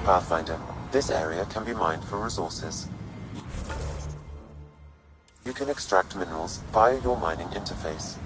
Pathfinder, this area can be mined for resources. You can extract minerals via your mining interface.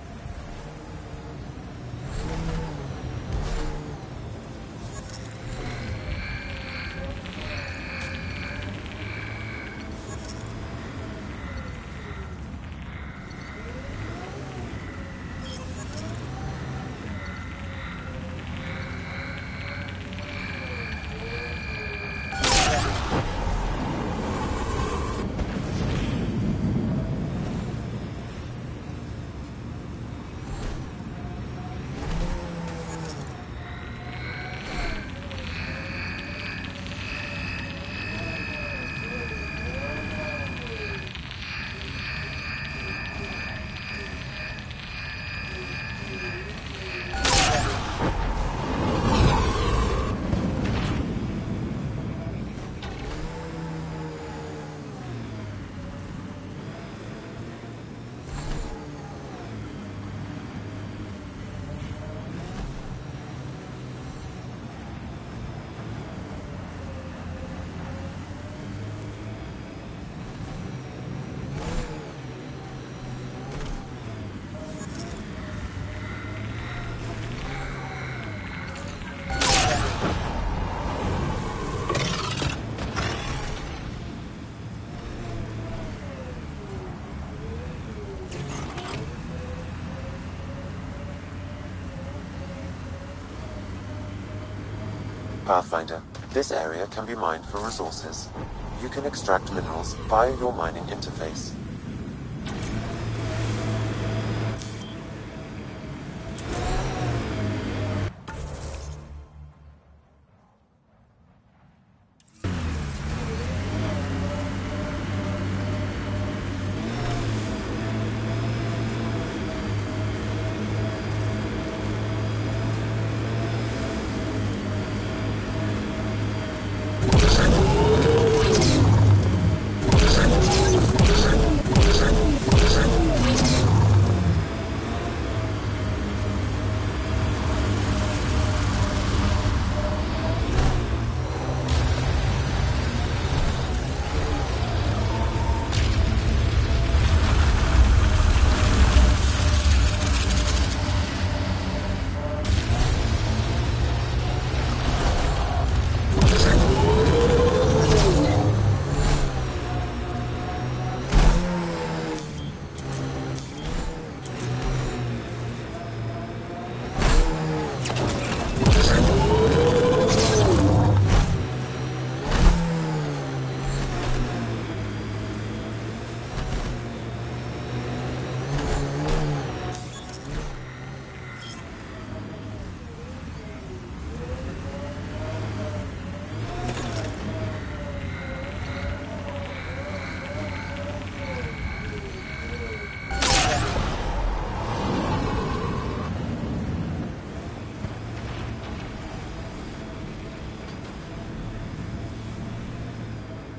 Pathfinder, this area can be mined for resources. You can extract minerals via your mining interface.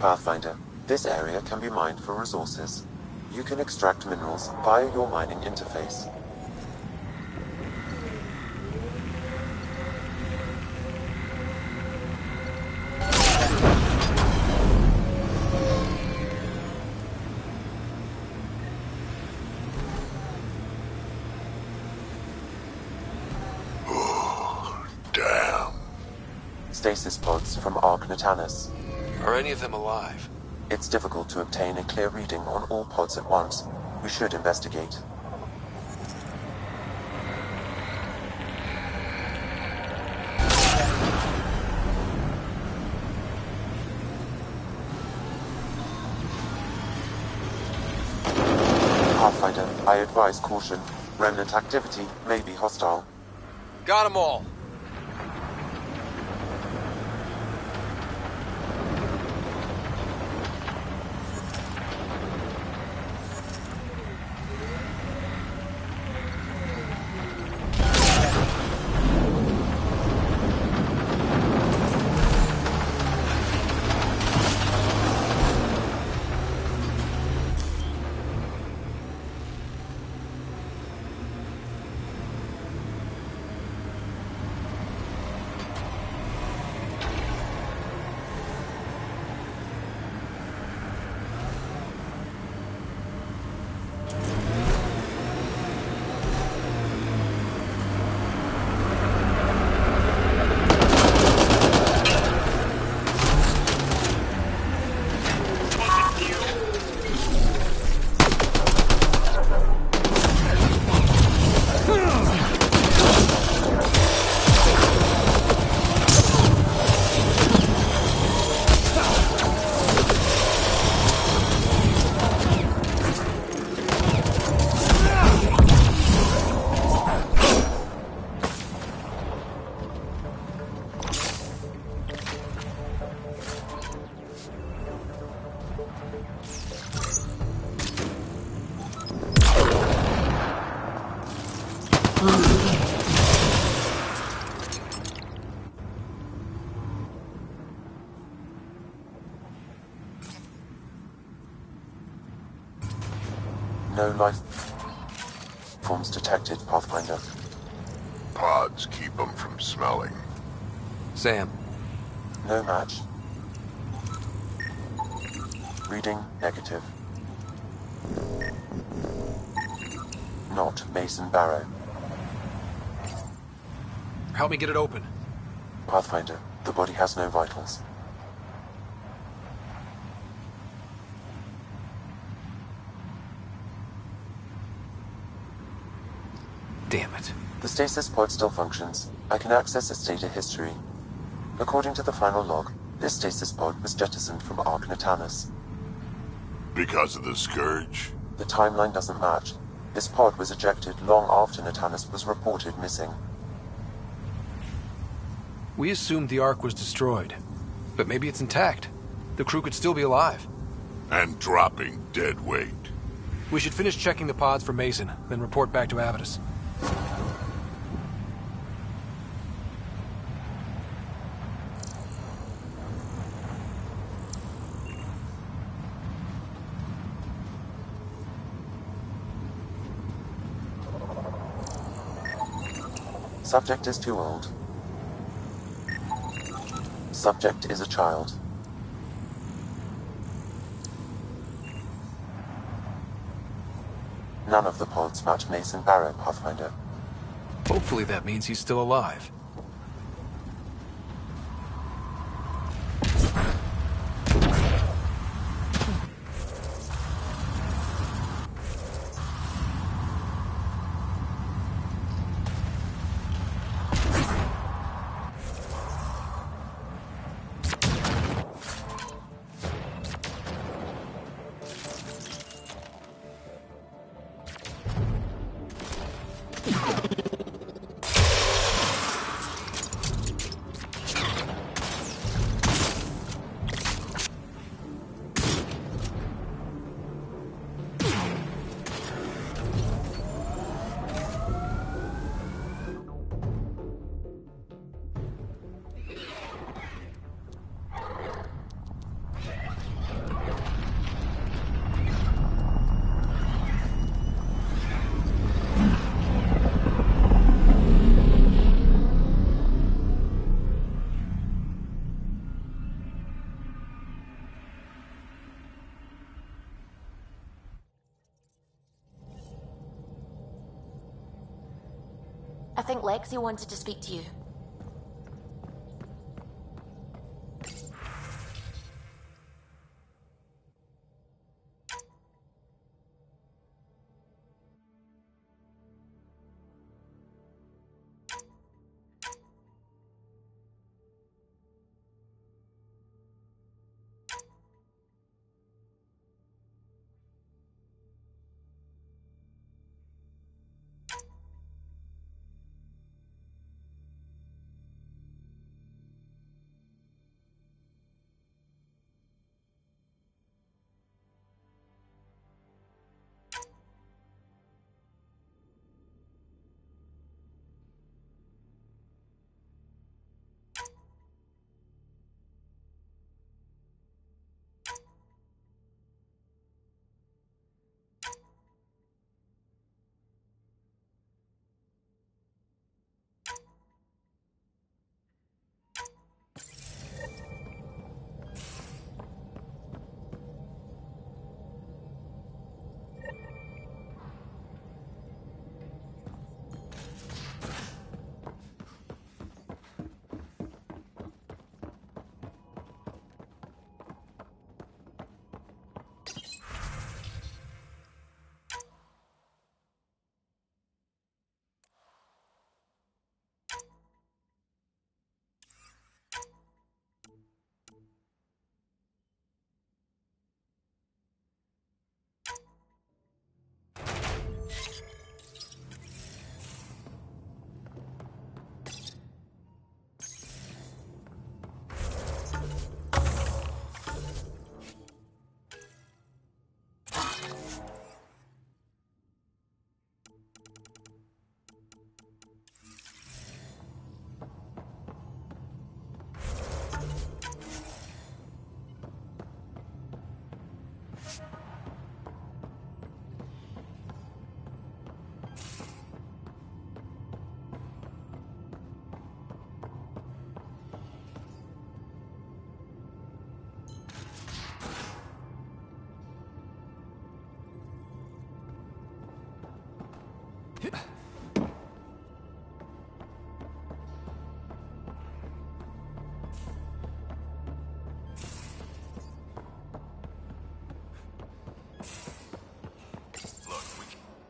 Pathfinder, this area can be mined for resources. You can extract minerals via your mining interface. Damn. Stasis pods from Ark Natanus. Are any of them alive? It's difficult to obtain a clear reading on all pods at once. We should investigate. Pathfinder, I advise caution. Remnant activity may be hostile. Got 'em all. No life forms detected, Pathfinder. Pods keep them from smelling. Sam, No match. Reading negative. Not Mason Barrow. help me get it open. Pathfinder, the body has no vitals. Damn it. The stasis pod still functions. I can access its data history. According to the final log, this stasis pod was jettisoned from Ark Natanus. Because of the Scourge? The timeline doesn't match. This pod was ejected long after Natanus was reported missing. We assumed the Ark was destroyed, but maybe it's intact. The crew could still be alive. And dropping dead weight. We should finish checking the pods for Mason, then report back to Avitus. Subject is too old. Subject is a child. None of the pods match Mason Barrow, Pathfinder. Hopefully that means he's still alive. I think Lexi wanted to speak to you.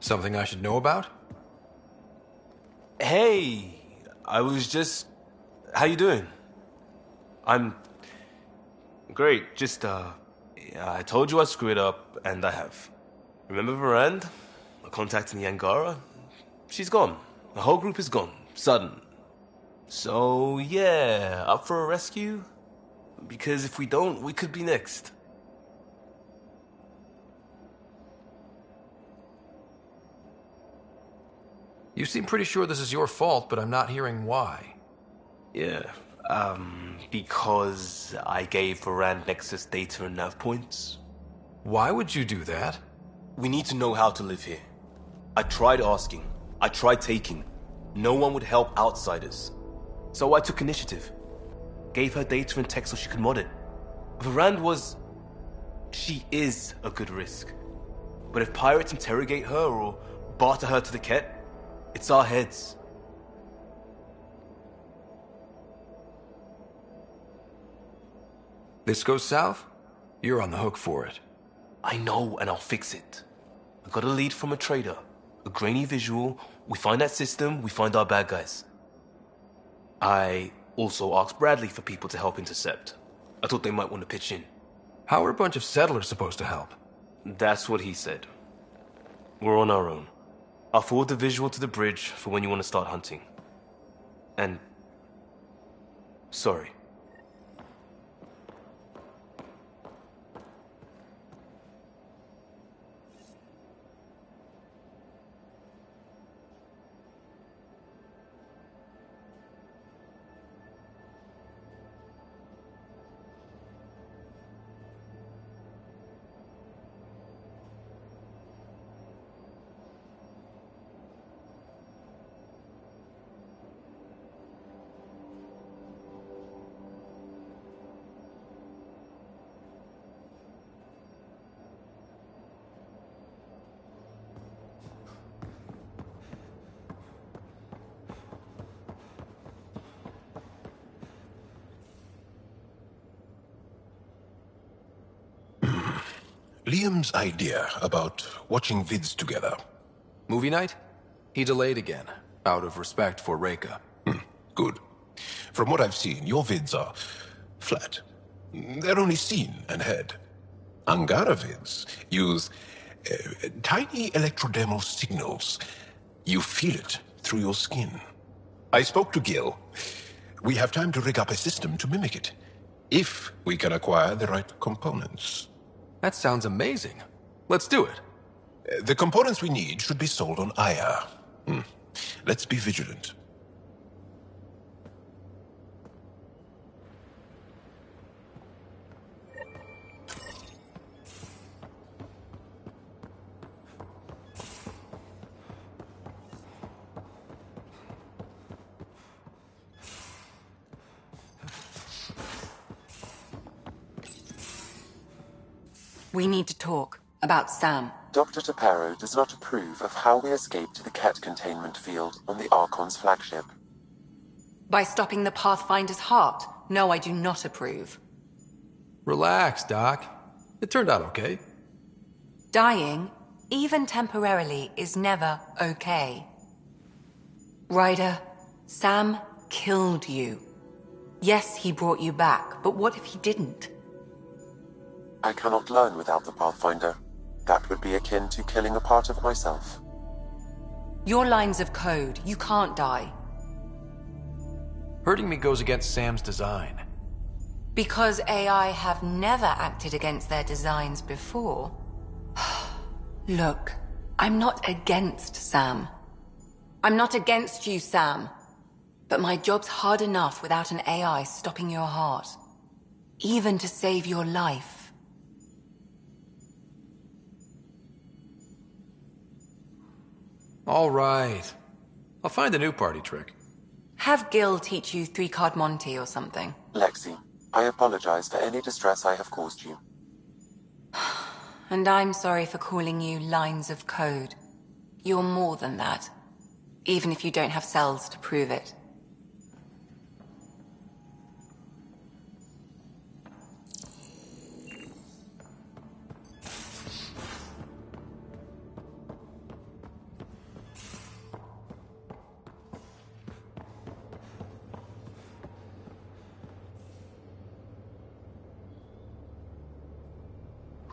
Something I should know about? Hey, I was just... How you doing? I'm... Great, just, yeah, I told you I'd screw it up, and I have. Remember Varand? I contacted the Angara? She's gone. The whole group is gone. Sudden. So, yeah, up for a rescue? Because if we don't, we could be next. You seem pretty sure this is your fault, but I'm not hearing why. Yeah, because I gave Varand Nexus data and nav points. Why would you do that? We need to know how to live here. I tried asking. I tried taking. No one would help outsiders. So I took initiative. Gave her data and tech so she could mod it. Varand was... She is a good risk. But if pirates interrogate her or barter her to the Ket, it's our heads. This goes south? You're on the hook for it. I know, and I'll fix it. I got a lead from a trader. A grainy visual. We find that system, we find our bad guys. I also asked Bradley for people to help intercept. I thought they might want to pitch in. How are a bunch of settlers supposed to help? That's what he said. We're on our own. I'll forward the visual to the bridge for when you want to start hunting. And... sorry. Liam's idea about watching vids together. Movie night? He delayed again, out of respect for Reika. Good. From what I've seen, your vids are flat. They're only seen and heard. Angara vids use tiny electrodermal signals. You feel it through your skin. I spoke to Gil. We have time to rig up a system to mimic it, if we can acquire the right components. That sounds amazing. Let's do it. The components we need should be sold on Aya. Let's be vigilant. We need to talk about Sam. Dr. Taparo does not approve of how we escaped the Ket containment field on the Archon's flagship. By stopping the Pathfinder's heart? No, I do not approve. Relax, Doc. It turned out okay. Dying, even temporarily, is never okay. Ryder, Sam killed you. Yes, he brought you back, but what if he didn't? I cannot learn without the Pathfinder. That would be akin to killing a part of myself. Your lines of code, you can't die. Hurting me goes against Sam's design. Because AI have never acted against their designs before. Look, I'm not against Sam. I'm not against you, Sam. But my job's hard enough without an AI stopping your heart. Even to save your life. All right. I'll find a new party trick. Have Gil teach you three-card Monty or something. Lexi, I apologize for any distress I have caused you. And I'm sorry for calling you lines of code. You're more than that. Even if you don't have cells to prove it.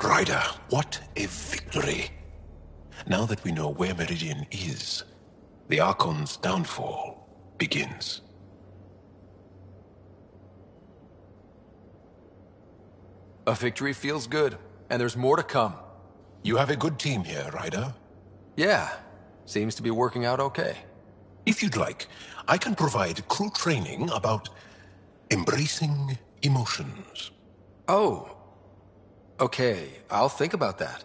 Ryder, what a victory. Now that we know where Meridian is, the Archon's downfall begins. A victory feels good, and there's more to come. You have a good team here, Ryder. Yeah, seems to be working out okay. If you'd like, I can provide crew training about embracing emotions. Oh. Okay, I'll think about that.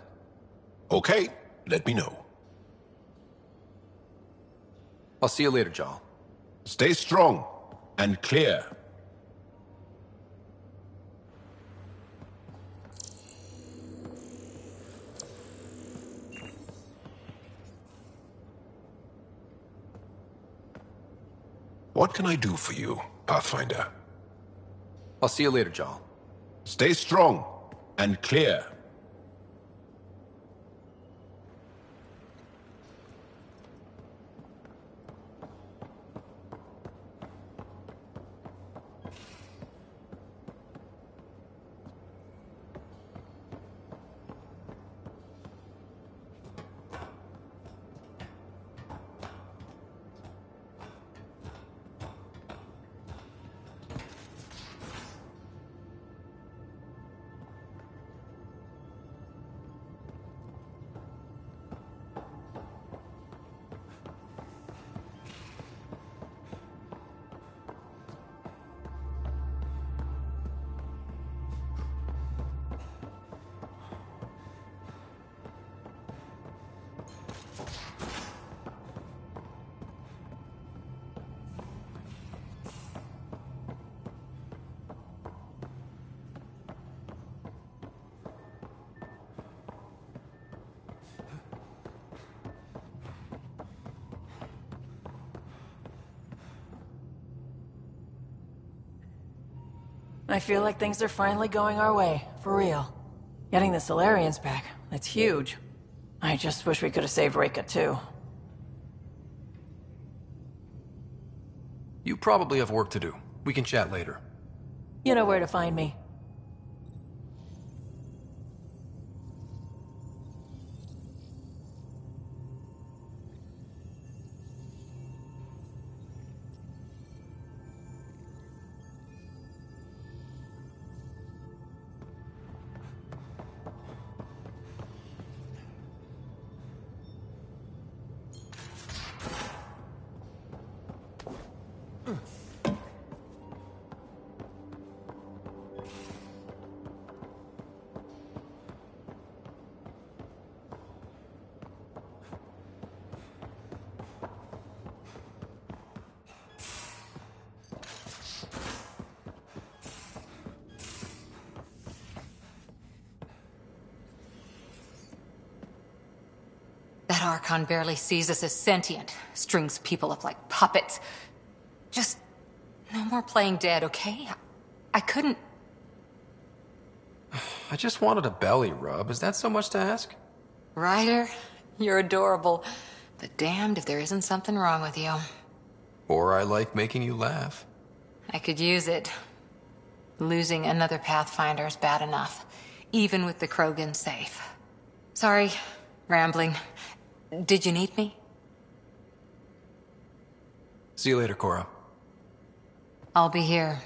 Okay, let me know. I'll see you later, Jal. Stay strong and clear. What can I do for you, Pathfinder? I'll see you later, Jal. Stay strong and clear. I feel like things are finally going our way, for real. Getting the Solarians back, that's huge. I just wish we could have saved Reka too. You probably have work to do. We can chat later. You know where to find me. That Archon barely sees us as sentient. Strings people up like puppets. Just no more playing dead, okay? I couldn't... I just wanted a belly rub. Is that so much to ask? Ryder, you're adorable. But damned if there isn't something wrong with you. Or I like making you laugh. I could use it. Losing another Pathfinder is bad enough, even with the Krogan safe. Sorry, rambling. Did you need me? See you later, Cora. I'll be here.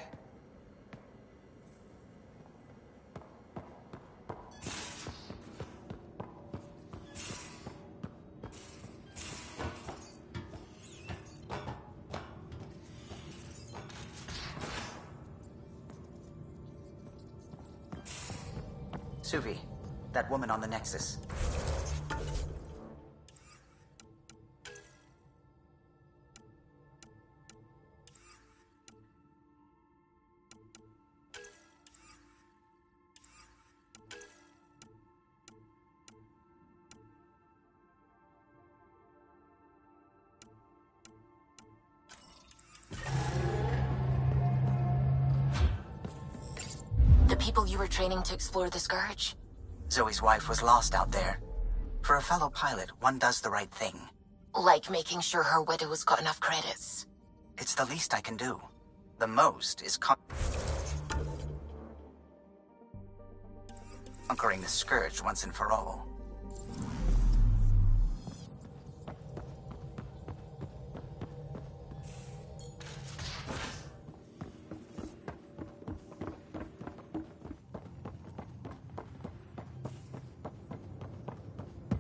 Suvi, that woman on the Nexus. people you were training to explore the Scourge? Zoe's wife was lost out there. For a fellow pilot, one does the right thing. Like making sure her widow's got enough credits. It's the least I can do. The most is conquering the Scourge once and for all.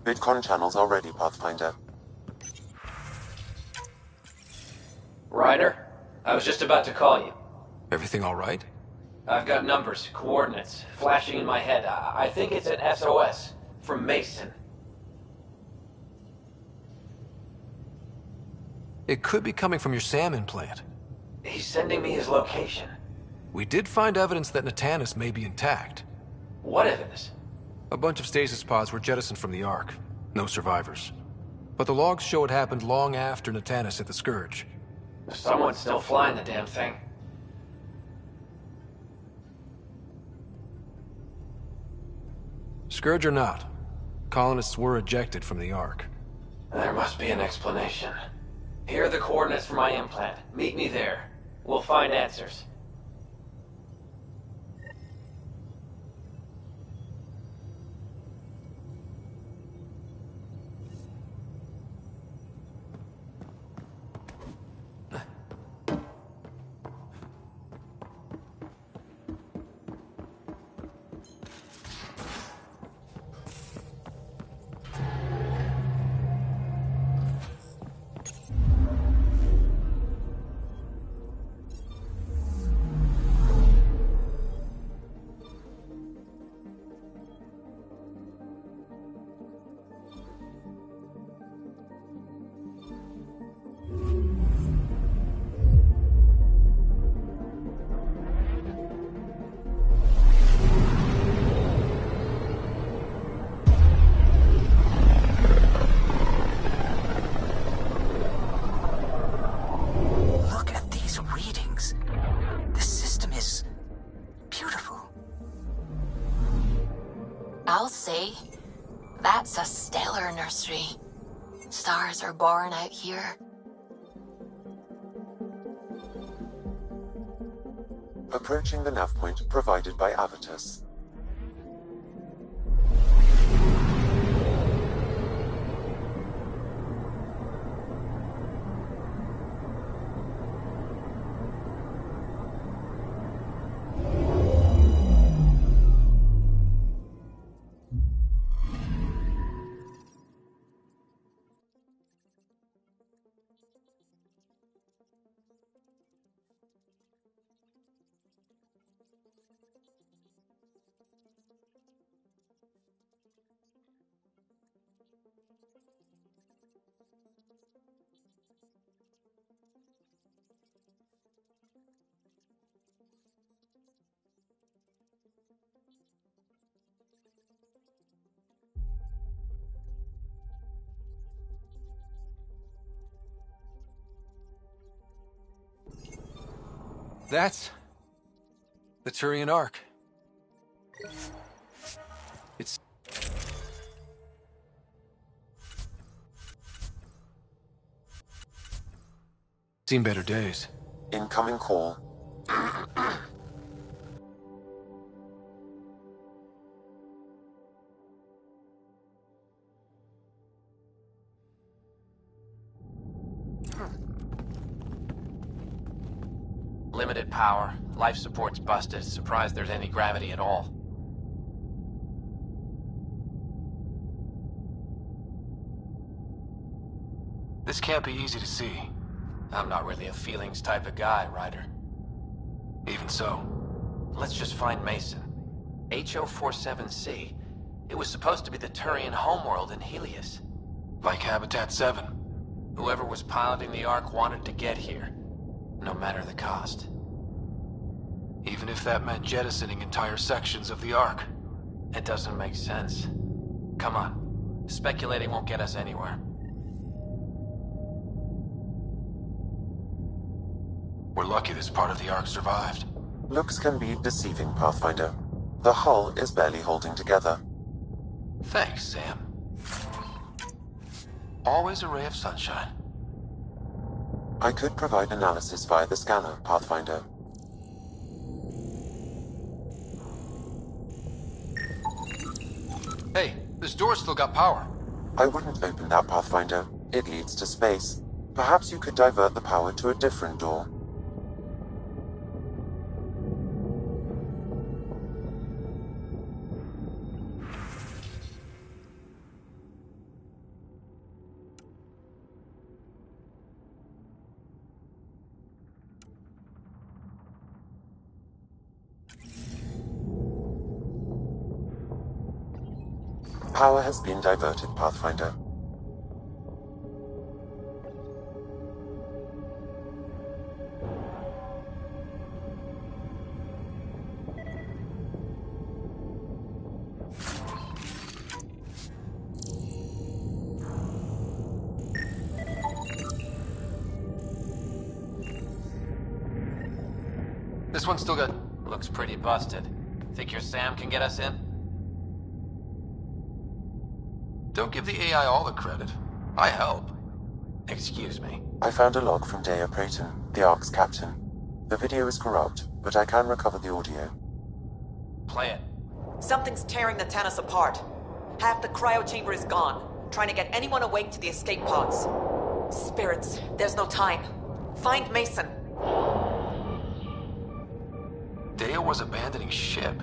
VidCon channels are ready, Pathfinder. Ryder, I was just about to call you. Everything all right? I've got numbers, coordinates, flashing in my head. I think it's an SOS from Mason. It could be coming from your SAM implant. He's sending me his location. We did find evidence that Natanus may be intact. What evidence? A bunch of stasis pods were jettisoned from the Ark. No survivors. But the logs show it happened long after Natanus hit the Scourge. Someone's still flying the damn thing. Scourge or not, colonists were ejected from the Ark. There must be an explanation. Here are the coordinates for my implant. Meet me there. We'll find answers. I'll say, that's a stellar nursery. Stars are born out here. Approaching the nav point provided by Avitus. That's the Turian Ark. It's seen better days. Incoming call. Limited power. Life support's busted. Surprised there's any gravity at all. This can't be easy to see. I'm not really a feelings type of guy, Ryder. Even so. Let's just find Mason. HO47C. It was supposed to be the Turian homeworld in Helios. Like Habitat 7. Whoever was piloting the Ark wanted to get here. No matter the cost. Even if that meant jettisoning entire sections of the Ark. It doesn't make sense. Come on. Speculating won't get us anywhere. We're lucky this part of the Ark survived. Looks can be deceiving, Pathfinder. The hull is barely holding together. Thanks, Sam. Always a ray of sunshine. I could provide analysis via the scanner, Pathfinder. Hey, this door's still got power. I wouldn't open that, Pathfinder. It leads to space. Perhaps you could divert the power to a different door. Power has been diverted, Pathfinder. This one's still got... Looks pretty busted. Think your Sam can get us in? Don't give the AI all the credit. I help. Excuse me. I found a log from Dea Prayton, the Ark's captain. The video is corrupt, but I can recover the audio. Play it. Something's tearing the Tannis apart. Half the cryo chamber is gone, trying to get anyone awake to the escape pods. Spirits, there's no time. Find Mason. Dea was abandoning ship.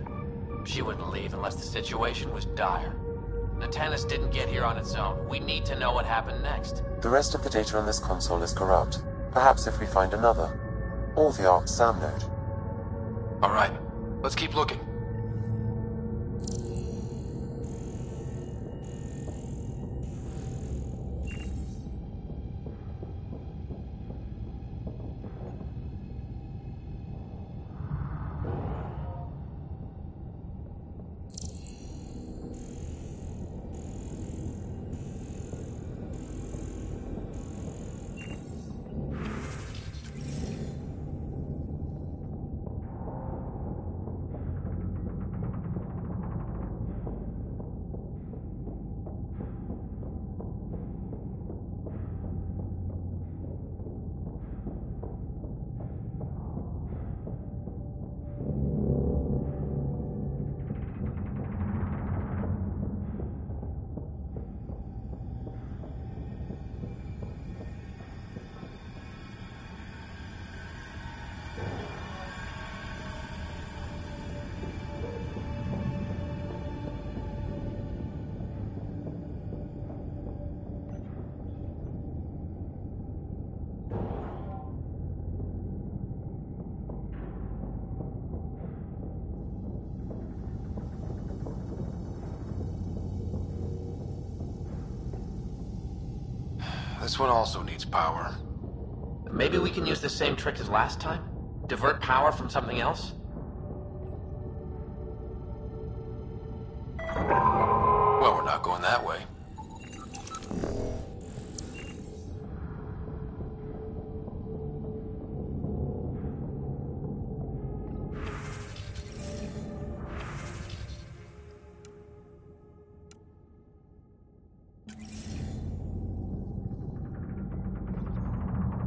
She wouldn't leave unless the situation was dire. The Tannis didn't get here on its own. We need to know what happened next. The rest of the data on this console is corrupt. Perhaps if we find another. Or the Ark's SAM node. All right, let's keep looking. This one also needs power. Maybe we can use the same trick as last time? Divert power from something else? Well, we're not going that way.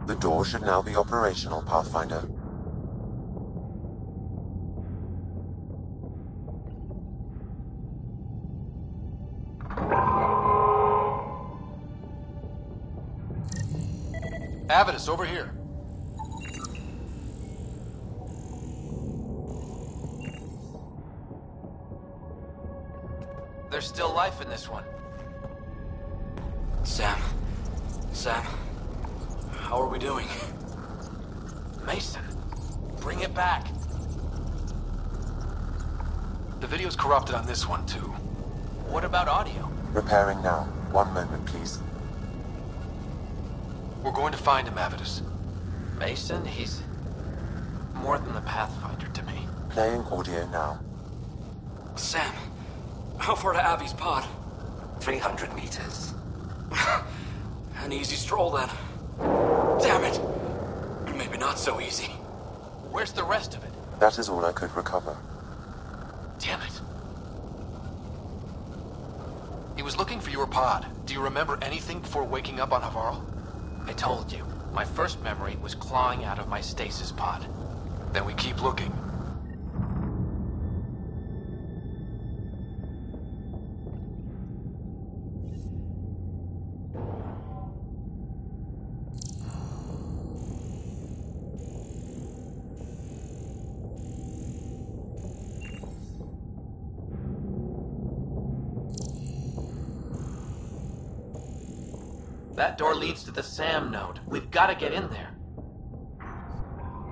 The door should now be operational, Pathfinder. Avidus, over here. There's still life in this one. Sam. How are we doing? Mason, bring it back. The video's corrupted on this one, too. What about audio? Repairing now. 1 moment, please. We're going to find him, Avidus. Mason, he's more than the Pathfinder to me. Playing audio now. Sam, how far to Abby's pod? 300 meters. An easy stroll, then. Damn it! Maybe not so easy. Where's the rest of it? That is all I could recover. Damn it. He was looking for your pod. Do you remember anything before waking up on Havarl? I told you. My first memory was clawing out of my stasis pod. Then we keep looking. That door leads to the SAM node. We've got to get in there.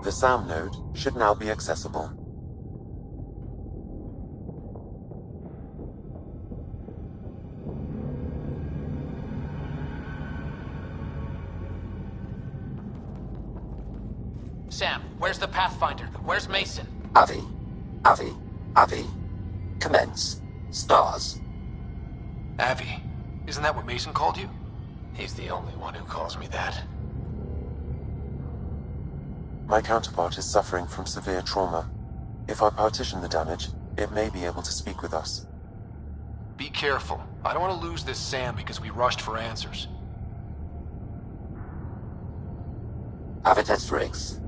The SAM node should now be accessible. Sam, where's the Pathfinder? Where's Mason? Avi. Commence. Stars. Avi. Isn't that what Mason called you? He's the only one who calls me that. My counterpart is suffering from severe trauma. If I partition the damage, it may be able to speak with us. Be careful. I don't want to lose this Sam because we rushed for answers. Avitus Riggs.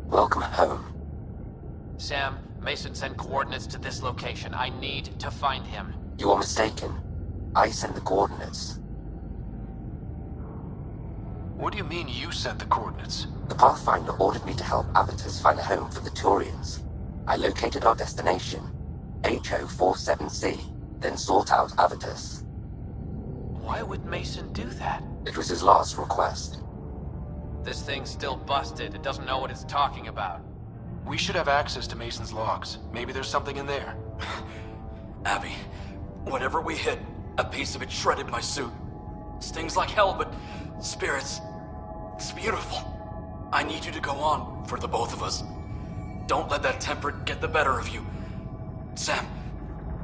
Welcome home. Sam, Mason sent coordinates to this location. I need to find him. You are mistaken. I sent the coordinates. What do you mean you sent the coordinates? The Pathfinder ordered me to help Avitus find a home for the Turians. I located our destination, HO47C, then sought out Avitus. Why would Mason do that? It was his last request. This thing's still busted. It doesn't know what it's talking about. We should have access to Mason's logs. Maybe there's something in there. Abby, whatever we hit, a piece of it shredded my suit. Stings like hell, but spirits, it's beautiful. I need you to go on, for the both of us. Don't let that temper get the better of you. Sam,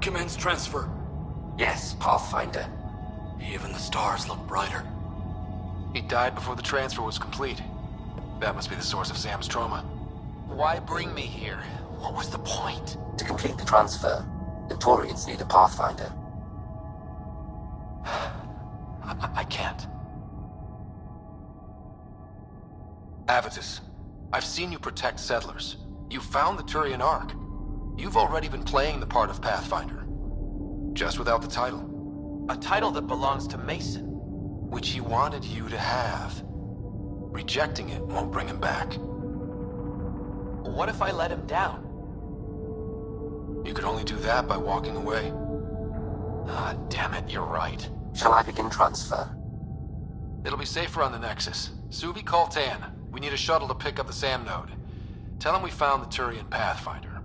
commence transfer. Yes, Pathfinder. Even the stars look brighter. He died before the transfer was complete. That must be the source of Sam's trauma. Why bring me here? What was the point? To complete the transfer, the Turians need a Pathfinder. I can't. Avitus, I've seen you protect settlers. You found the Turian Ark. You've already been playing the part of Pathfinder. Just without the title. A title that belongs to Mason. Which he wanted you to have. Rejecting it won't bring him back. What if I let him down? You could only do that by walking away. Ah, damn it, you're right. Shall I begin transfer? It'll be safer on the Nexus. Suvi, call Tan. We need a shuttle to pick up the SAM node. Tell him we found the Turian Pathfinder.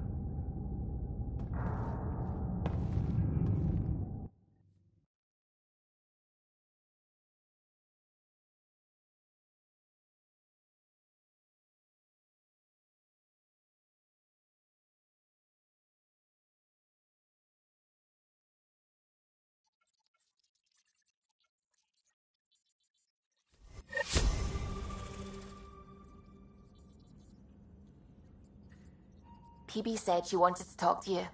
PB said she wanted to talk to you.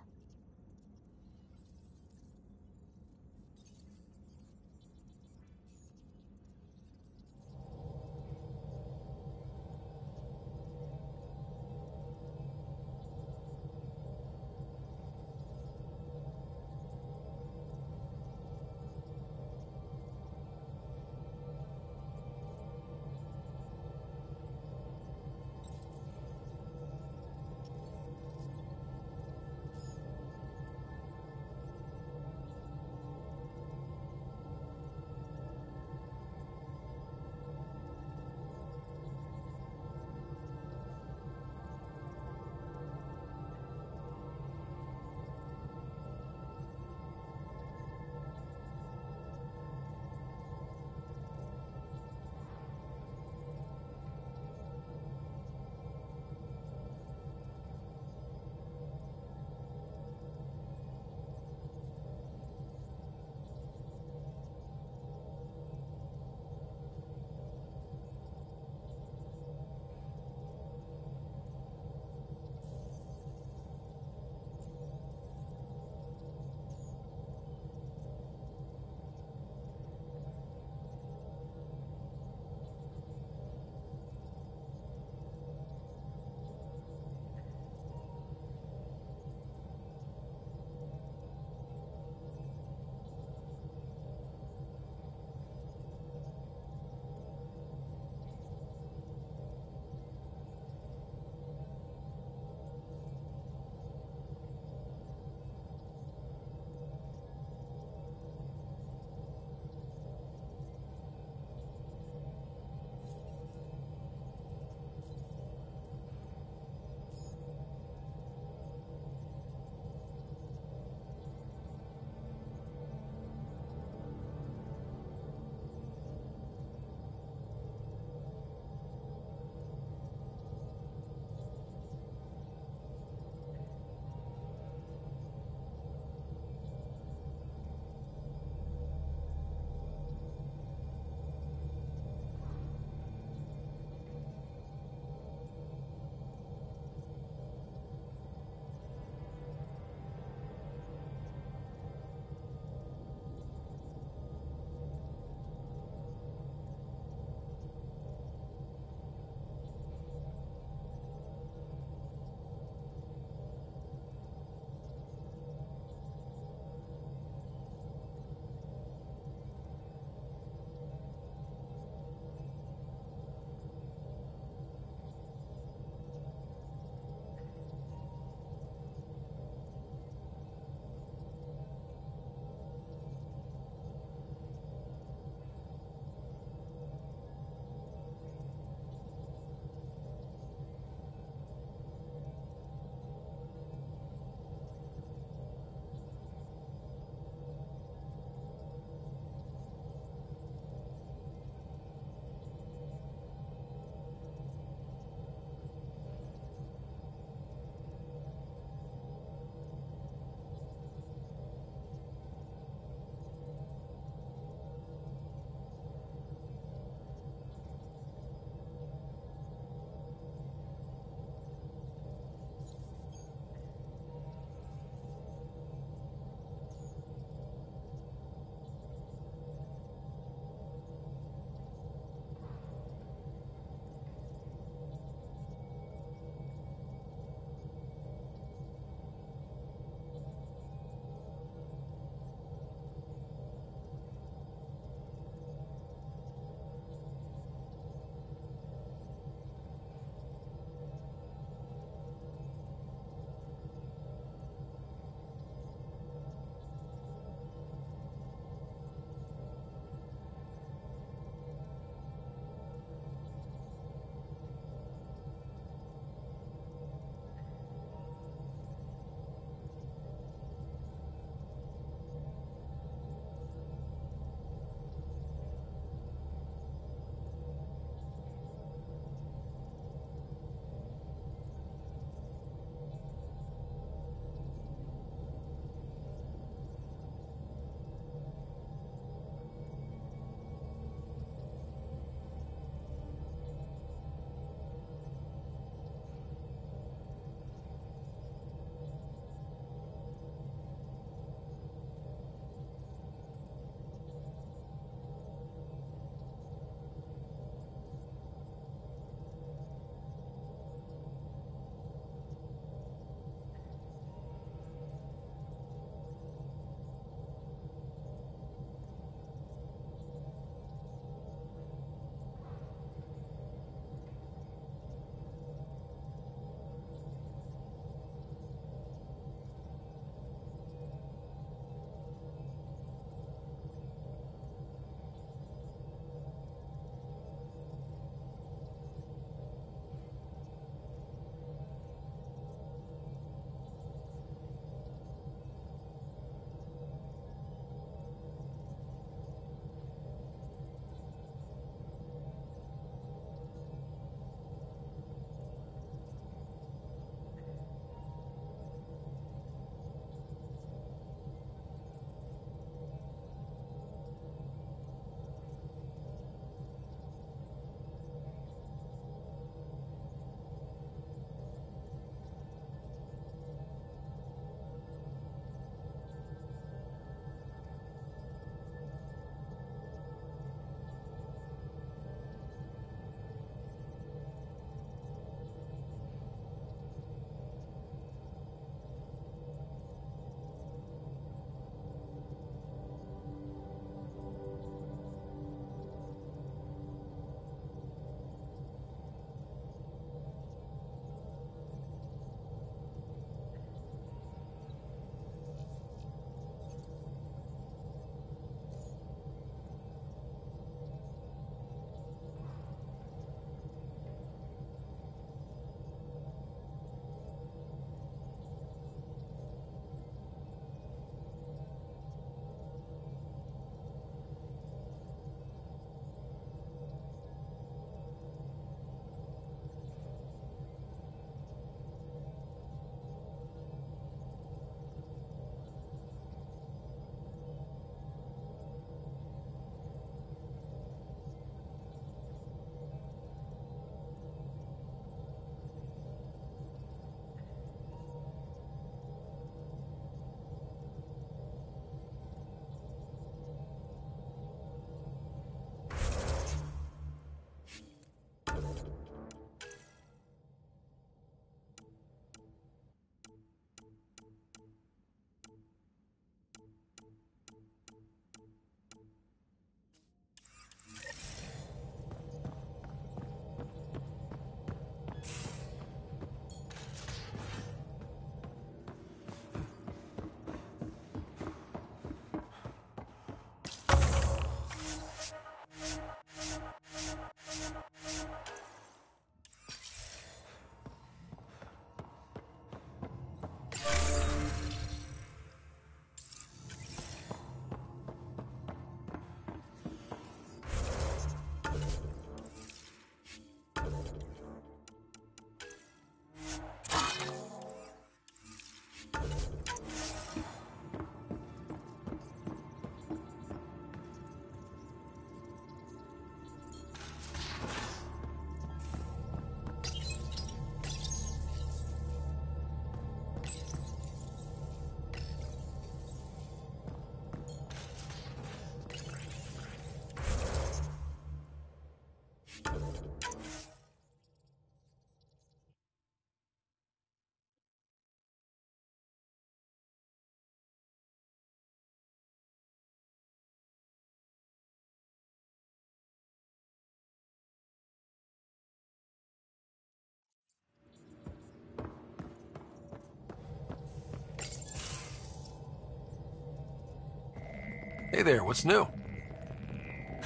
Hey there, what's new?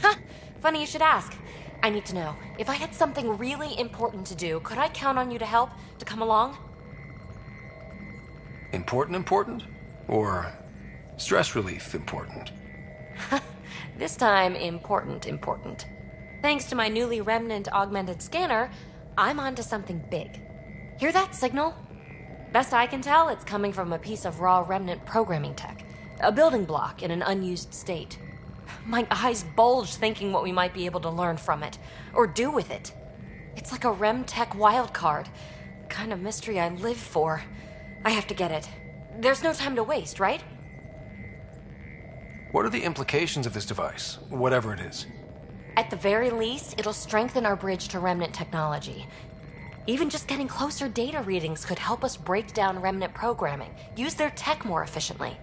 Huh, funny you should ask. I need to know, if I had something really important to do, could I count on you to help, to come along? Important? Or stress relief important? This time, important. Thanks to my newly Remnant augmented scanner, I'm onto something big. Hear that signal? Best I can tell, it's coming from a piece of raw Remnant programming tech. A building block in an unused state. My eyes bulge thinking what we might be able to learn from it, or do with it. It's like a Remtech wildcard. The kind of mystery I live for. I have to get it. There's no time to waste, right? What are the implications of this device, whatever it is? At the very least, it'll strengthen our bridge to Remnant technology. Even just getting closer data readings could help us break down Remnant programming, use their tech more efficiently.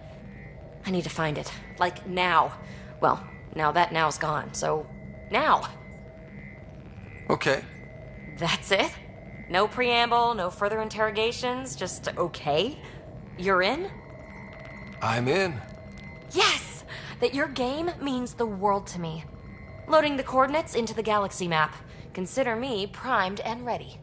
I need to find it. Like, now. Well, now that now's gone, so... now! Okay. That's it? No preamble, no further interrogations, just okay? You're in? I'm in. Yes! That your game means the world to me. Loading the coordinates into the galaxy map. Consider me primed and ready.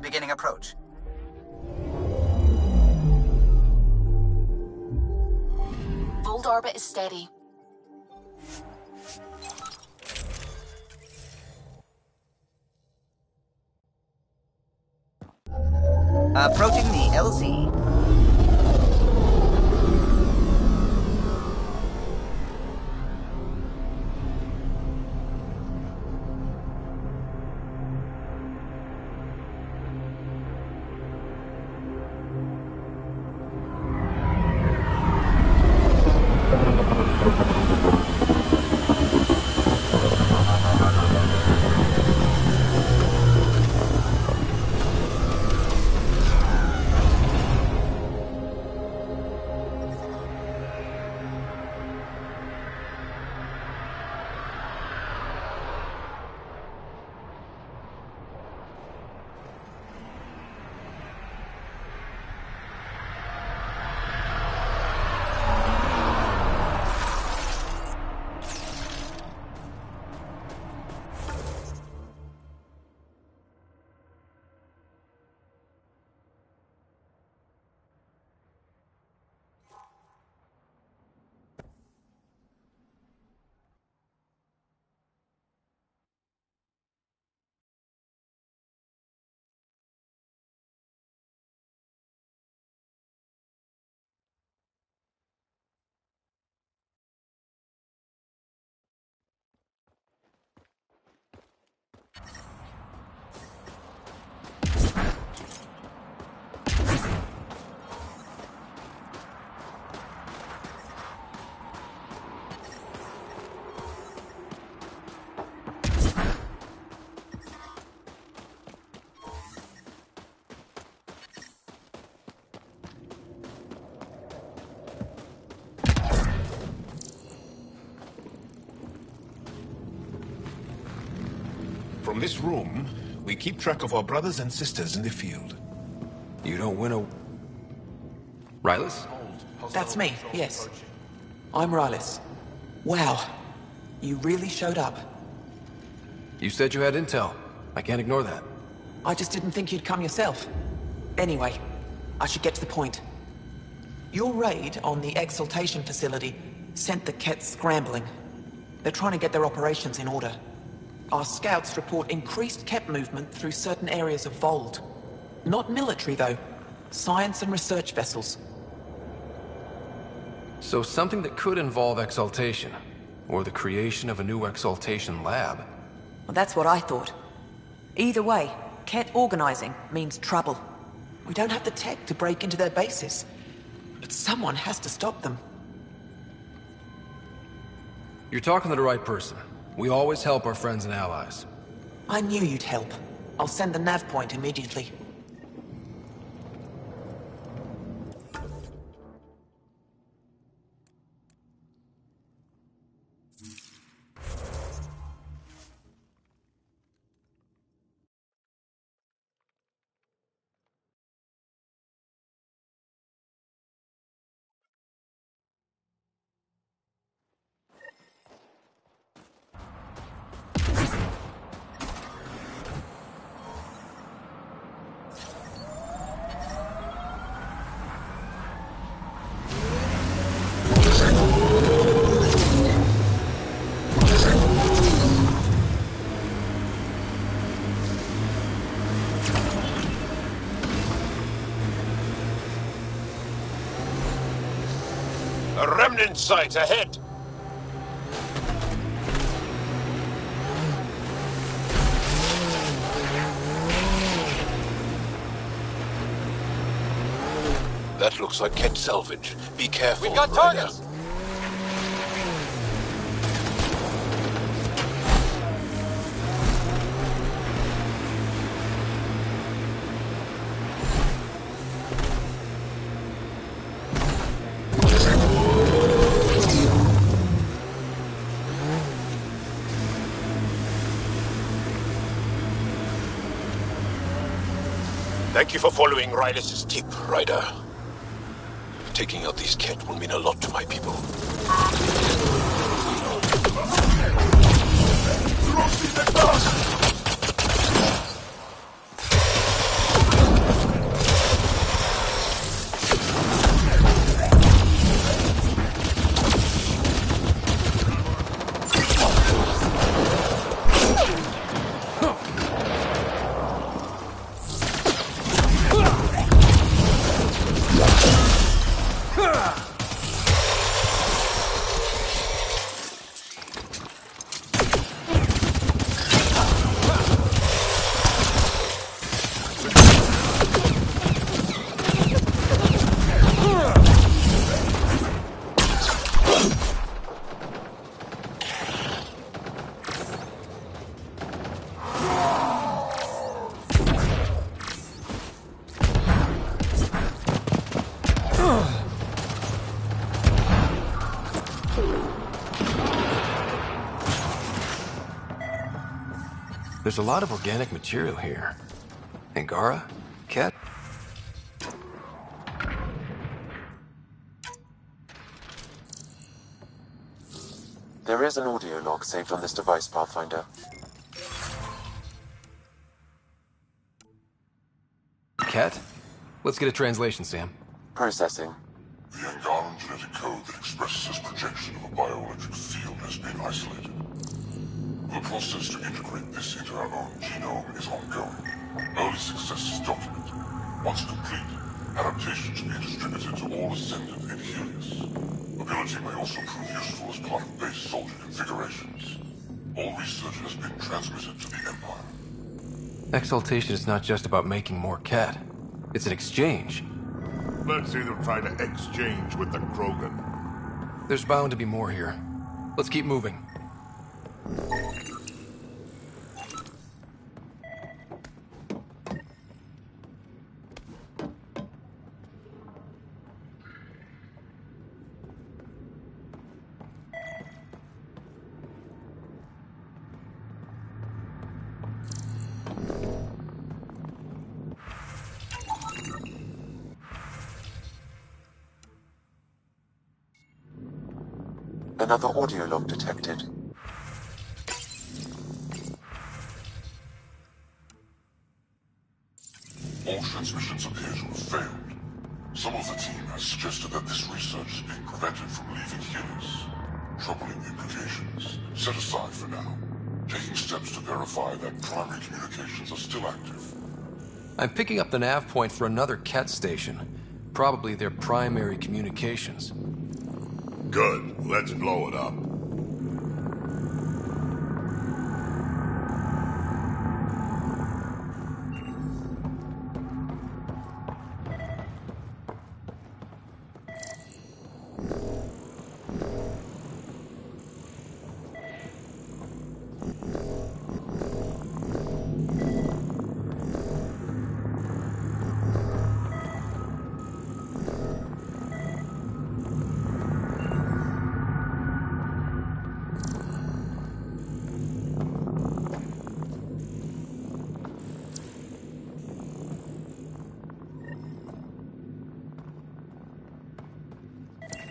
Beginning approach. Fold orbit is steady. Approaching the LZ. From this room, we keep track of our brothers and sisters in the field. You don't win a... Rylus? That's me, yes. I'm Rylus. Wow. You really showed up. You said you had intel. I can't ignore that. I just didn't think you'd come yourself. Anyway, I should get to the point. Your raid on the Exaltation facility sent the Kett scrambling. They're trying to get their operations in order. Our scouts report increased Kett movement through certain areas of Vold. Not military, though. Science and research vessels. So something that could involve Exaltation, or the creation of a new Exaltation lab. Well, that's what I thought. Either way, Kett organizing means trouble. We don't have the tech to break into their bases, but someone has to stop them. You're talking to the right person. We always help our friends and allies. I knew you'd help. I'll send the nav point immediately. A remnant site ahead! That looks like Kett salvage. Be careful. We've got targets! Thank you for following Rylis' tip, Ryder. Taking out these Kett will mean a lot to my people. There's a lot of organic material here. Angara? Kett? There is an audio log saved on this device, Pathfinder. Kett? Let's get a translation, Sam. Processing. The Angaran genetic code that expresses this projection of a bioelectric field has been isolated. The process to integrate this into our own genome is ongoing. Early success is documented. Once complete, adaptation should be distributed to all Ascendant in Helios. Ability may also prove useful as part of base soldier configurations. All research has been transmitted to the Empire. Exaltation is not just about making more Kett. It's an exchange. Let's see them try to exchange with the Krogan. There's bound to be more here. Let's keep moving. Another audio log detected. All transmissions appear to have failed. Some of the team has suggested that this research is being prevented from leaving Helios. Troubling implications. Set aside for now. Taking steps to verify that primary communications are still active. I'm picking up the nav point for another Ket station. Probably their primary communications. Good. Let's blow it up.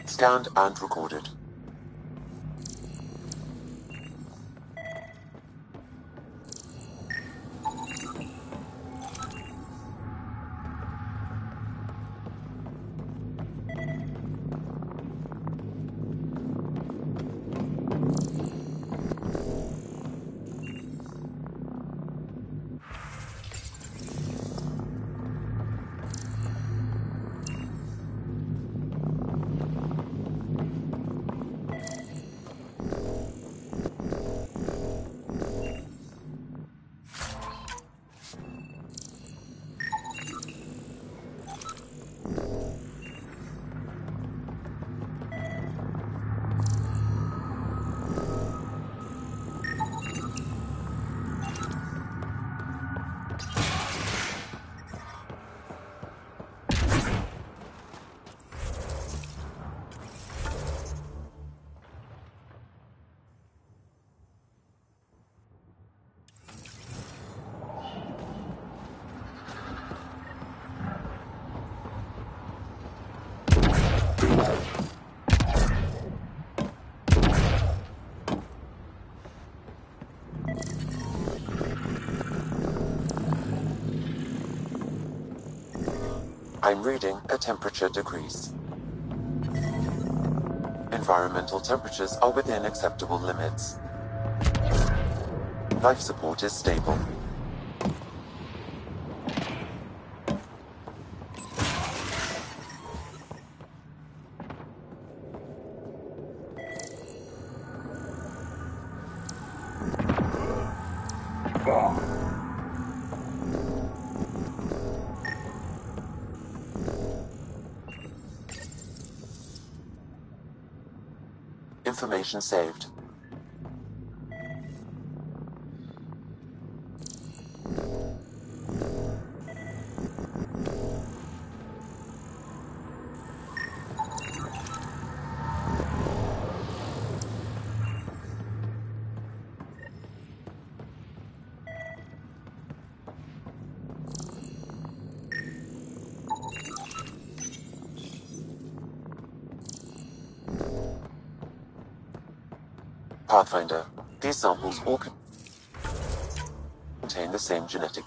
Scanned and recorded. I'm reading a temperature decrease. Environmental temperatures are within acceptable limits. Life support is stable. Information saved. Pathfinder, these samples all contain the same genetic.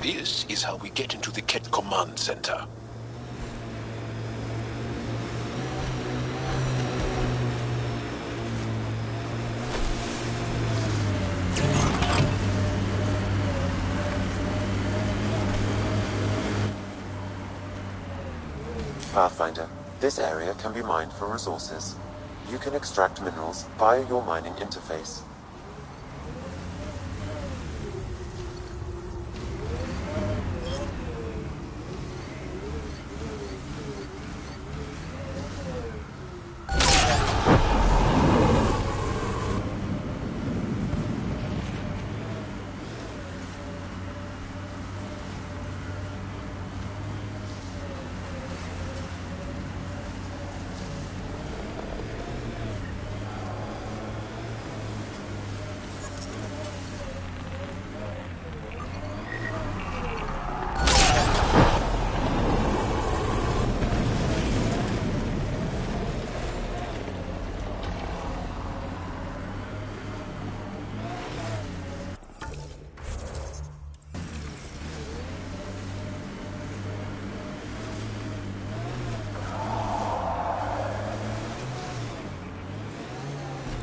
This is how we get into the Ket Command Center. Pathfinder, this area can be mined for resources. You can extract minerals via your mining interface.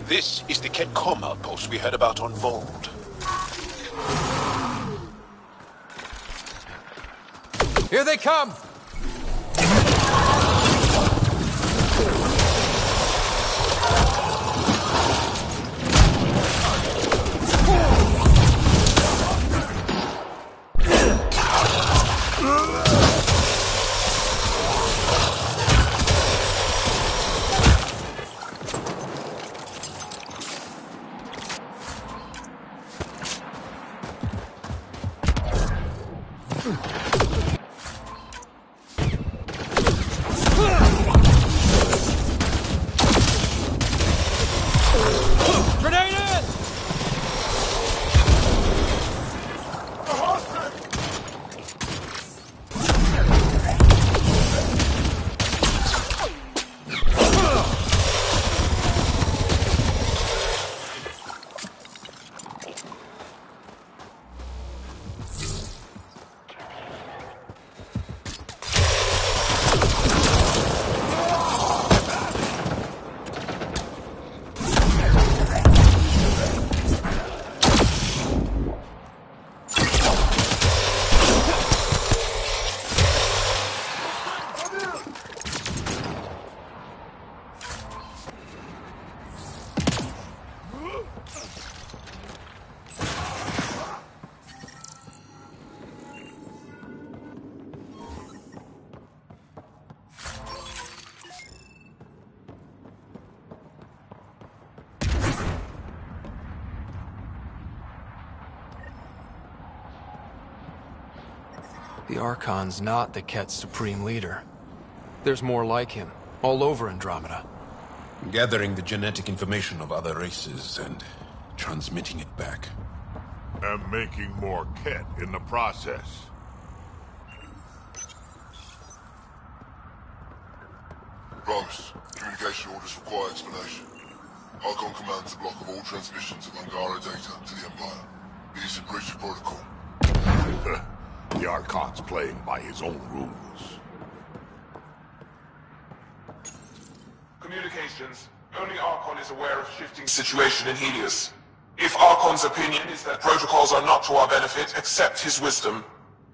This is the Ketcom outpost we heard about on Vold. Here they come! The Archon's not the Ket's supreme leader. There's more like him, all over Andromeda. Gathering the genetic information of other races and transmitting it back. And making more Ket in the process. Promise. Communication orders require explanation. Archon commands a block of all transmissions of Angara data to the Empire. It is in breach of protocol. The Archon's playing by his own rules. Communications. Only Archon is aware of shifting situation in Helios. If Archon's opinion is that protocols are not to our benefit, accept his wisdom.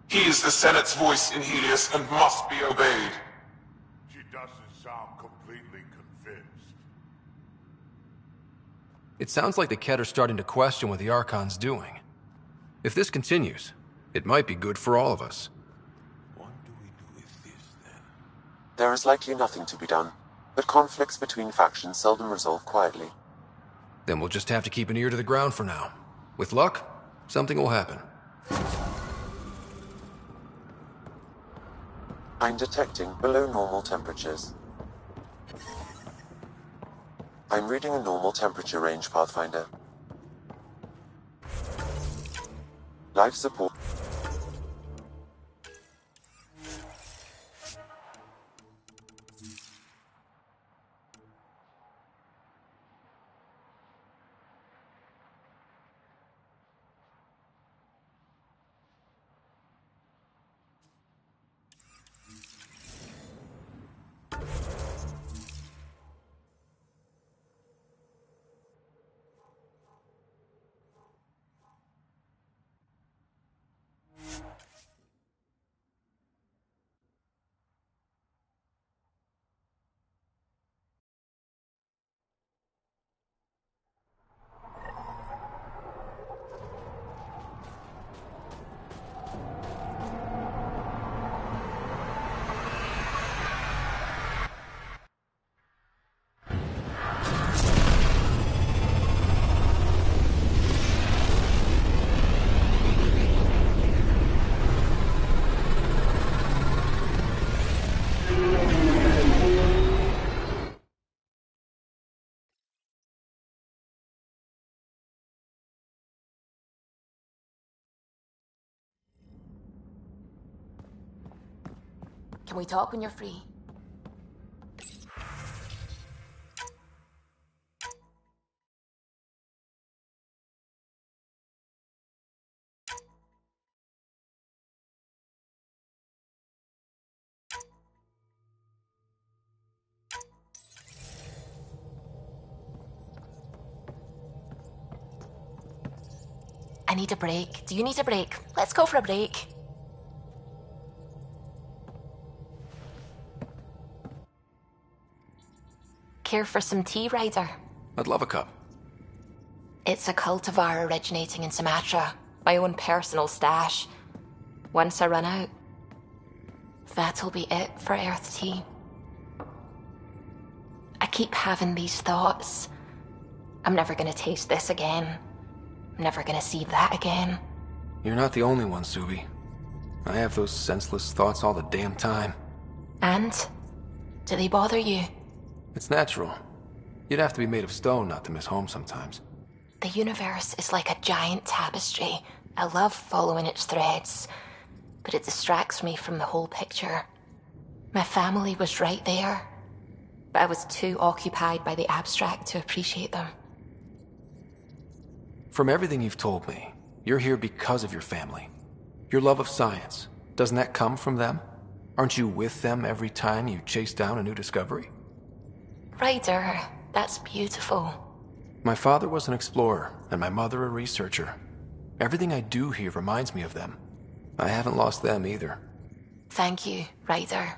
He is the Senate's voice in Helios and must be obeyed. She doesn't sound completely convinced. It sounds like the Ket are starting to question what the Archon's doing. If this continues, it might be good for all of us. There is likely nothing to be done, but conflicts between factions seldom resolve quietly. Then we'll just have to keep an ear to the ground for now. With luck, something will happen. I'm detecting below normal temperatures. I'm reading a normal temperature range, Pathfinder. Life support. Can we talk when you're free? I need a break. Do you need a break? Let's go for a break. Care for some tea, Ryder? I'd love a cup. It's a cultivar originating in Sumatra. My own personal stash. Once I run out, that'll be it for Earth Tea. I keep having these thoughts. I'm never gonna taste this again. I'm never gonna see that again. You're not the only one, Subi. I have those senseless thoughts all the damn time. And? Do they bother you? It's natural. You'd have to be made of stone not to miss home sometimes. The universe is like a giant tapestry. I love following its threads, but it distracts me from the whole picture. My family was right there, but I was too occupied by the abstract to appreciate them. From everything you've told me, you're here because of your family. Your love of science, doesn't that come from them? Aren't you with them every time you chase down a new discovery? Ryder, that's beautiful. My father was an explorer, and my mother a researcher. Everything I do here reminds me of them. I haven't lost them either. Thank you, Ryder.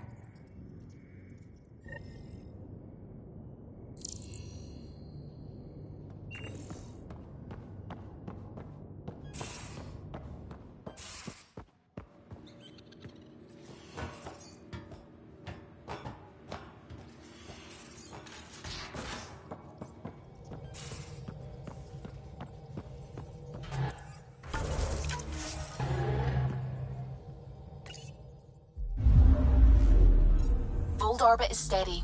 Orbit is steady.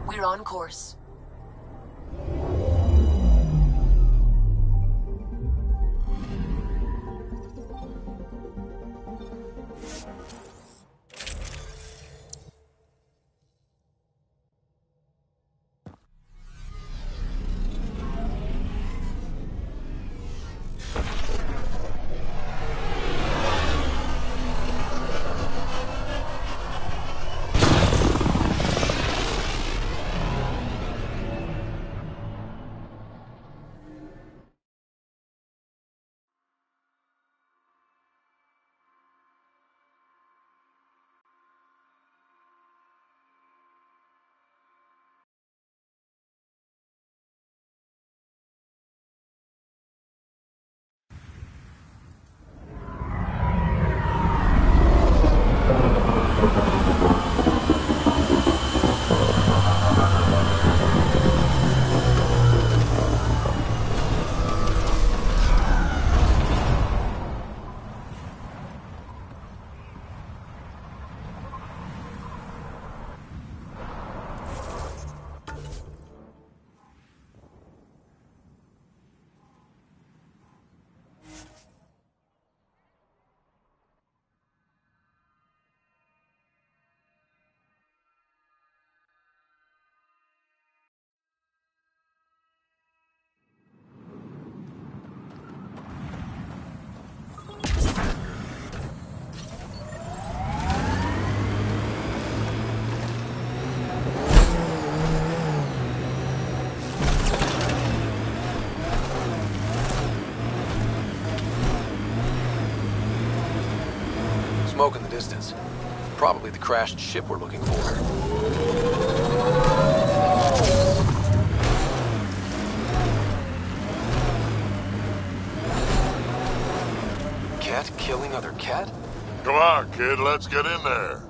We're on course. Smoke in the distance. Probably the crashed ship we're looking for. Cat killing other cat? Come on, kid, let's get in there.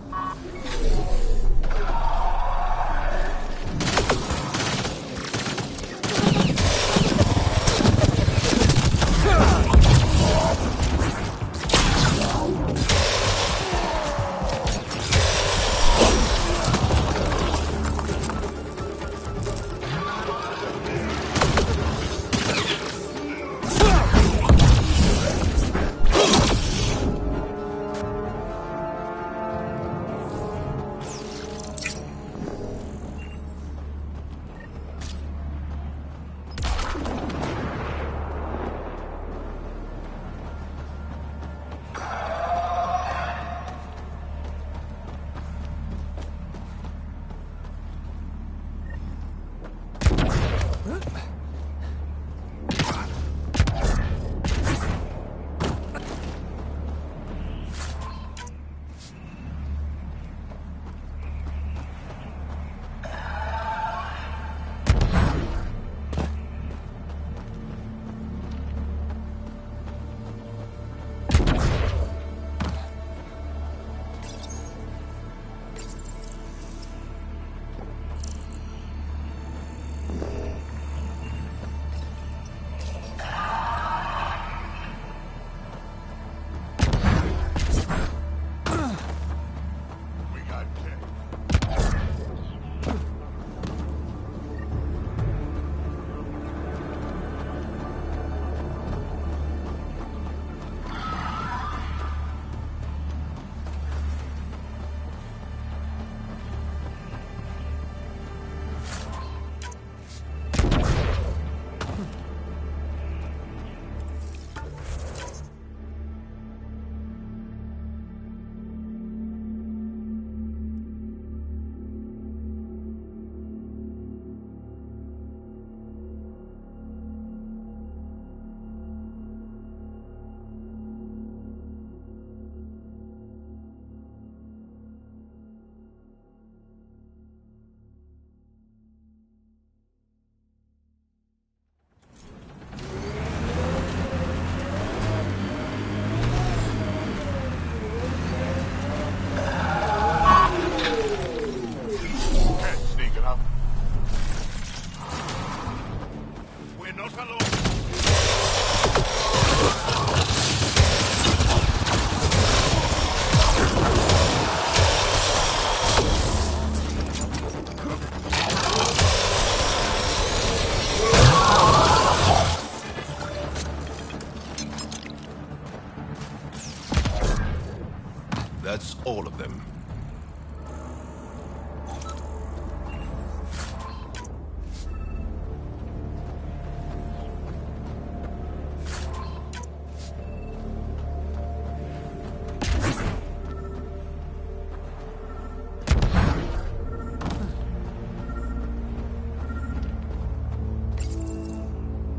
That's all of them.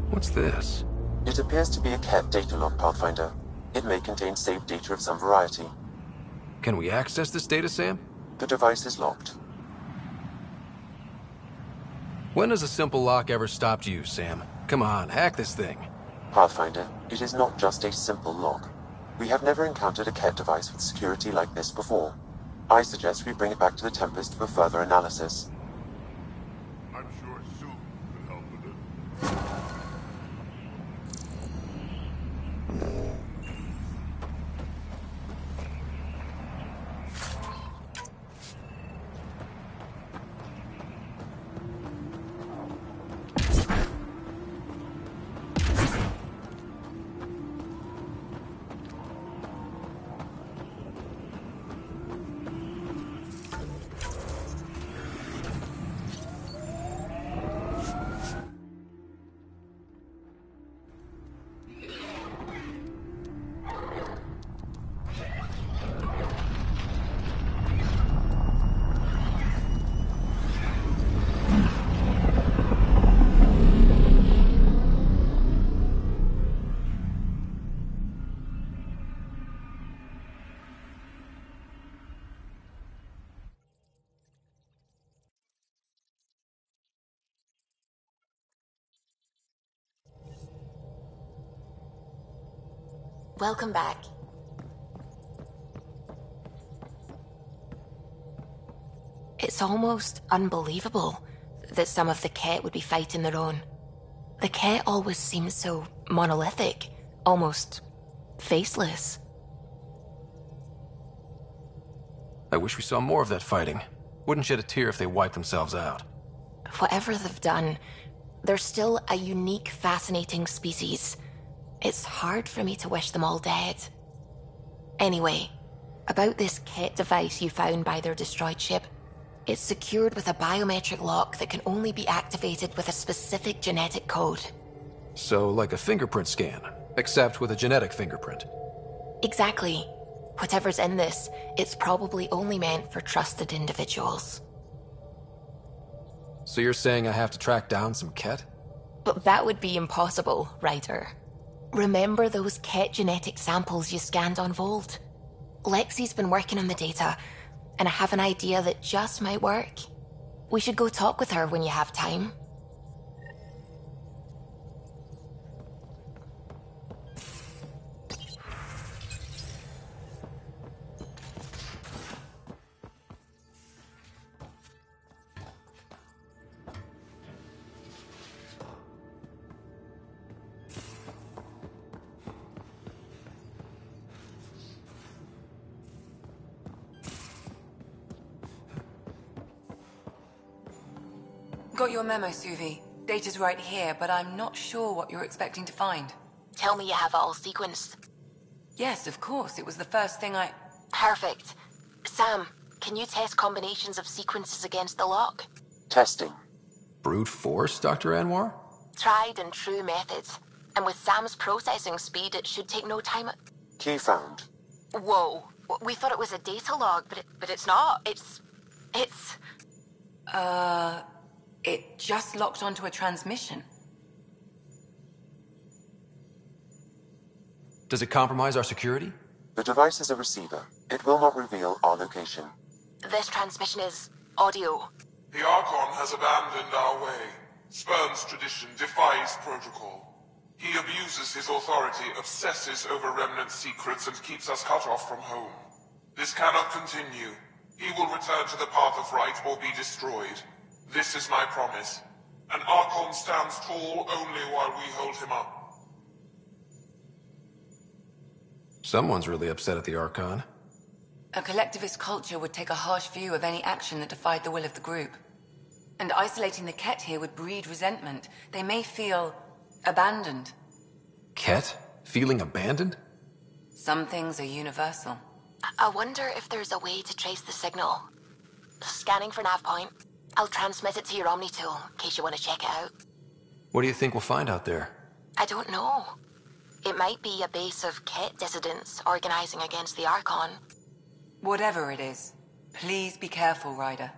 What's this? It appears to be a Ket data log, Pathfinder. It may contain saved data of some variety. Can we access this data, Sam? The device is locked. When has a simple lock ever stopped you, Sam? Come on, hack this thing. Pathfinder, it is not just a simple lock. We have never encountered a Ket device with security like this before. I suggest we bring it back to the Tempest for further analysis. I'm sure Sue can help with it. Welcome back. It's almost unbelievable that some of the Ket would be fighting their own. The Ket always seems so monolithic, almost faceless. I wish we saw more of that fighting. Wouldn't shed a tear if they wiped themselves out. Whatever they've done, they're still a unique, fascinating species. It's hard for me to wish them all dead. Anyway, about this Ket device you found by their destroyed ship. It's secured with a biometric lock that can only be activated with a specific genetic code. So, like a fingerprint scan, except with a genetic fingerprint. Exactly. Whatever's in this, it's probably only meant for trusted individuals. So you're saying I have to track down some Ket? But that would be impossible, Ryder. Remember those Ket genetic samples you scanned on Vold? Lexi's been working on the data, and I have an idea that just might work. We should go talk with her when you have time. Got your memo, Suvi. Data's right here, but I'm not sure what you're expecting to find. Tell me you have it all sequenced. Yes, of course. It was the first thing I... Perfect. Sam, can you test combinations of sequences against the lock? Testing. Brute force, Dr. Anwar? Tried and true methods. And with Sam's processing speed, it should take no time. Key found. Whoa. We thought it was a data log, but it's not. It's... It just locked onto a transmission. Does it compromise our security? The device is a receiver. It will not reveal our location. This transmission is audio. The Archon has abandoned our way, spurns tradition, defies protocol. He abuses his authority, obsesses over Remnant secrets, and keeps us cut off from home. This cannot continue. He will return to the path of right or be destroyed. This is my promise. An Archon stands tall only while we hold him up. Someone's really upset at the Archon. A collectivist culture would take a harsh view of any action that defied the will of the group. And isolating the Ket here would breed resentment. They may feel abandoned. Ket? Feeling abandoned? Some things are universal. I wonder if there's a way to trace the signal. Scanning for nav point. I'll transmit it to your Omni tool in case you want to check it out. What do you think we'll find out there? I don't know. It might be a base of Ket dissidents organizing against the Archon. Whatever it is, please be careful, Ryder.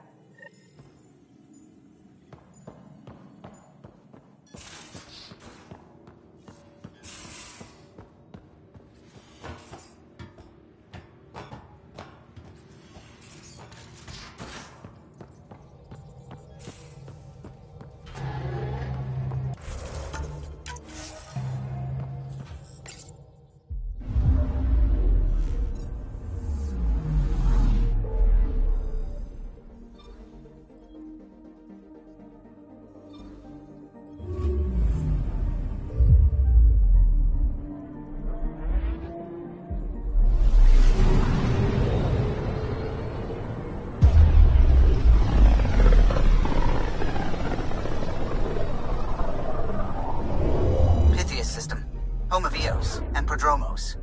Home of Eos and Prodromos.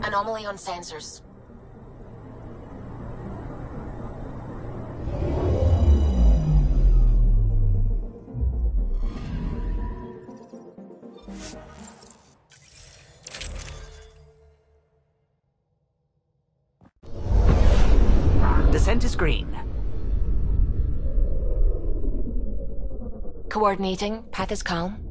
Anomaly on sensors. Descent is green. Coordinating. Path is calm.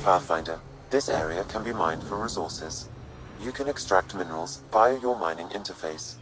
Pathfinder, this area can be mined for resources. You can extract minerals via your mining interface.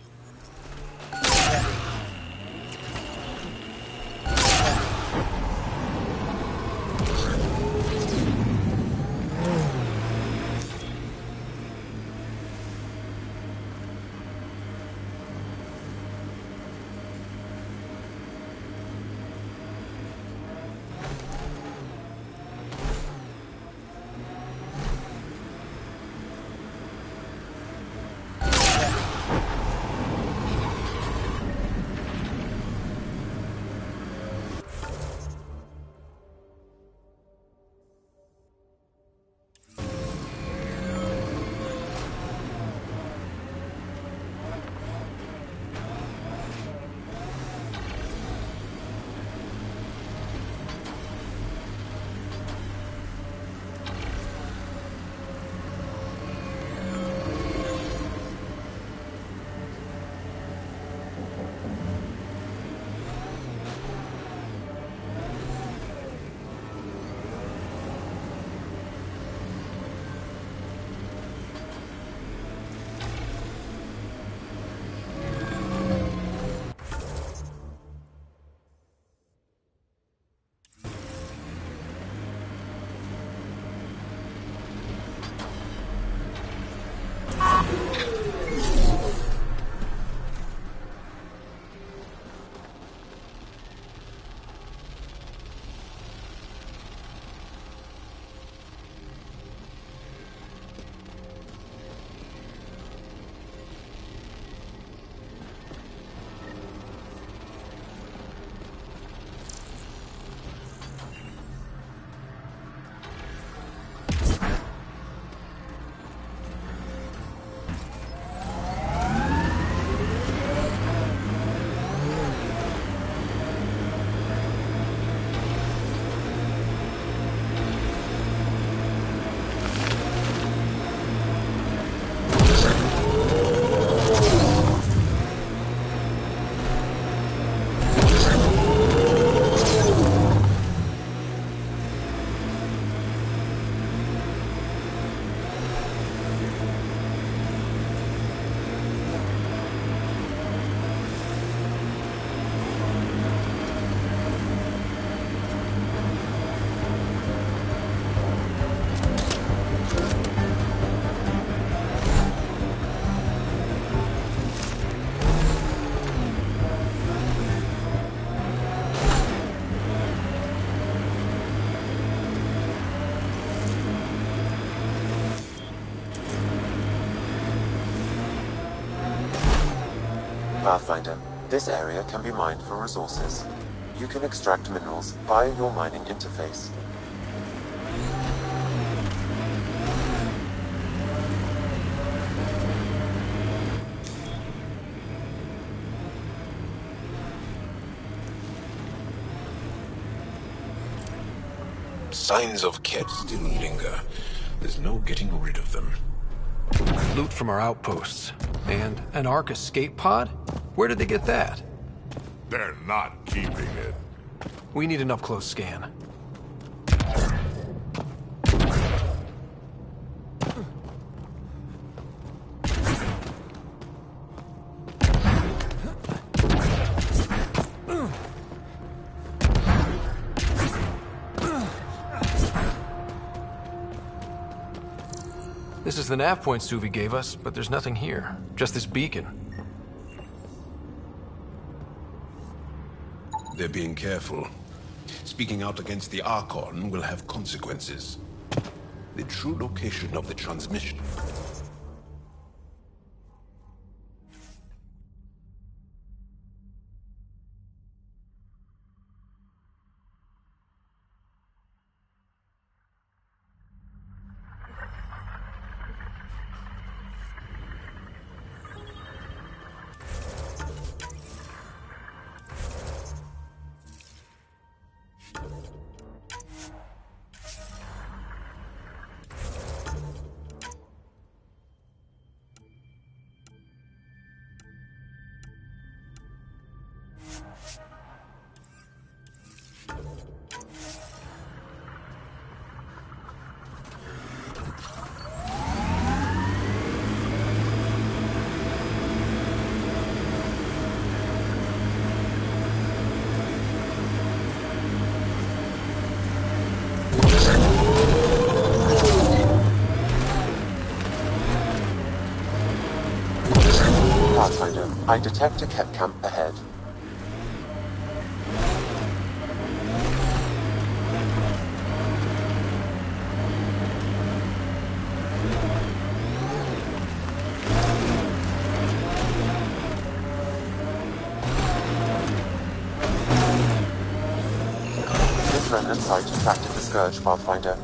Pathfinder, this area can be mined for resources. You can extract minerals via your mining interface. Signs of Ket still linger. There's no getting rid of them. Loot from our outposts. And an Ark escape pod? Where did they get that? They're not keeping it. We need an up-close scan. This is the nav point Suvi gave us, but there's nothing here. Just this beacon. They're being careful. Speaking out against the Archon will have consequences. The true location of the transmission. Pathfinder, I detect a Ket camp ahead. This remnant site attracted the Scourge, Pathfinder.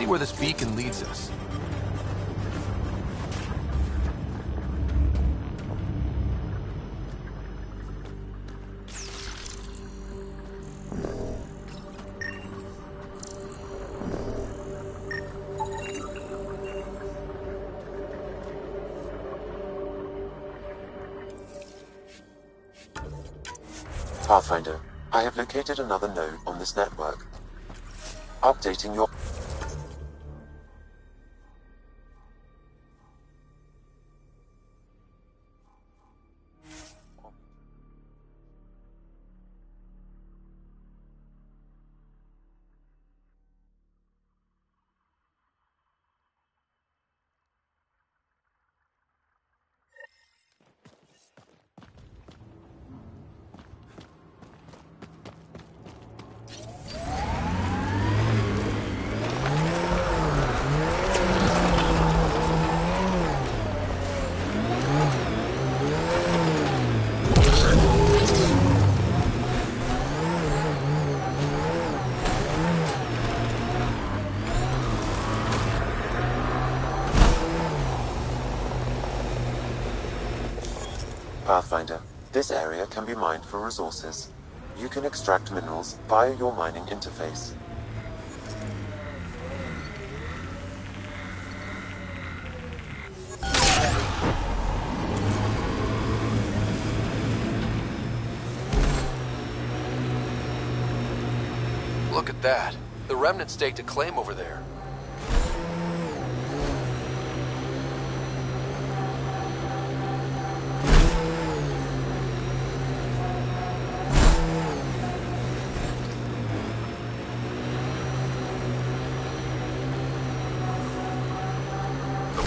where this beacon leads us. Pathfinder, I have located another node on this network. Updating your... Pathfinder, this area can be mined for resources. You can extract minerals via your mining interface. Look at that. The Remnant staked a claim over there.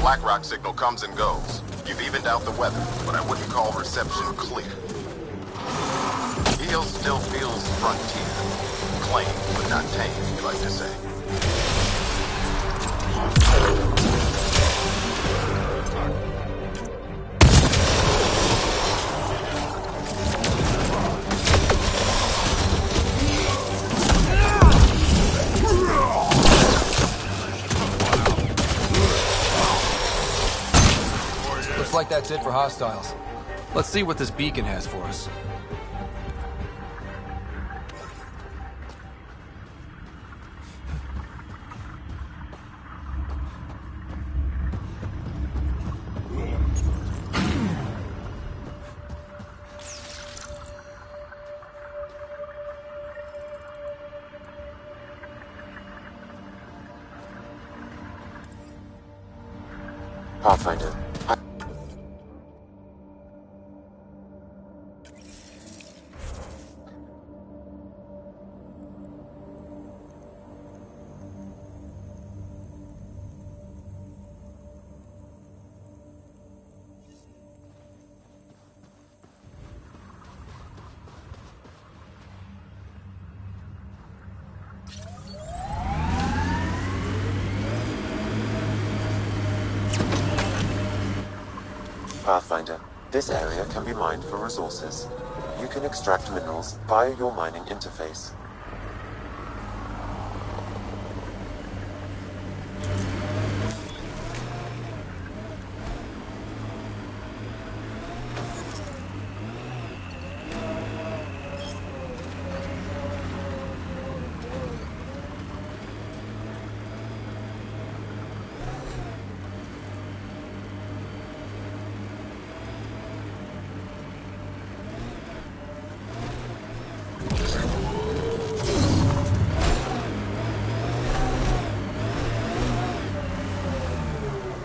BlackRock signal comes and goes. You've evened out the weather, but I wouldn't call reception clear. EO still feels frontier. Claim, but not tame, you like to say. Looks like that's it for hostiles. Let's see what this beacon has for us. Pathfinder, Pathfinder, this area can be mined for resources. You can extract minerals via your mining interface.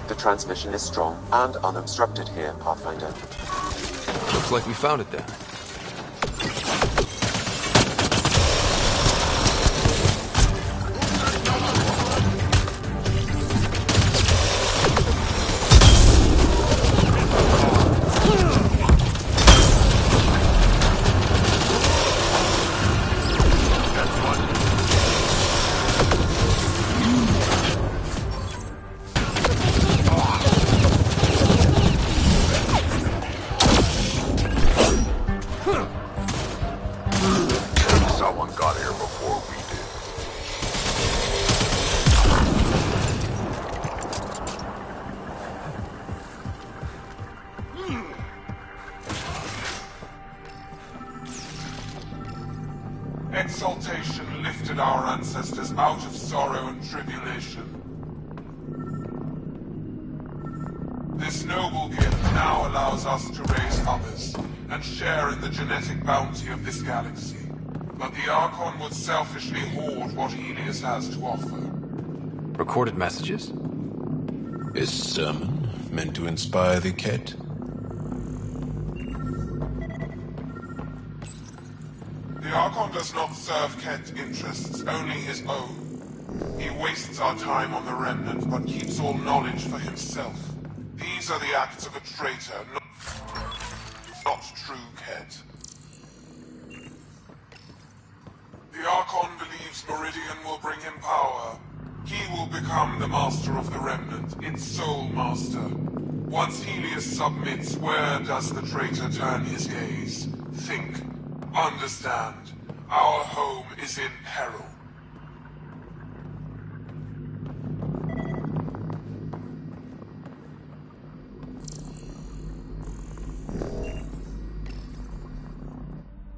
The transmission is strong and unobstructed here, Pathfinder. Looks like we found it then. Someone got here before we did. generation lifted our ancestors out of sorrow and tribulation. This noble gift now allows us to raise others and share in the genetic bounty of this galaxy. But the Archon would selfishly hoard what Helios has to offer. Recorded messages? Is sermon meant to inspire the Ket? The Archon does not serve Ket interests, only his own. He wastes our time on the Remnant, but keeps all knowledge for himself. These are the acts of a traitor, not true Ket. The Archon believes Meridian will bring him power. He will become the master of the Remnant, its sole master. Once Helios submits, where does the traitor turn his gaze? Think. Understand. Our home is in peril.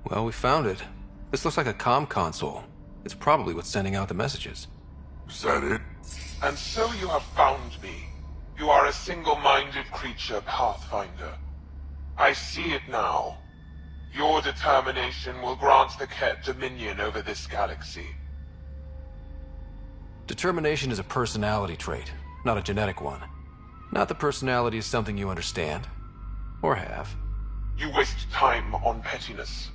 Well, we found it. This looks like a comm console. It's probably what's sending out the messages. Is that it? And so you have found me. You are a single-minded creature, Pathfinder. I see it now. Your determination will grant the Ket dominion over this galaxy. Determination is a personality trait, not a genetic one. Not that personality is something you understand. Or have. You waste time on pettiness.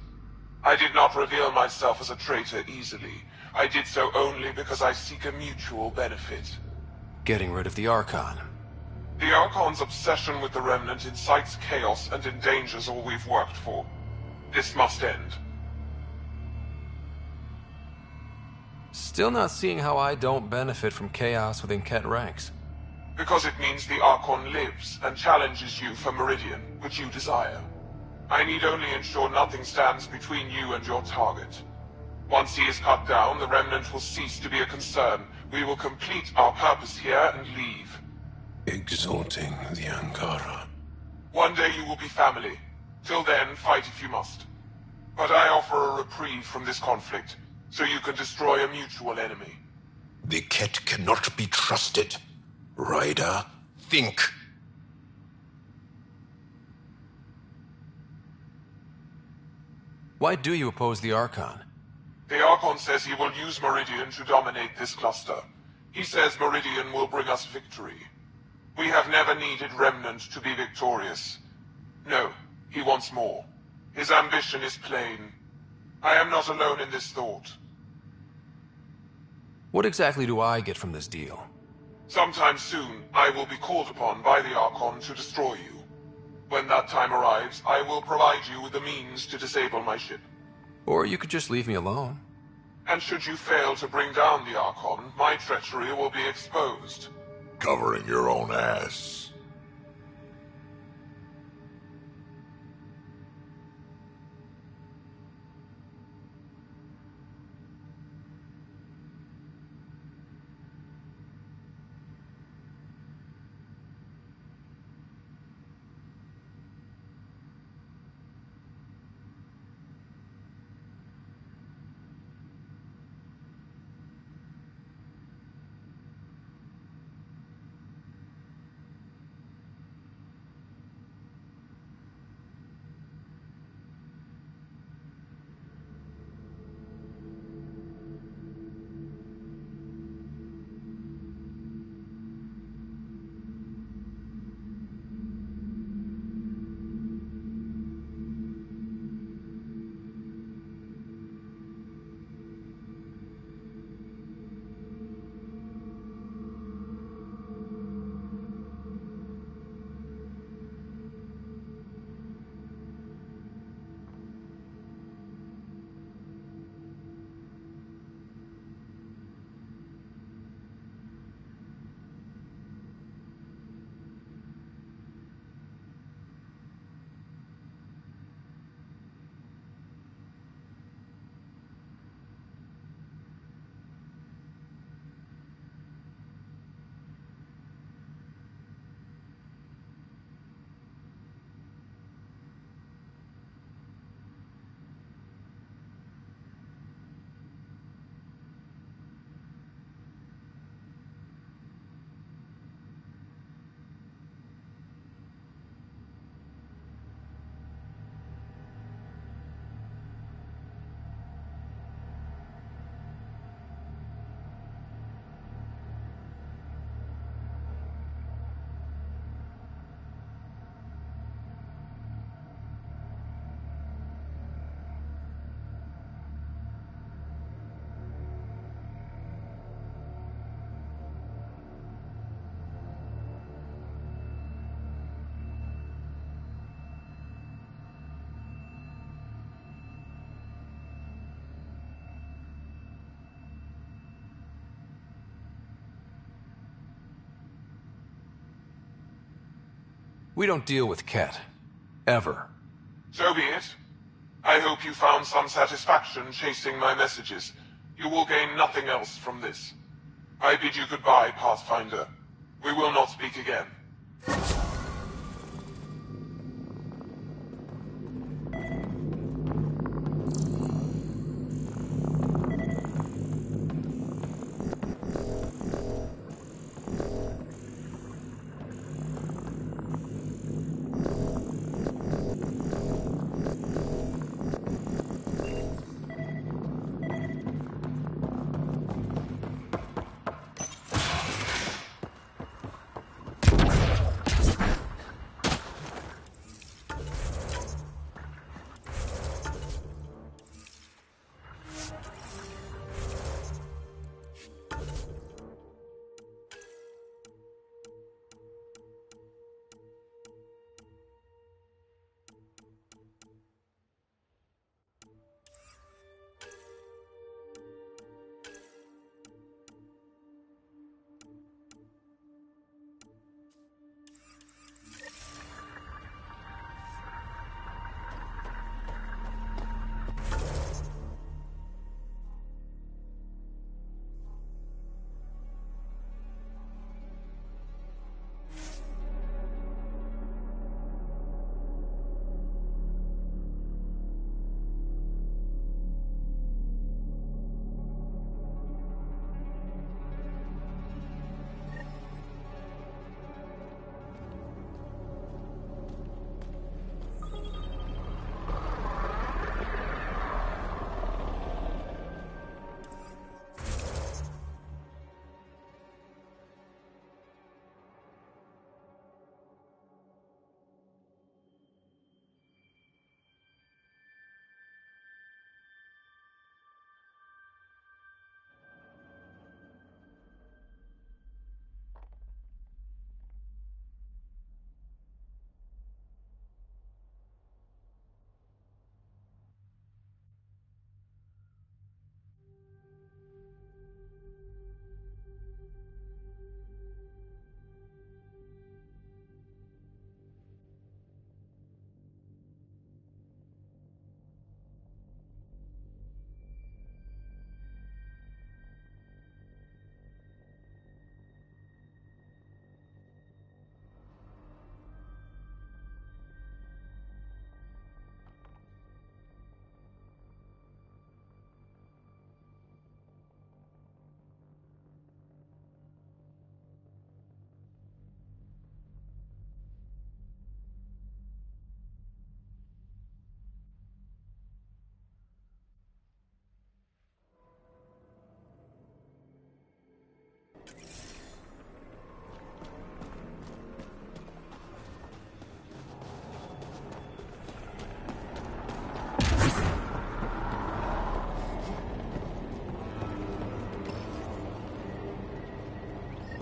I did not reveal myself as a traitor easily. I did so only because I seek a mutual benefit. Getting rid of the Archon. The Archon's obsession with the Remnant incites chaos and endangers all we've worked for. This must end. Still not seeing how I don't benefit from chaos within Ket ranks. Because it means the Archon lives and challenges you for Meridian, which you desire. I need only ensure nothing stands between you and your target. Once he is cut down, the Remnant will cease to be a concern. We will complete our purpose here and leave. Exalting the Ankara. One day you will be family. Till then, fight if you must. But I offer a reprieve from this conflict, so you can destroy a mutual enemy. The Ket cannot be trusted. Ryder, think. Why do you oppose the Archon? The Archon says he will use Meridian to dominate this cluster. He says Meridian will bring us victory. We have never needed Remnant to be victorious. No, he wants more. His ambition is plain. I am not alone in this thought. What exactly do I get from this deal? Sometime soon, I will be called upon by the Archon to destroy you. When that time arrives, I will provide you with the means to disable my ship. Or you could just leave me alone. And should you fail to bring down the Archon, my treachery will be exposed. Covering your own ass. We don't deal with Ket. Ever. So be it. I hope you found some satisfaction chasing my messages. You will gain nothing else from this. I bid you goodbye, Pathfinder. We will not speak again.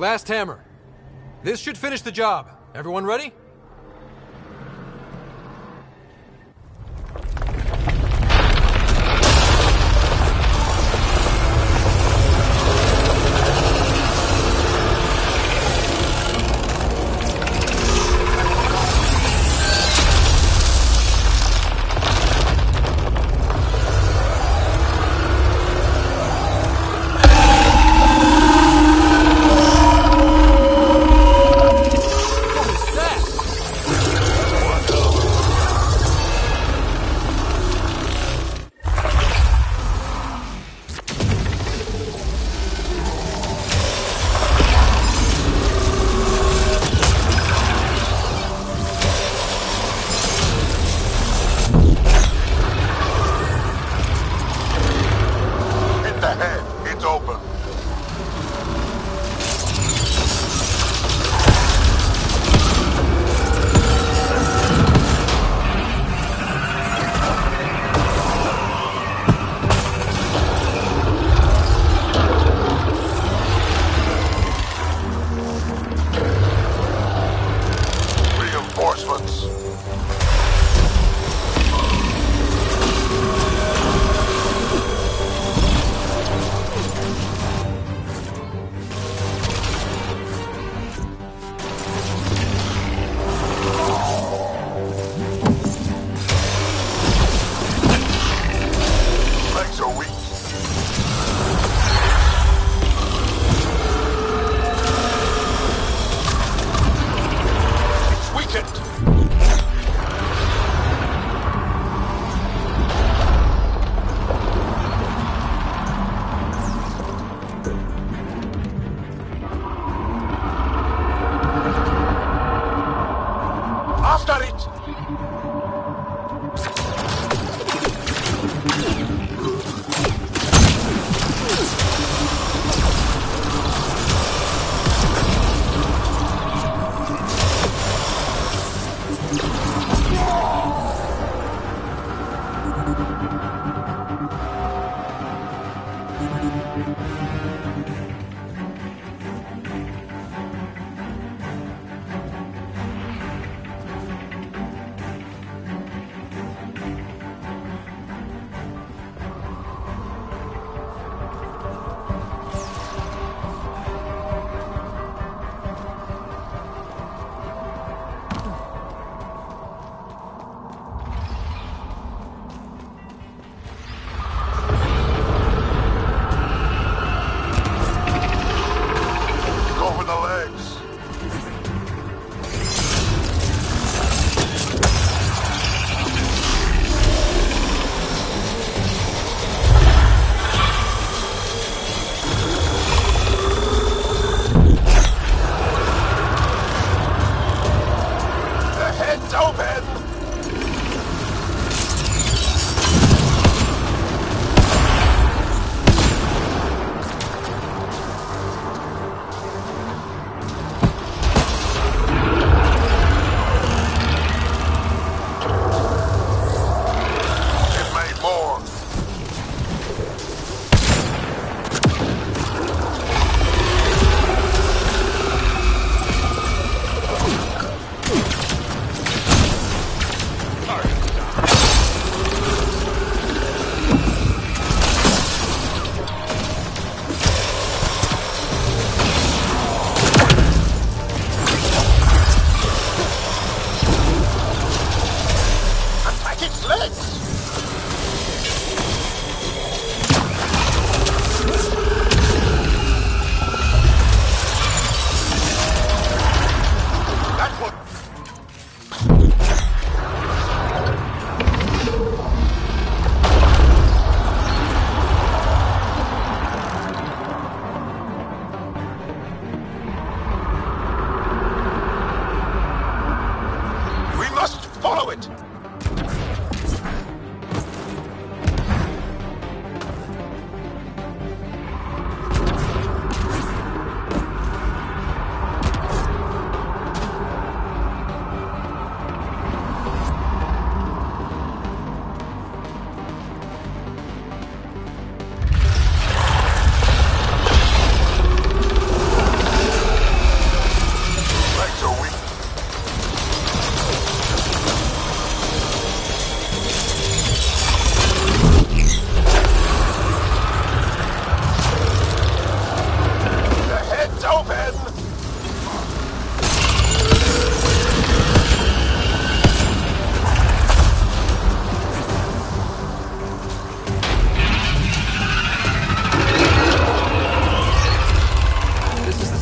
Last hammer. This should finish the job. Everyone ready?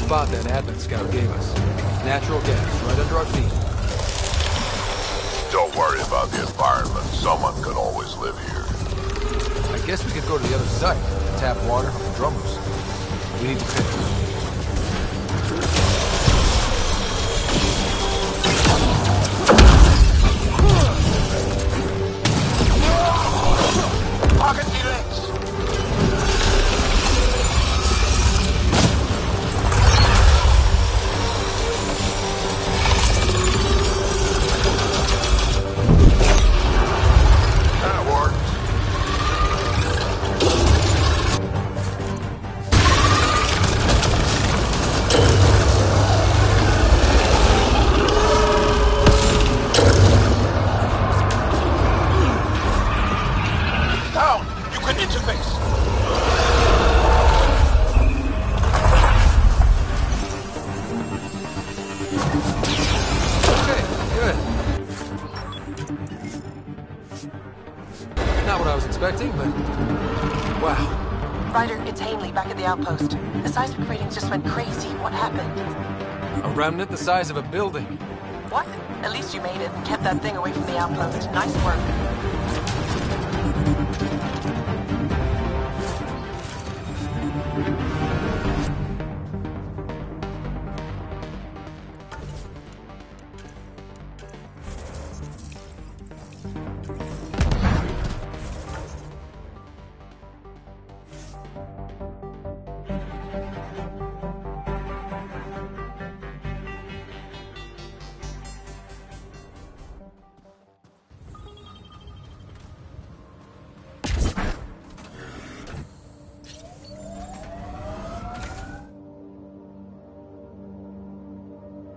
spot that Advent Scout gave us. Natural gas, right under our feet. Don't worry about the environment. Someone could always live here. I guess we could go to the other site and tap water from the drummers. We need to finish. Pocket T-Rex! That worked. Down! You can interface! Okay, good. Not what I was expecting, but... wow. Ryder, it's Hanley back at the outpost. The seismic readings just went crazy. What happened? A remnant the size of a building. What? At least you made it and kept that thing away from the outpost. Nice work.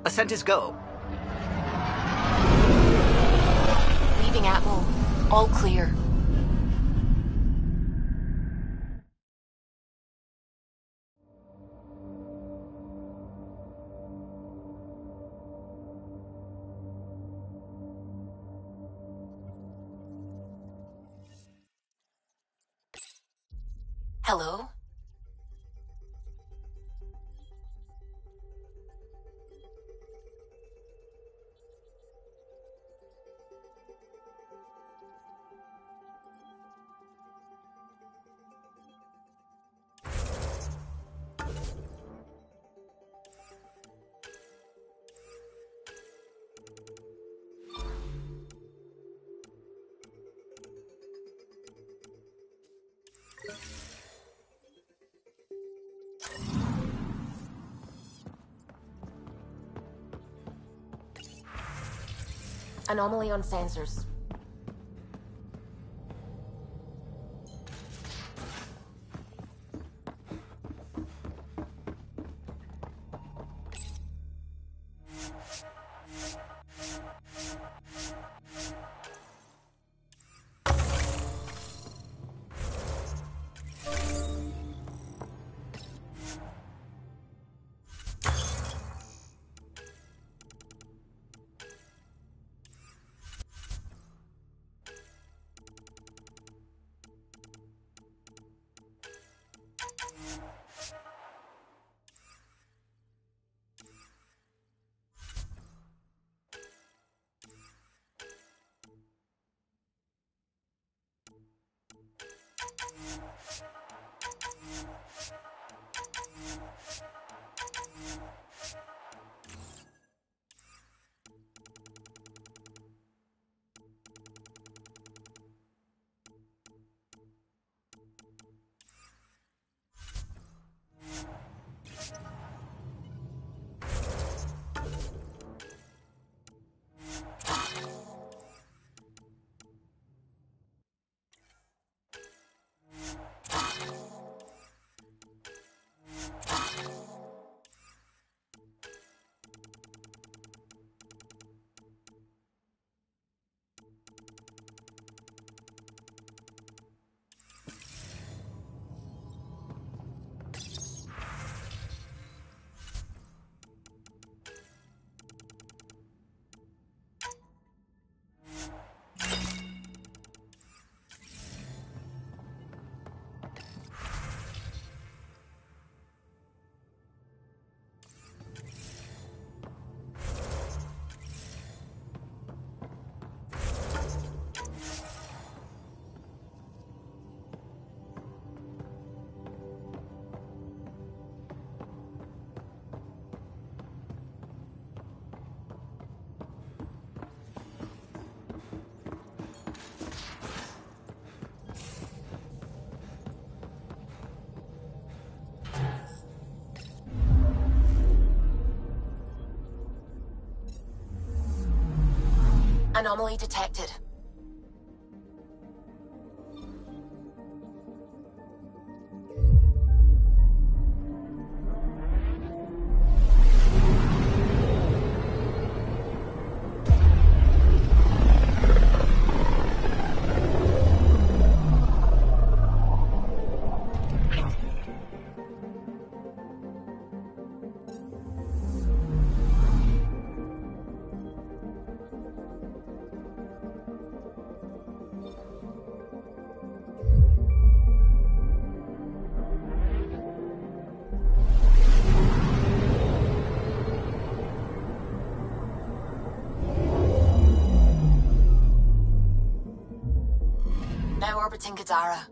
Ascent is go. Leaving Atmo. All clear. Hello? Anomaly on sensors. Anomaly detected. Now orbiting Gadara.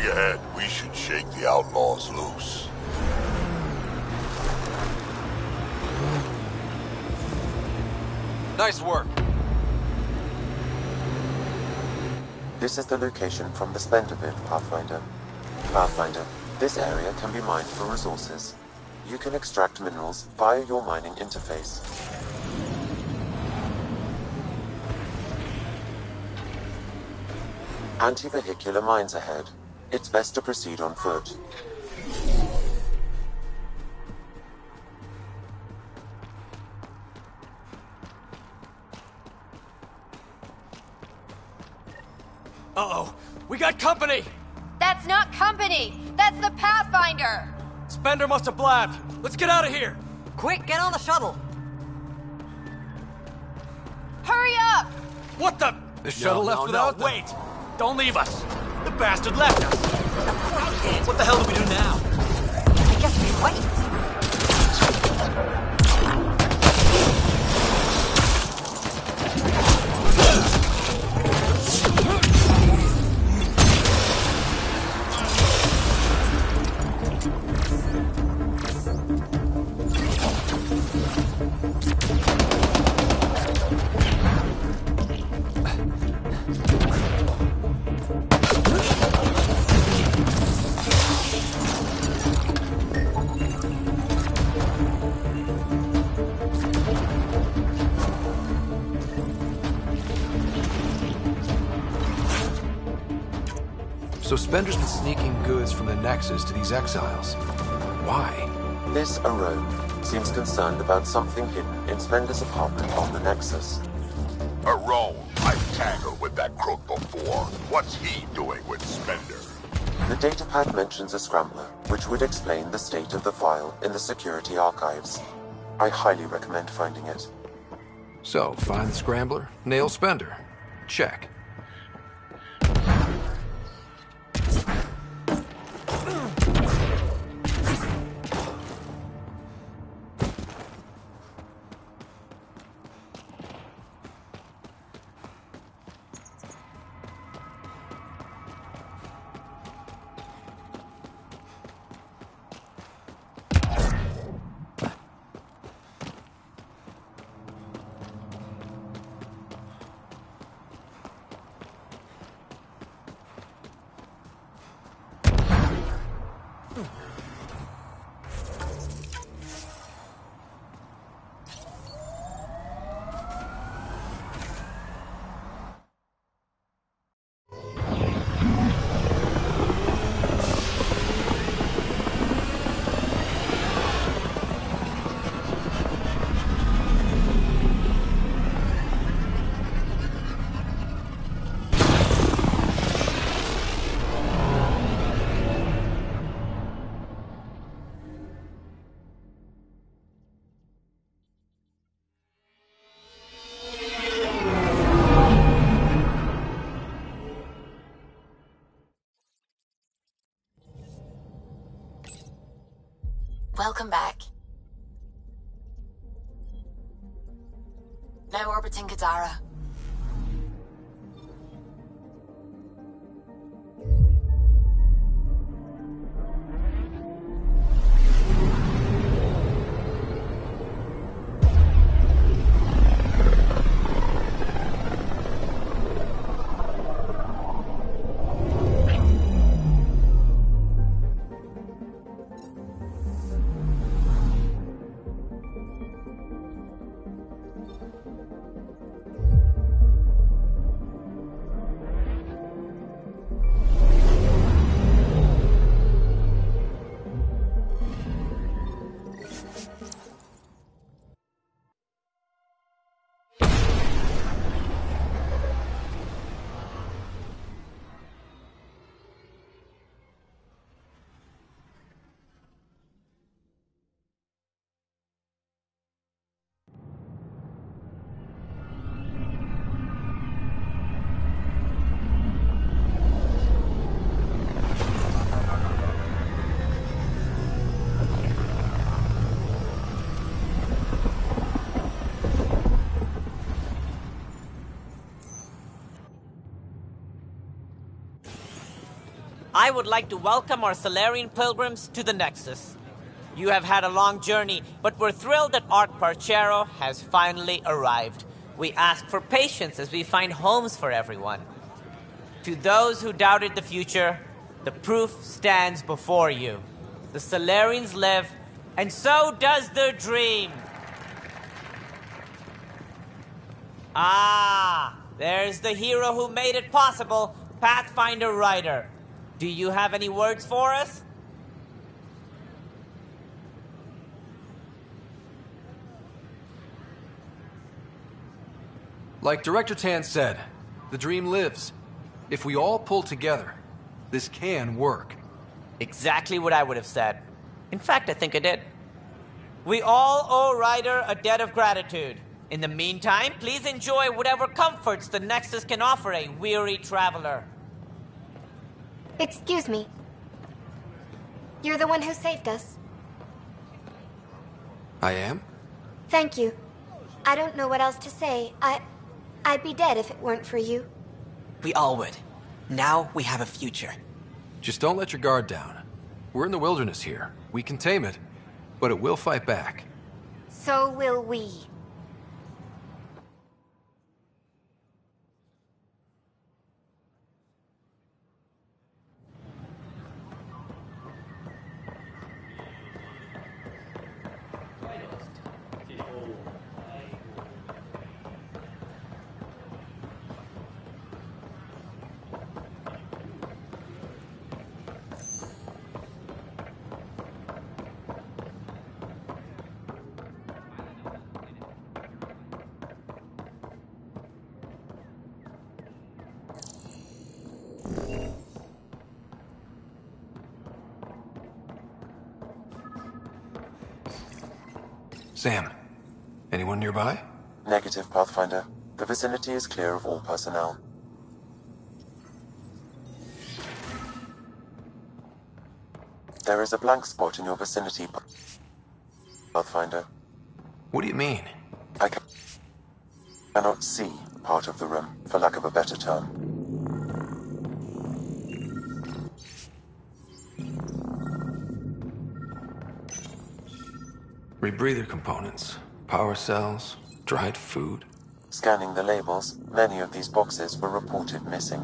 Ahead, we should shake the outlaws loose. Nice work. This is the location from the Splendor Bit, Pathfinder. Pathfinder, this area can be mined for resources. You can extract minerals via your mining interface. Anti-vehicular mines ahead. It's best to proceed on foot. Uh-oh, we got company! That's not company! That's the Pathfinder! Spender must have blabbed. Let's get out of here! Quick, get on the shuttle! Hurry up! What the? The shuttle left without them? Wait! Don't leave us! The bastard left us! What the hell do we do now? I guess we wait. So Spender's been sneaking goods from the Nexus to these exiles. Why? This Arone seems concerned about something hidden in Spender's apartment on the Nexus. Arone, I've tangled with that crook before. What's he doing with Spender? The datapad mentions a scrambler, which would explain the state of the file in the security archives. I highly recommend finding it. So, find the scrambler, nail Spender. Check. Welcome back. Now orbiting Kadara. I would like to welcome our Salarian pilgrims to the Nexus. You have had a long journey, but we're thrilled that Ark Parchero has finally arrived. We ask for patience as we find homes for everyone. To those who doubted the future, the proof stands before you. The Salarians live, and so does their dream. Ah, there's the hero who made it possible, Pathfinder Ryder. Do you have any words for us? Like Director Tan said, the dream lives. If we all pull together, this can work. Exactly what I would have said. In fact, I think I did. We all owe Ryder a debt of gratitude. In the meantime, please enjoy whatever comforts the Nexus can offer a weary traveler. Excuse me. You're the one who saved us. I am? Thank you. I don't know what else to say. I'd be dead if it weren't for you. We all would. Now we have a future. Just don't let your guard down. We're in the wilderness here. We can tame it, but it will fight back. So will we. Sam, anyone nearby? Negative, Pathfinder. The vicinity is clear of all personnel. There is a blank spot in your vicinity, Pathfinder. What do you mean? I cannot see part of the room, for lack of a better term. Rebreather components, power cells, dried food. Scanning the labels, many of these boxes were reported missing.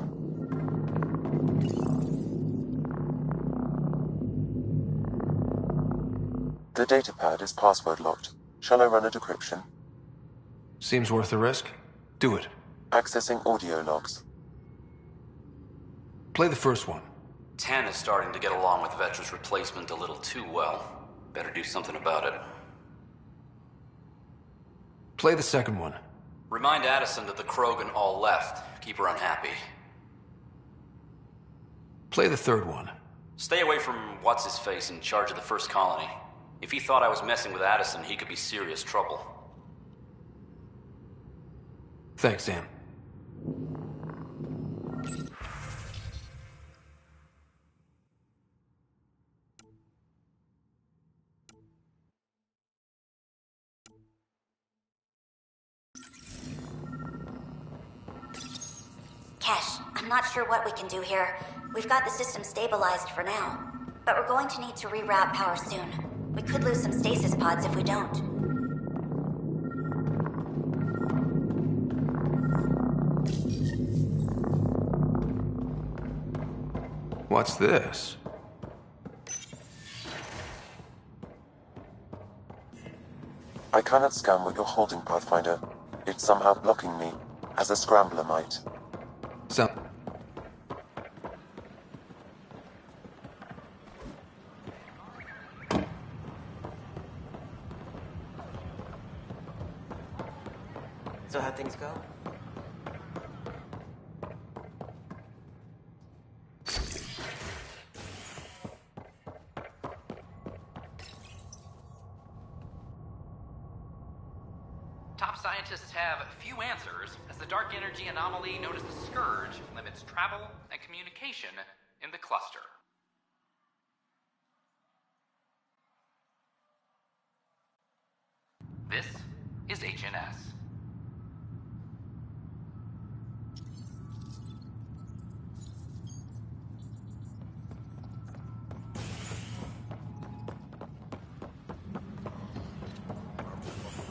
The datapad is password locked. Shall I run a decryption? Seems worth the risk. Do it. Accessing audio logs. Play the first one. Tan is starting to get along with Vetra's replacement a little too well. Better do something about it. Play the second one. Remind Addison that the Krogan all left. Keep her unhappy. Play the third one. Stay away from what's-his-face in charge of the first colony. If he thought I was messing with Addison, he could be serious trouble. Thanks, Sam. Kesh, I'm not sure what we can do here. We've got the system stabilized for now, but we're going to need to reroute power soon. We could lose some stasis pods if we don't. What's this? I cannot scan what you're holding, Pathfinder. It's somehow blocking me, as a scrambler might. So... So how'd things go? Top scientists have few answers, as the dark energy anomaly known as the Scourge limits travel and communication in the cluster. This is HNS.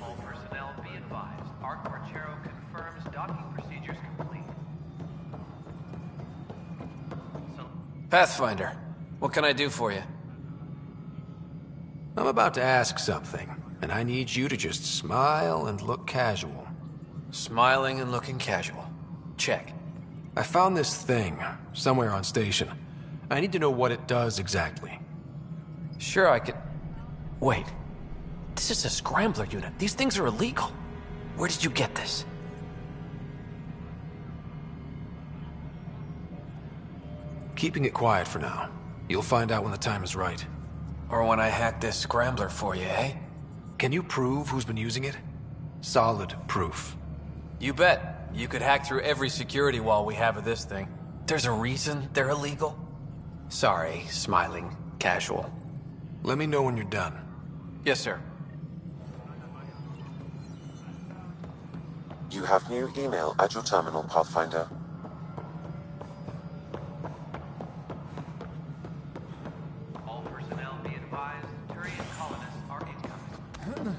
All personnel be advised. Ark Marchero confirms docking procedures complete. Pathfinder, what can I do for you? I'm about to ask something, and I need you to just smile and look casual. Smiling and looking casual. Check. I found this thing somewhere on station. I need to know what it does exactly. Sure, I could... Wait. This is a scrambler unit. These things are illegal. Where did you get this? Keeping it quiet for now. You'll find out when the time is right. Or when I hack this scrambler for you, eh? Can you prove who's been using it? Solid proof. You bet. You could hack through every security wall we have of this thing. There's a reason they're illegal? Sorry, smiling, casual. Let me know when you're done. Yes, sir. You have new email at your terminal, Pathfinder. All personnel be advised, Turian colonists are incoming.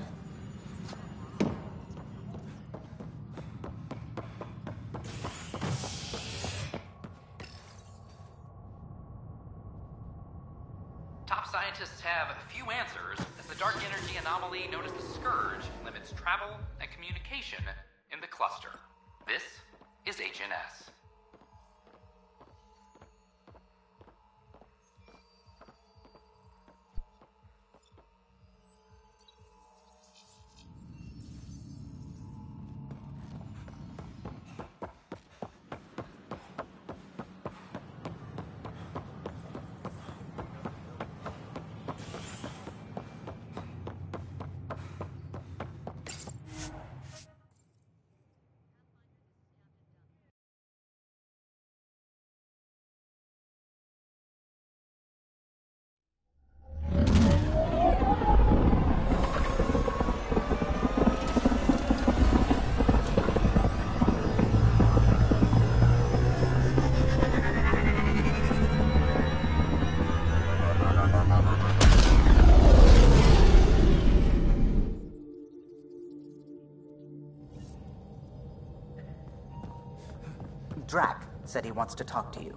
Top scientists have few answers, as the dark energy anomaly known as the Scourge limits travel and communication in the cluster. This is HNS. Drac said he wants to talk to you.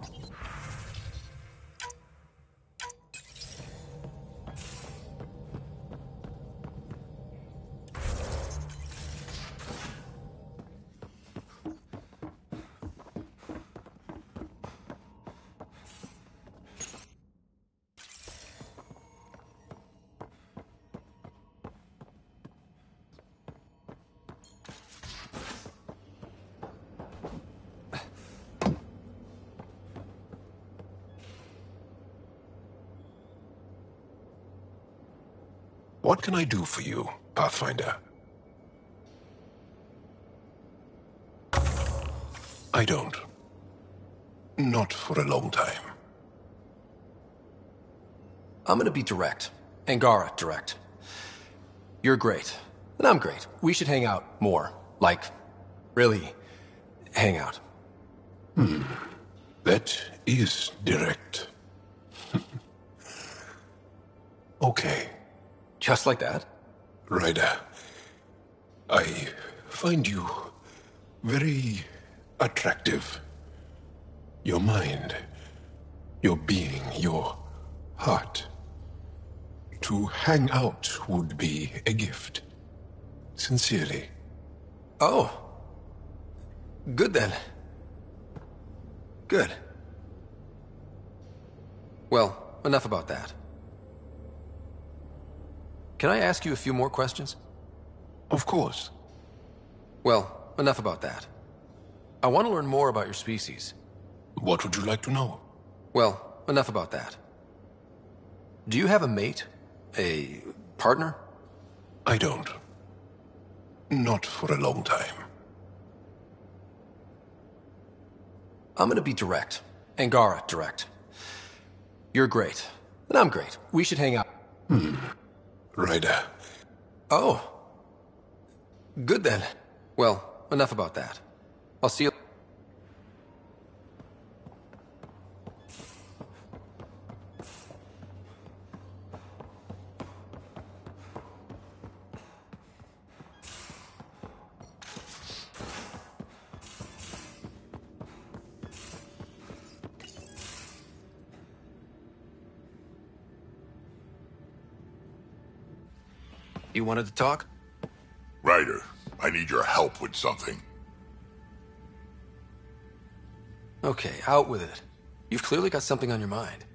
What can I do for you, Pathfinder? I don't. Not for a long time. I'm gonna be direct. Angara direct. You're great. And I'm great. We should hang out more. Like, really hang out. That is direct. Okay. Just like that? Ryder, I find you very attractive. Your mind, your being, your heart. To hang out would be a gift. Sincerely. Oh. Good then. Good. Well, enough about that. Can I ask you a few more questions? Of course. Well, enough about that. I want to learn more about your species. What would you like to know? Well, enough about that. Do you have a mate? A partner? I don't. Not for a long time. I'm gonna be direct. Angara, direct. You're great. And I'm great. We should hang out. Ryder. Oh. Good then. Well, enough about that. I'll see you... You wanted to talk? Ryder, I need your help with something. Okay, out with it. You've clearly got something on your mind.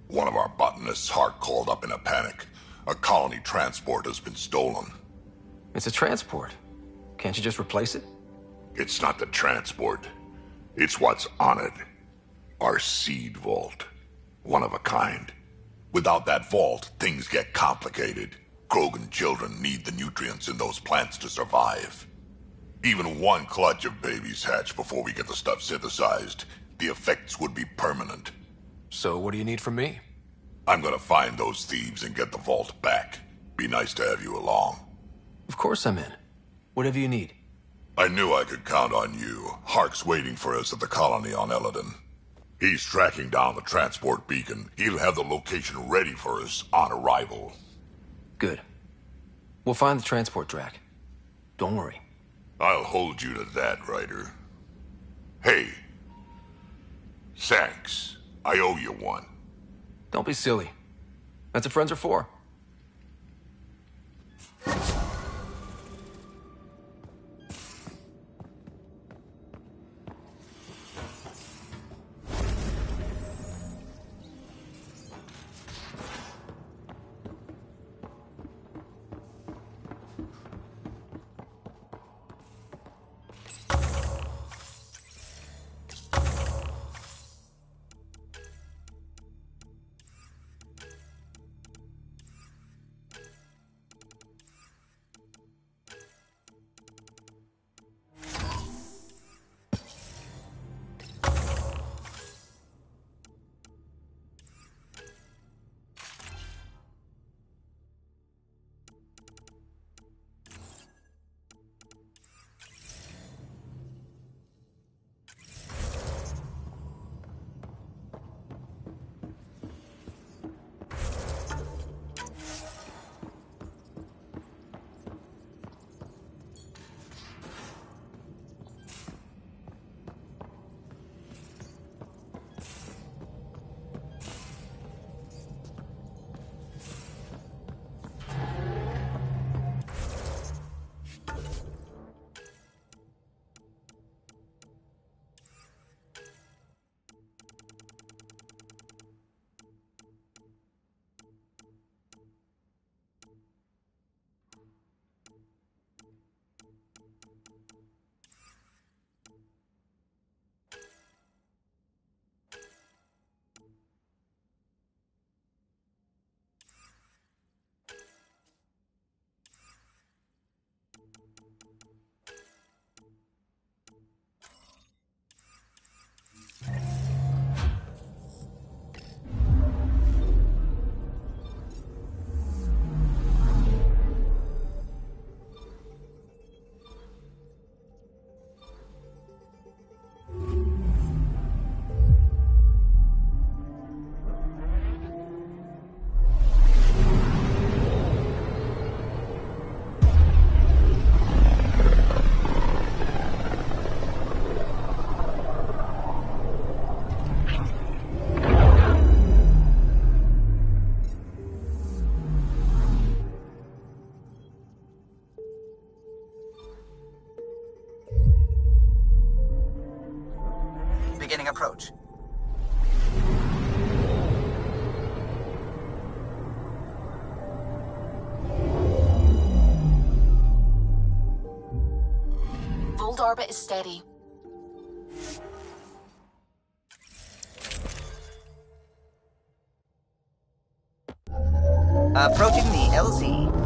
One of our botanists, Hart, called up in a panic. A colony transport has been stolen. It's a transport. Can't you just replace it? It's not the transport. It's what's on it. Our seed vault. One of a kind. Without that vault, things get complicated. Krogan children need the nutrients in those plants to survive. Even one clutch of babies hatch before we get the stuff synthesized. The effects would be permanent. So what do you need from me? I'm gonna find those thieves and get the vault back. Be nice to have you along. Of course I'm in. Whatever you need. I knew I could count on you. Hark's waiting for us at the colony on Eladon. He's tracking down the transport beacon. He'll have the location ready for us on arrival. Good. We'll find the transport track. Don't worry. I'll hold you to that, Ryder. Hey. Thanks. I owe you one. Don't be silly. That's what friends are for. Beginning approach. Vold orbit is steady. Approaching the LZ.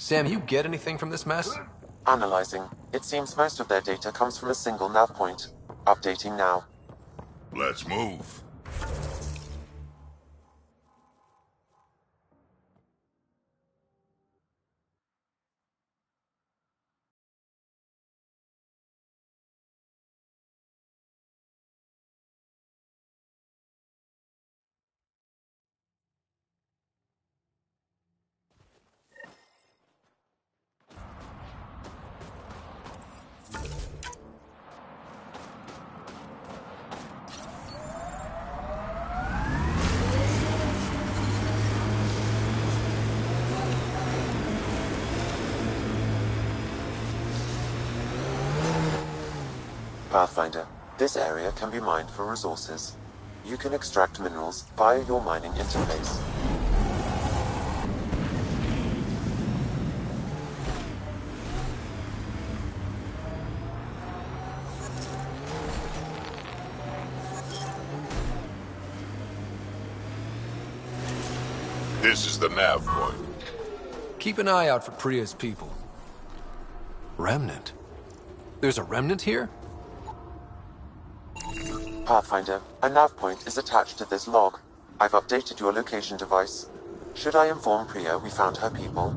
Sam, you get anything from this mess? Analyzing. It seems most of their data comes from a single nav point. Updating now. Let's move. Pathfinder, this area can be mined for resources. You can extract minerals via your mining interface. This is the nav point. Keep an eye out for Priya's people. Remnant? There's a remnant here? Pathfinder, a nav point is attached to this log. I've updated your location device. Should I inform Priya we found her people?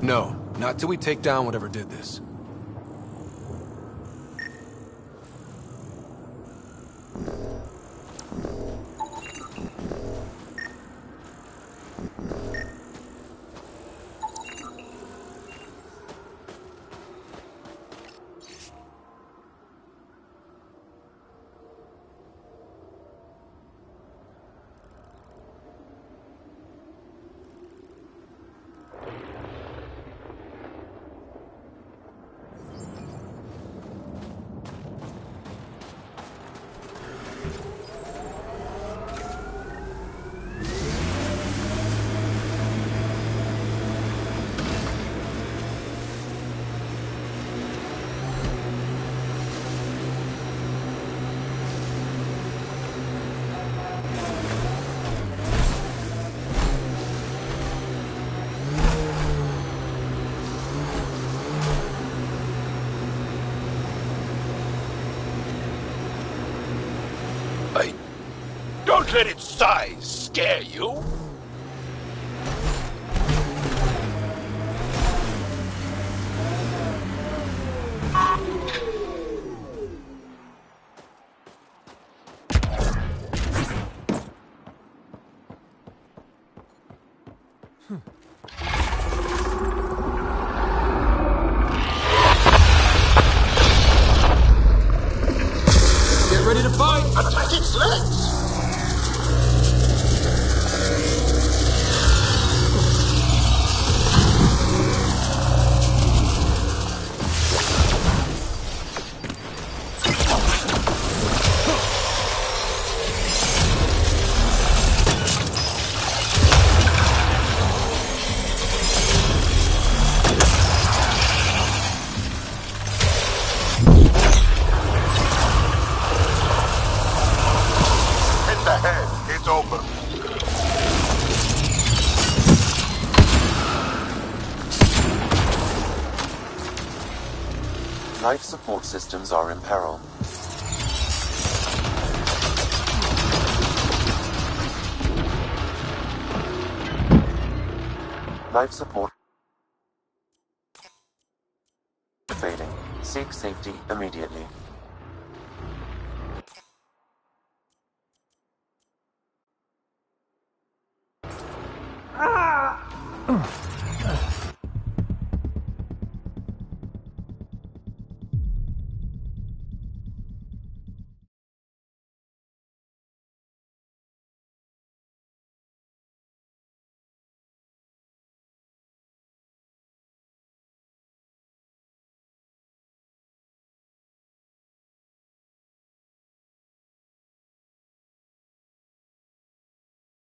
No, not till we take down whatever did this. Don't let its size scare you. Get ready to fight! Attack its legs! Life support systems are in peril. Life support failing. Seek safety immediately.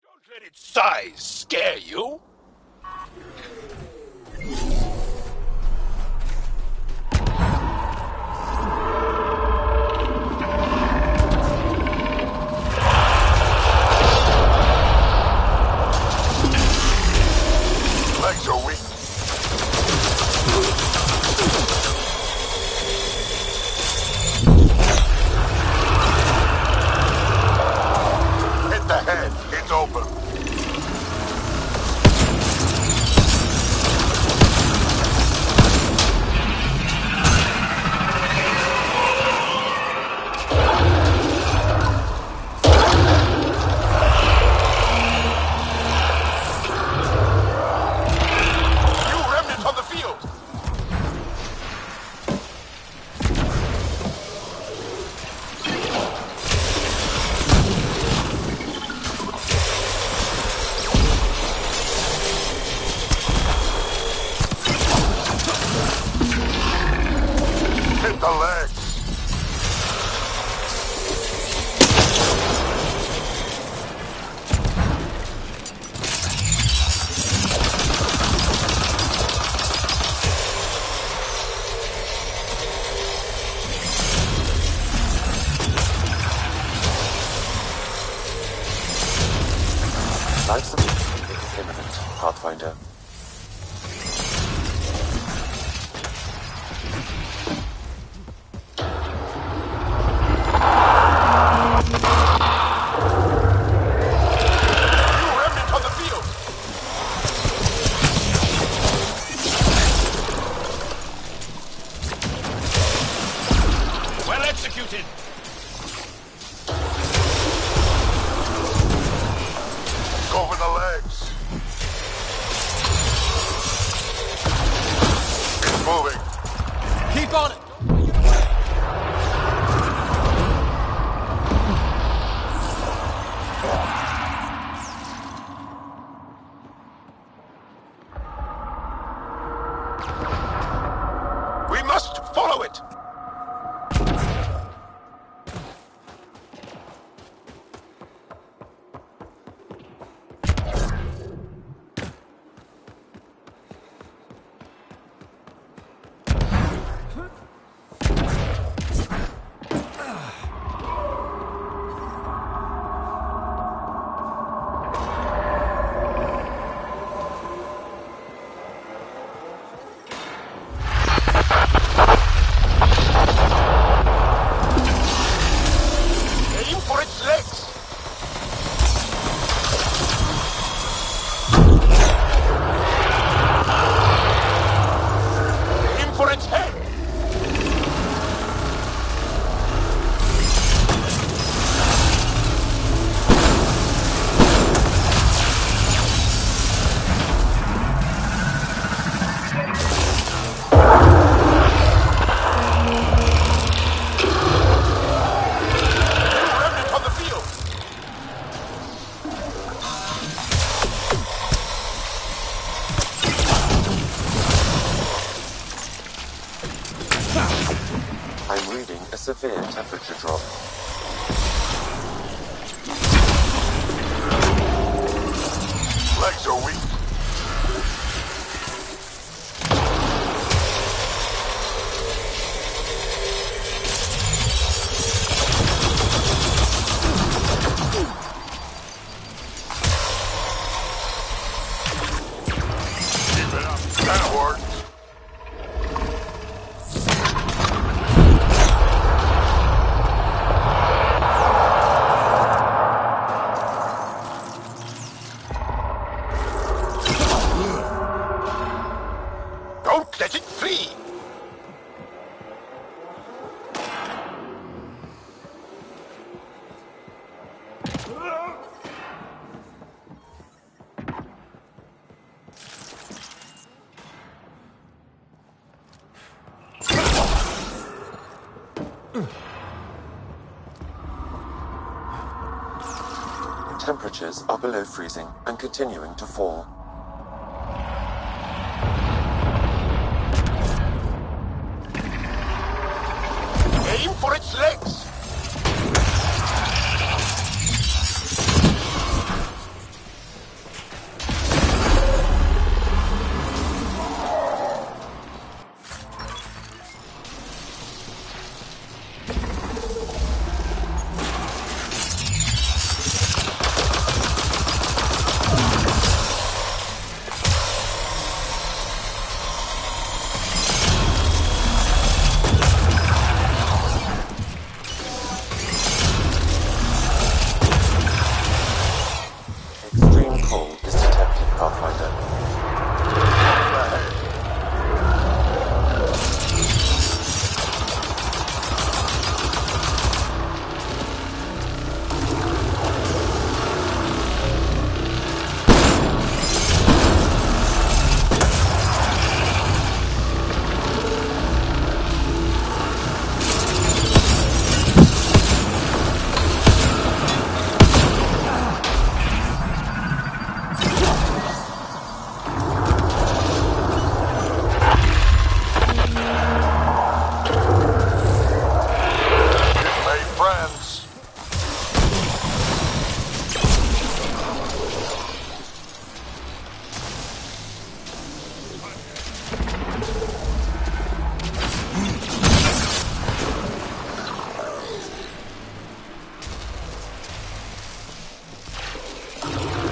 Don't let its size scare you. Legs are weak. Hit the head. It's open. Hit the legs. Life support is imminent, Pathfinder. Well executed. Go for the legs. It's moving. Keep on it! We must follow it. I'm reading a severe temperature drop. Legs are weak. Keep it up. That worked. Don't let it flee! Temperatures are below freezing and continuing to fall. Aim for its legs! Extreme cold is detected, Pathfinder. Made friends.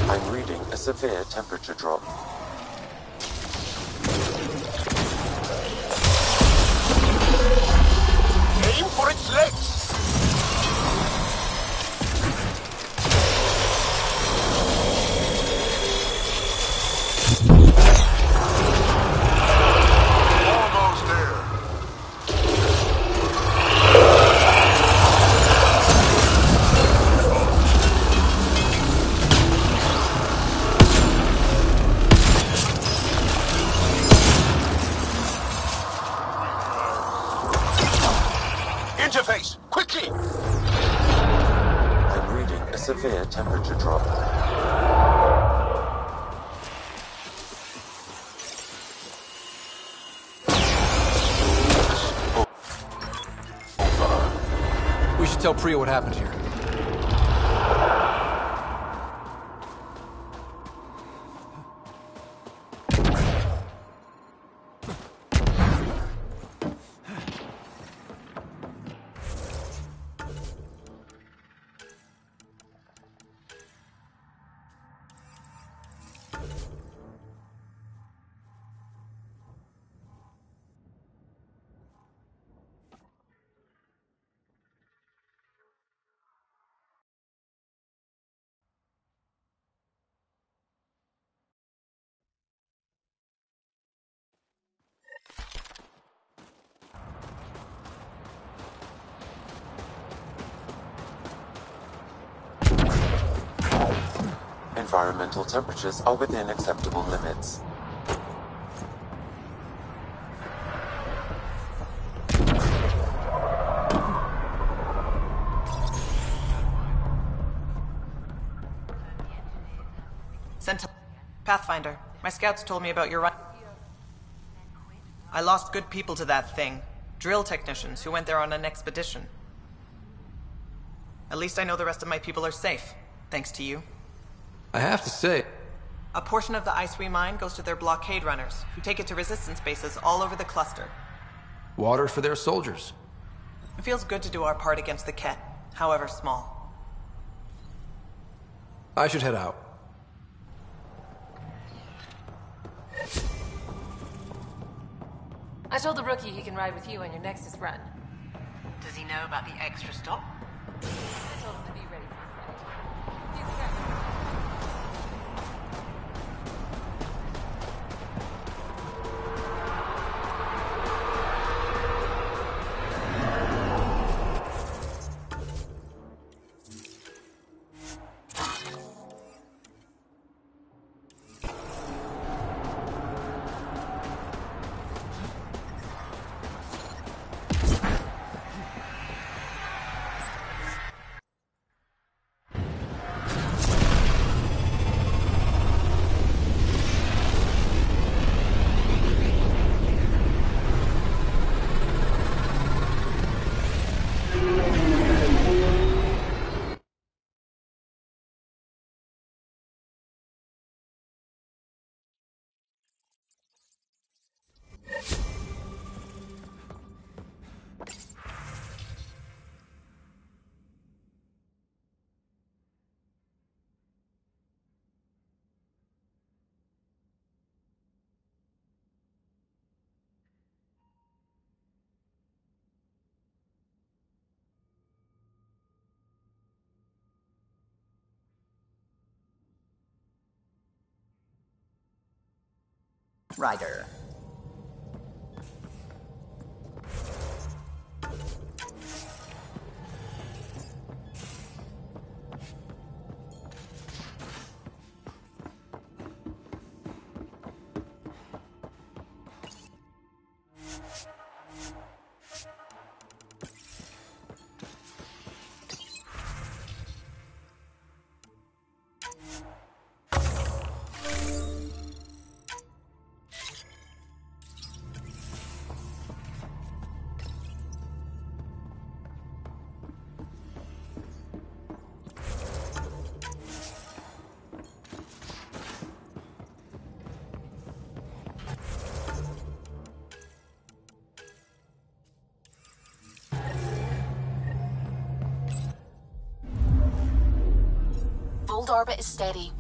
I'm reading a severe temperature drop. Aim for its legs! Almost there. Interface! Quickly! I'm reading a severe temperature drop. We should tell Priya what happened here. Environmental temperatures are within acceptable limits. Sentinel. Pathfinder, my scouts told me about your run. I lost good people to that thing. Drill technicians who went there on an expedition. At least I know the rest of my people are safe, thanks to you. I have to say... A portion of the ice we mine goes to their blockade runners, who take it to resistance bases all over the cluster. Water for their soldiers. It feels good to do our part against the Ket, however small. I should head out. I told the rookie he can ride with you on your Nexus run. Does he know about the extra stop? I told him to be ready for the flight. Ryder. Old orbit is steady.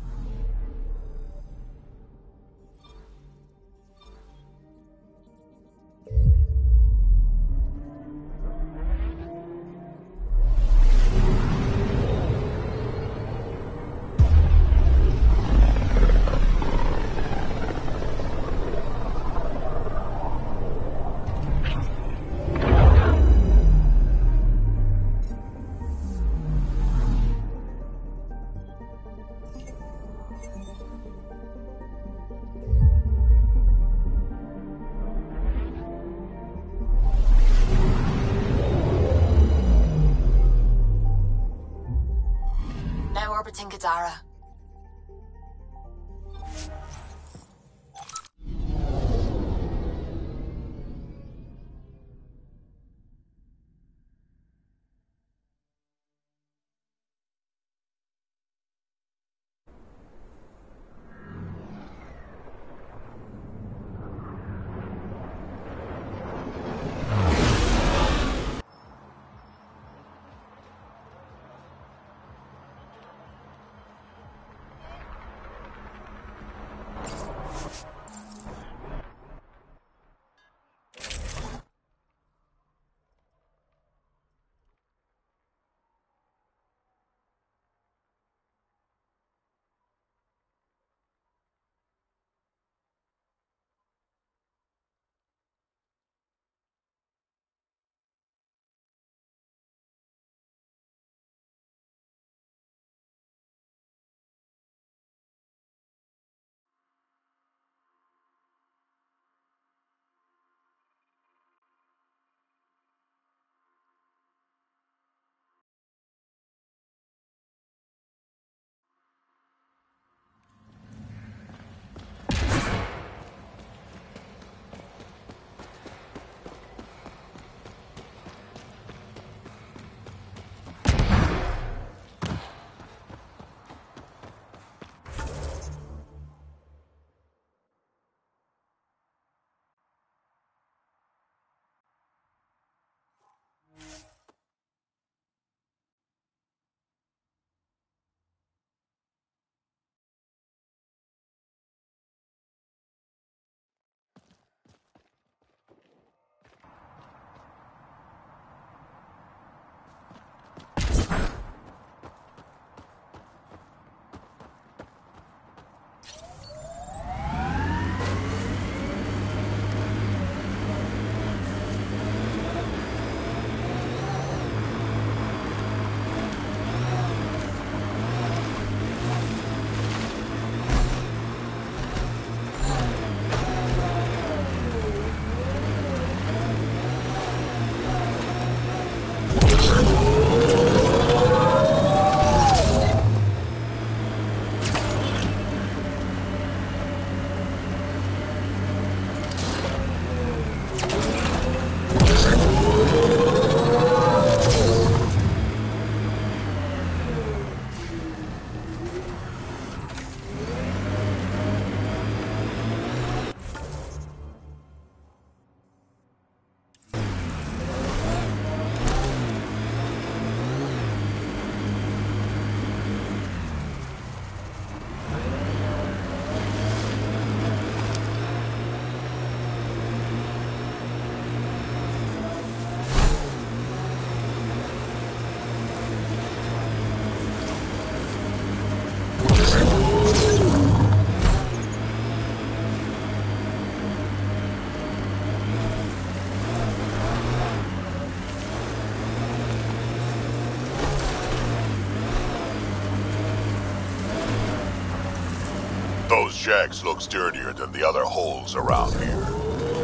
shacks looks dirtier than the other holes around here.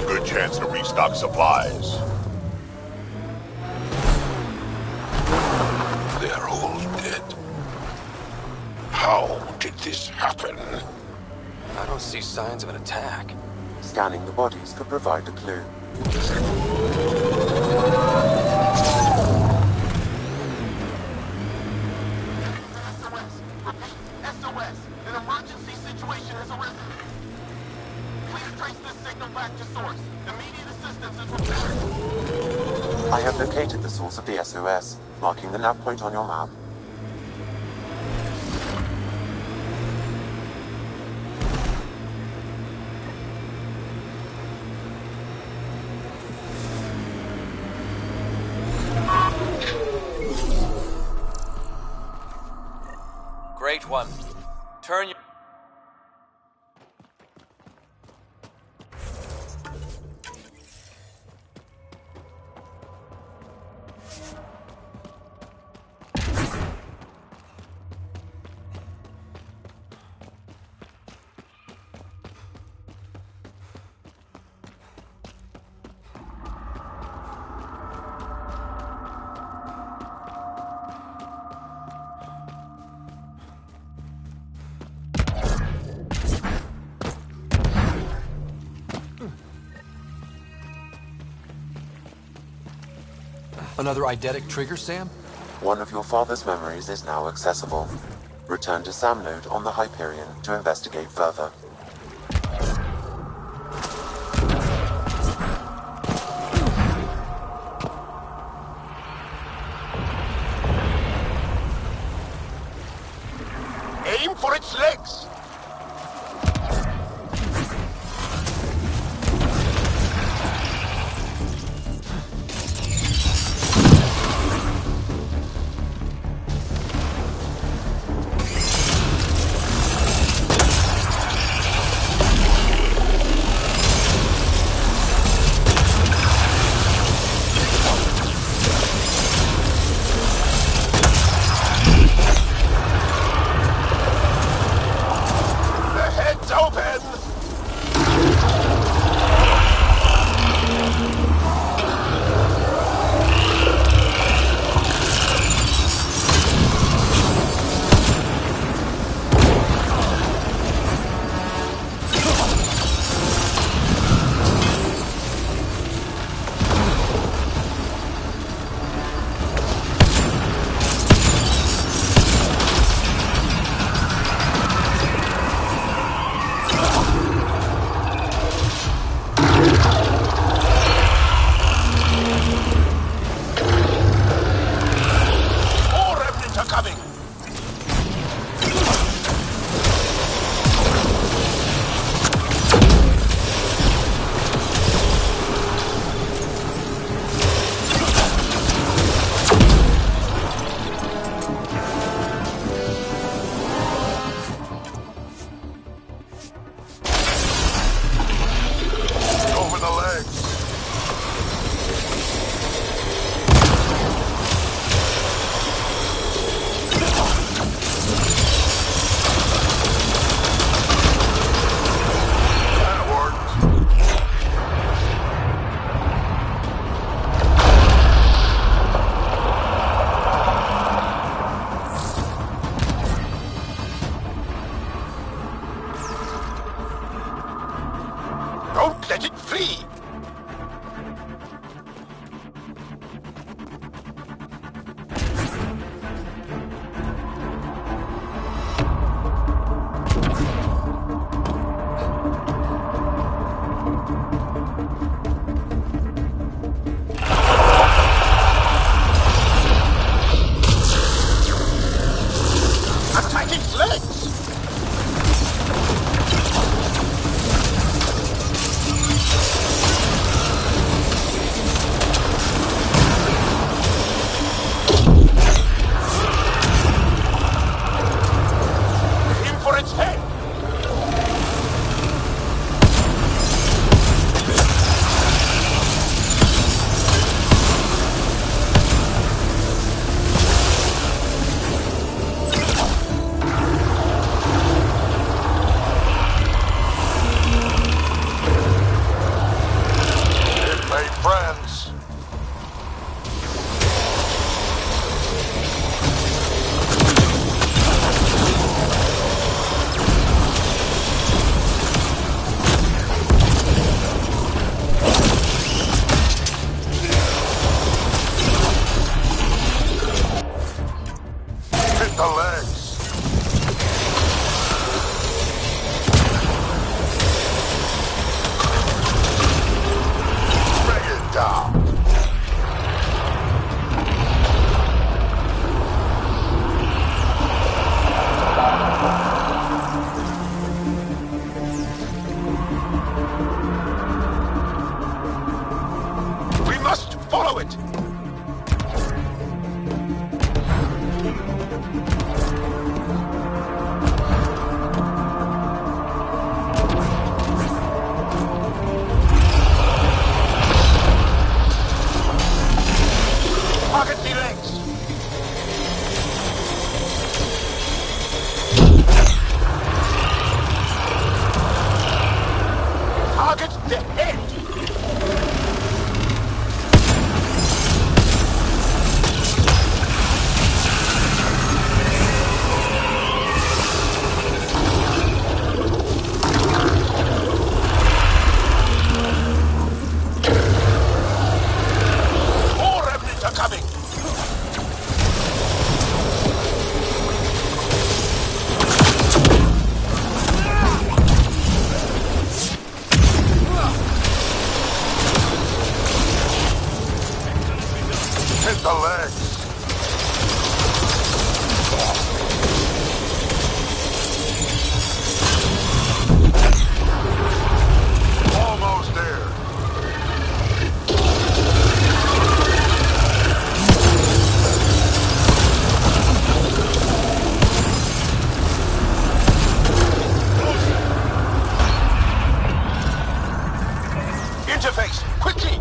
Good chance to restock supplies. They're all dead. How did this happen? I don't see signs of an attack. Scanning the bodies could provide a clue. SOS! An emergency situation has arisen. Please trace this signal back to source. Immediate assistance is required. I have located the source of the SOS, marking the nav point on your map. Great one. Turn your... Another eidetic trigger, Sam? One of your father's memories is now accessible. Return to Sam Node on the Hyperion to investigate further. Aim for its legs! Don't let it flee! Attack its legs! ahead! More remnants are coming! Hit the legs! Almost there. Interface, quickly!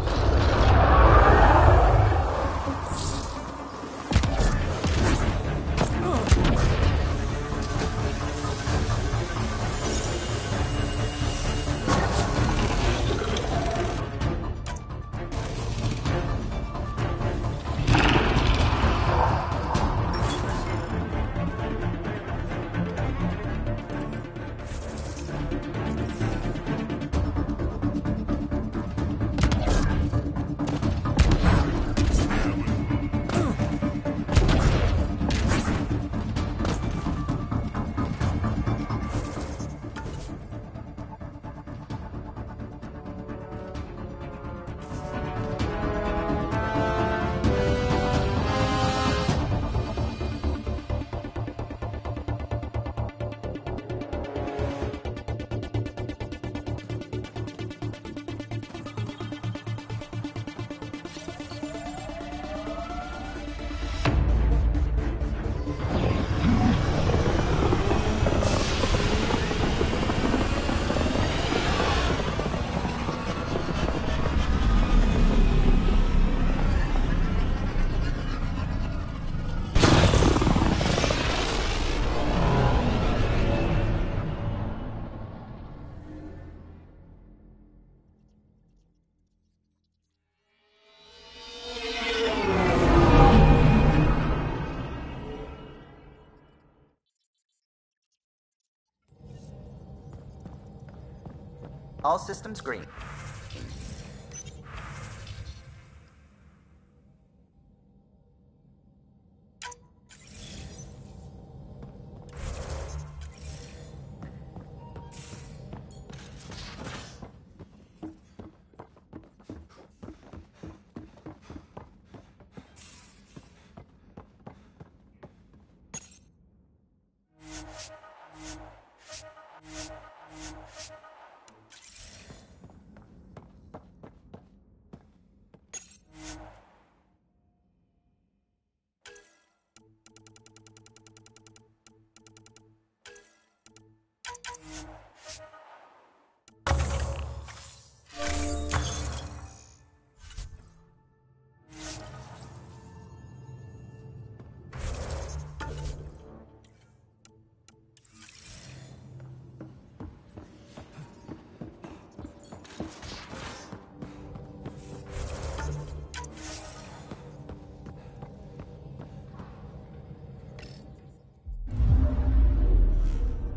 All systems green.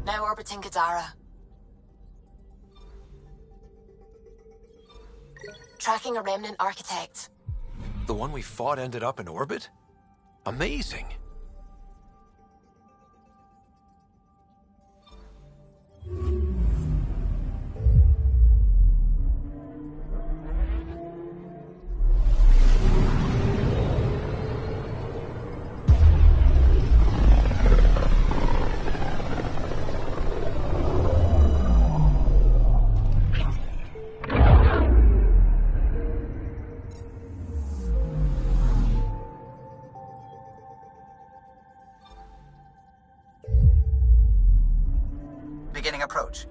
Now orbiting Gadara. Tracking a remnant architect. The one we fought ended up in orbit? Amazing. Beginning approach.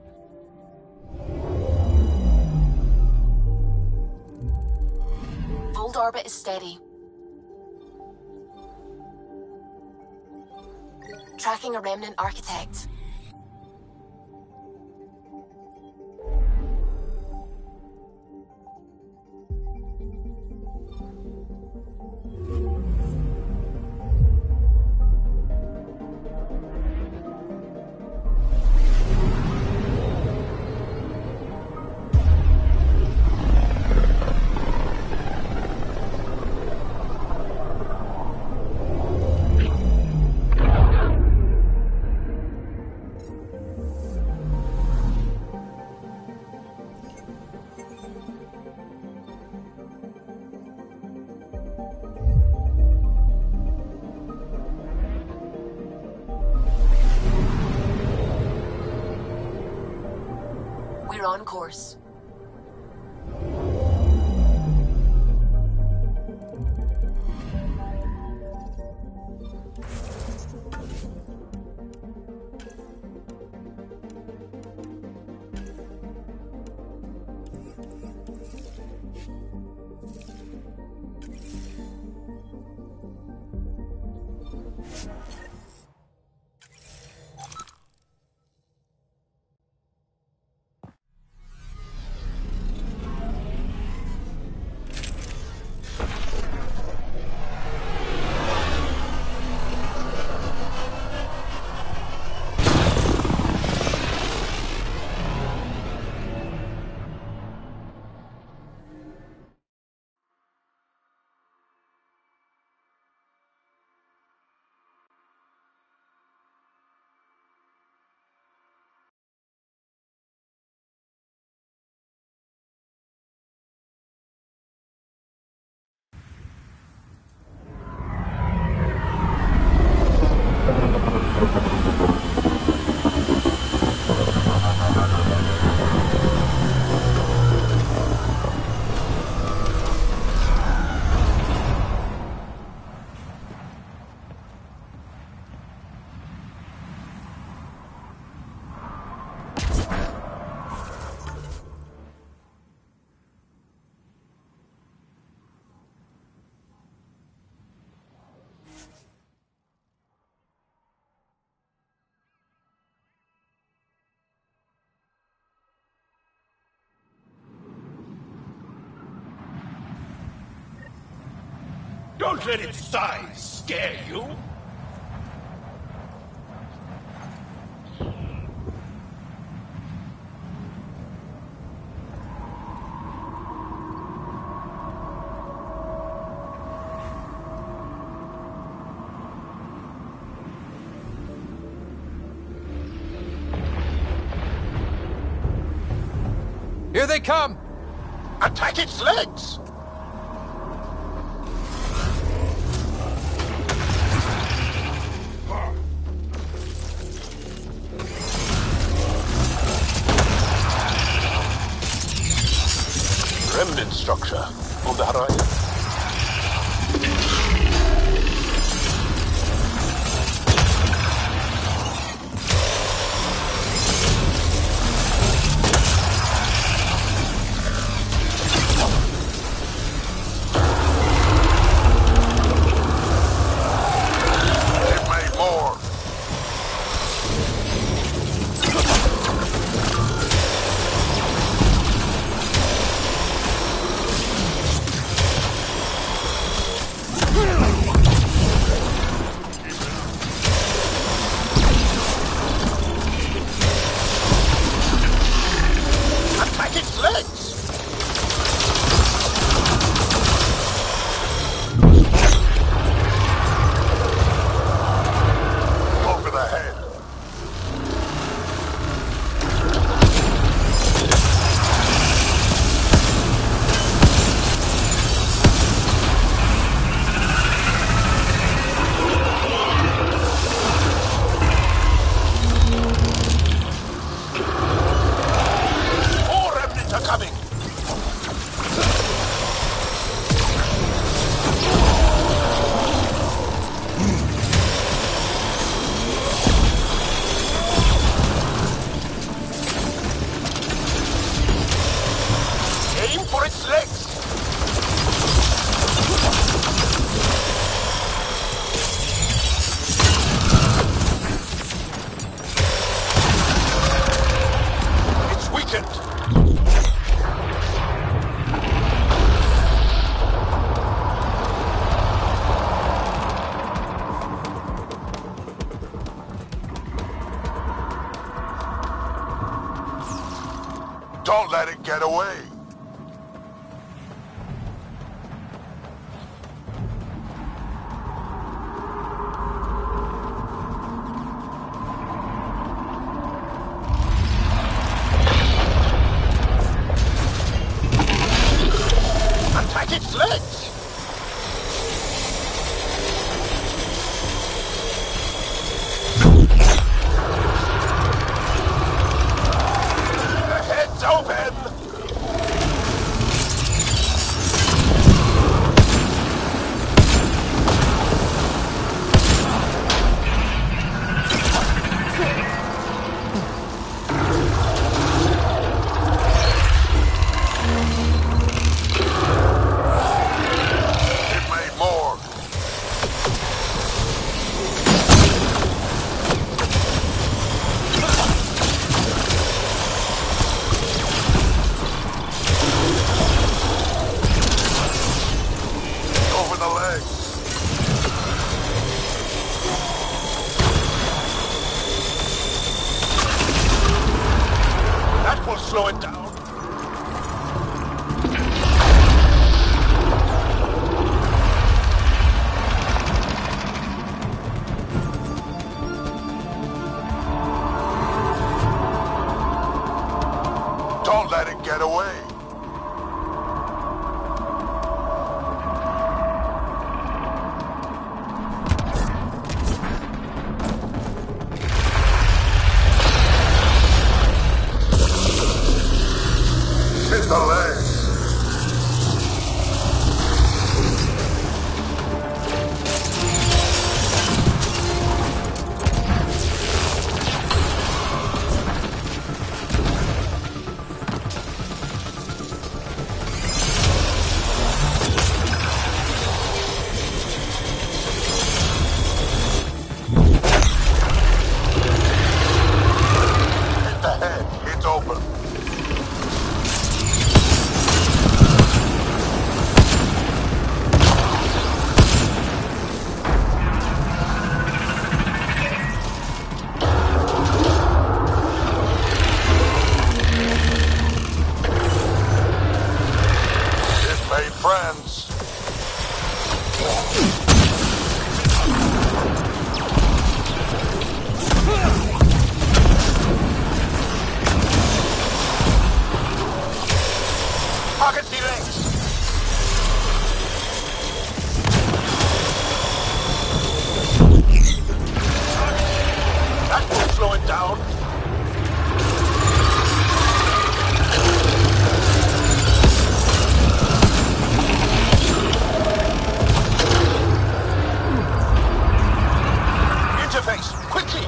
Old orbit is steady. Tracking a remnant architect. You're on course. Don't let its size scare you. Here they come! Attack its legs! Remnant structure on the horizon. Don't let it get away. Attack its legs! The head's open! friends. Pocket C-Legs! That won't slow it down. Interface, quickly!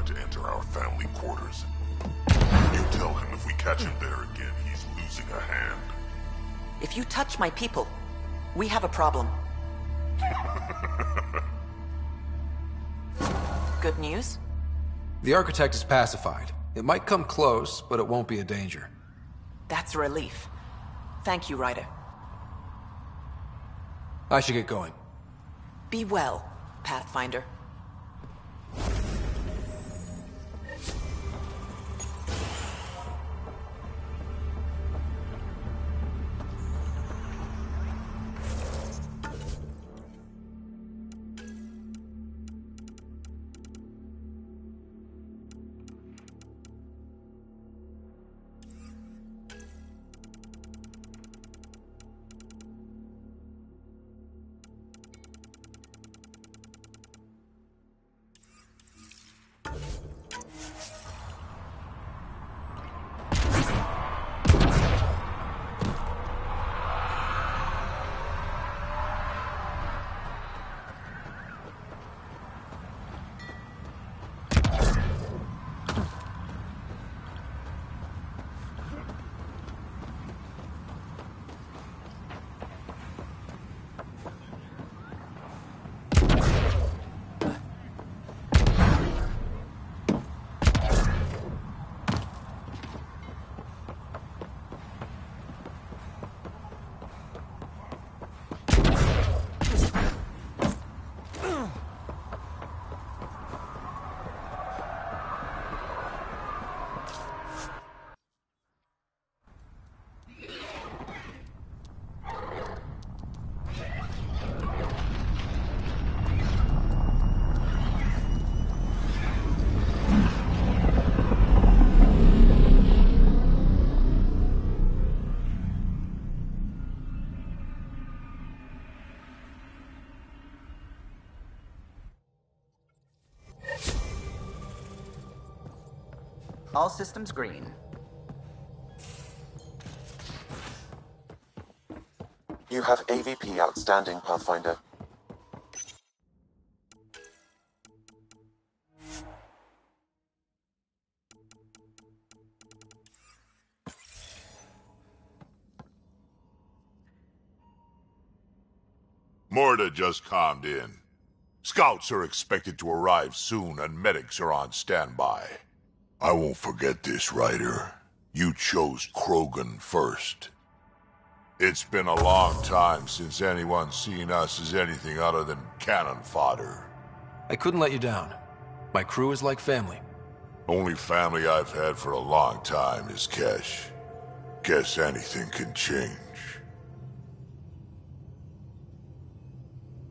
To enter our family quarters. You tell him if we catch him there again, he's losing a hand. If you touch my people, we have a problem. Good news? The architect is pacified. It might come close, but it won't be a danger. That's a relief. Thank you, Ryder. I should get going. Be well, Pathfinder. All systems green. You have AVP outstanding, Pathfinder. Morta just calmed in. Scouts are expected to arrive soon, and medics are on standby. I won't forget this, Ryder. You chose Krogan first. It's been a long time since anyone's seen us as anything other than cannon fodder. I couldn't let you down. My crew is like family. Only family I've had for a long time is Kesh. Guess anything can change.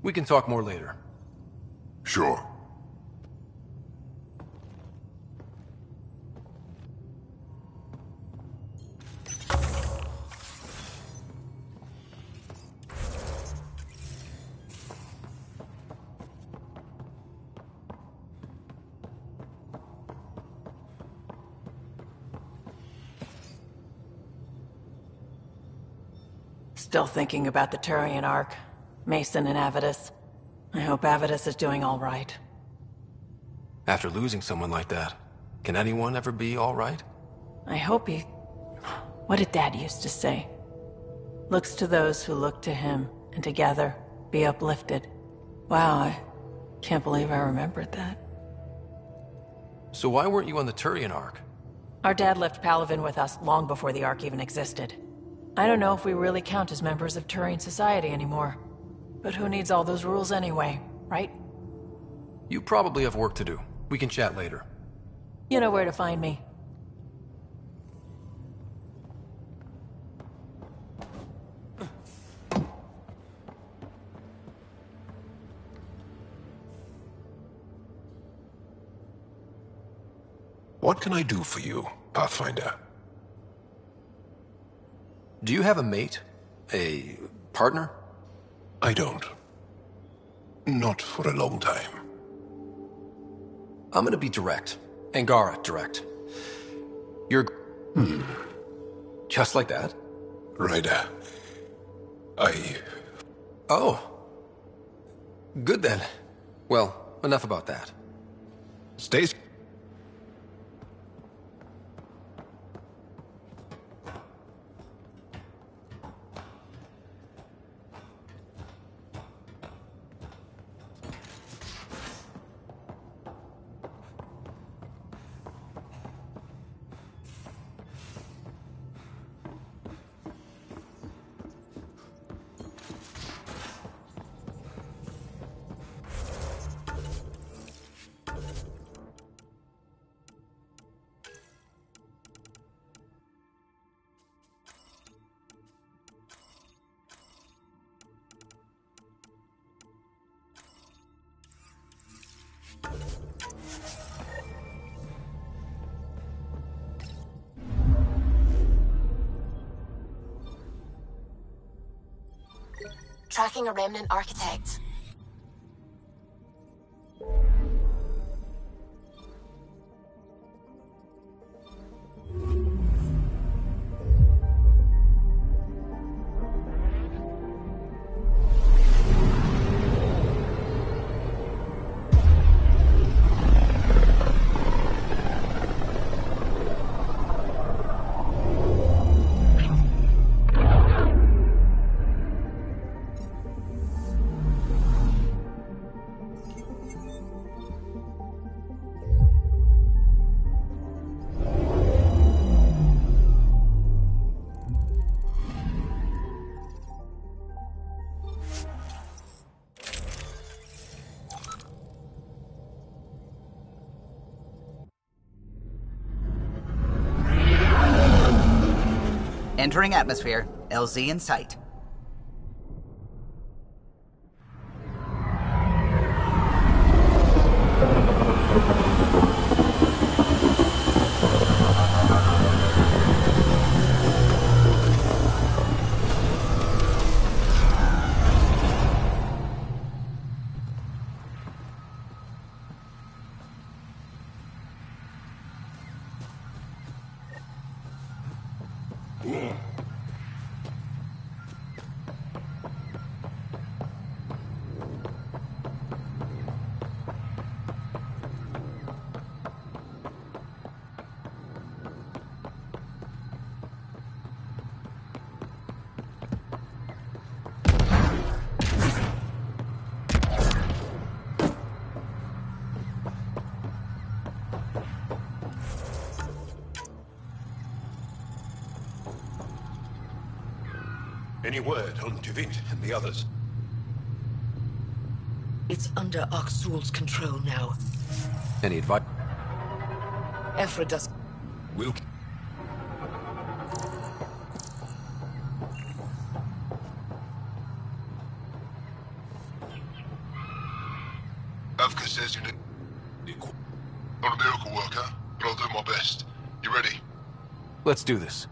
We can talk more later. Sure. Still thinking about the Turian Ark, Mason and Avidus. I hope Avidus is doing all right. After losing someone like that, can anyone ever be all right? I hope he... What did Dad used to say? Looks to those who look to him, and together be uplifted. Wow, I can't believe I remembered that. So why weren't you on the Turian Ark? Our dad left Palaven with us long before the Ark even existed. I don't know if we really count as members of Turian society anymore. But who needs all those rules anyway, right? You probably have work to do. We can chat later. You know where to find me. What can I do for you, Pathfinder? Do you have a mate? A partner? I don't. Not for a long time. I'm gonna be direct. Angara, direct. You're... Just like that? Ryder. Oh. Good then. Well, enough about that. Stay... Tracking a remnant architect. Entering atmosphere. LZ in sight. Any word on Tuvint and the others? It's under Aksul's control now. Any advice? Ephra does... We'll... Avka says you need... Not a miracle worker, but I'll do my best. You ready? Let's do this.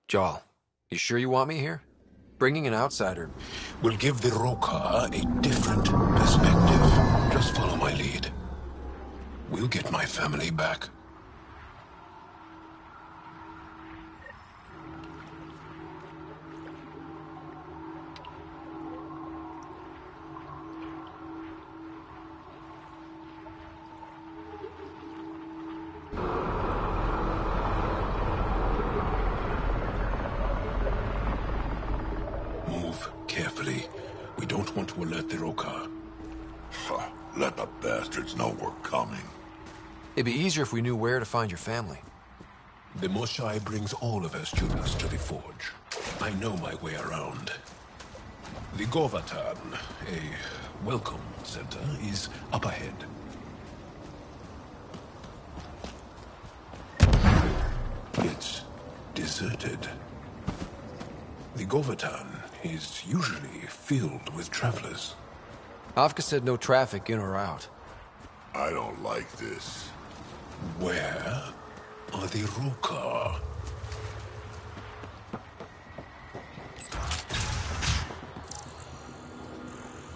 Jaal, you sure you want me here? Bringing an outsider will give the Roka a different perspective. Just follow my lead. We'll get my family back. Carefully. We don't want to alert the Roka. Let the bastards know we're coming. It'd be easier if we knew where to find your family. The Moshae brings all of her students to the Forge. I know my way around. The Govatan, a welcome center, is up ahead. It's deserted. The Govatan is usually filled with travelers. Avka said no traffic in or out. I don't like this. Where are the Roka?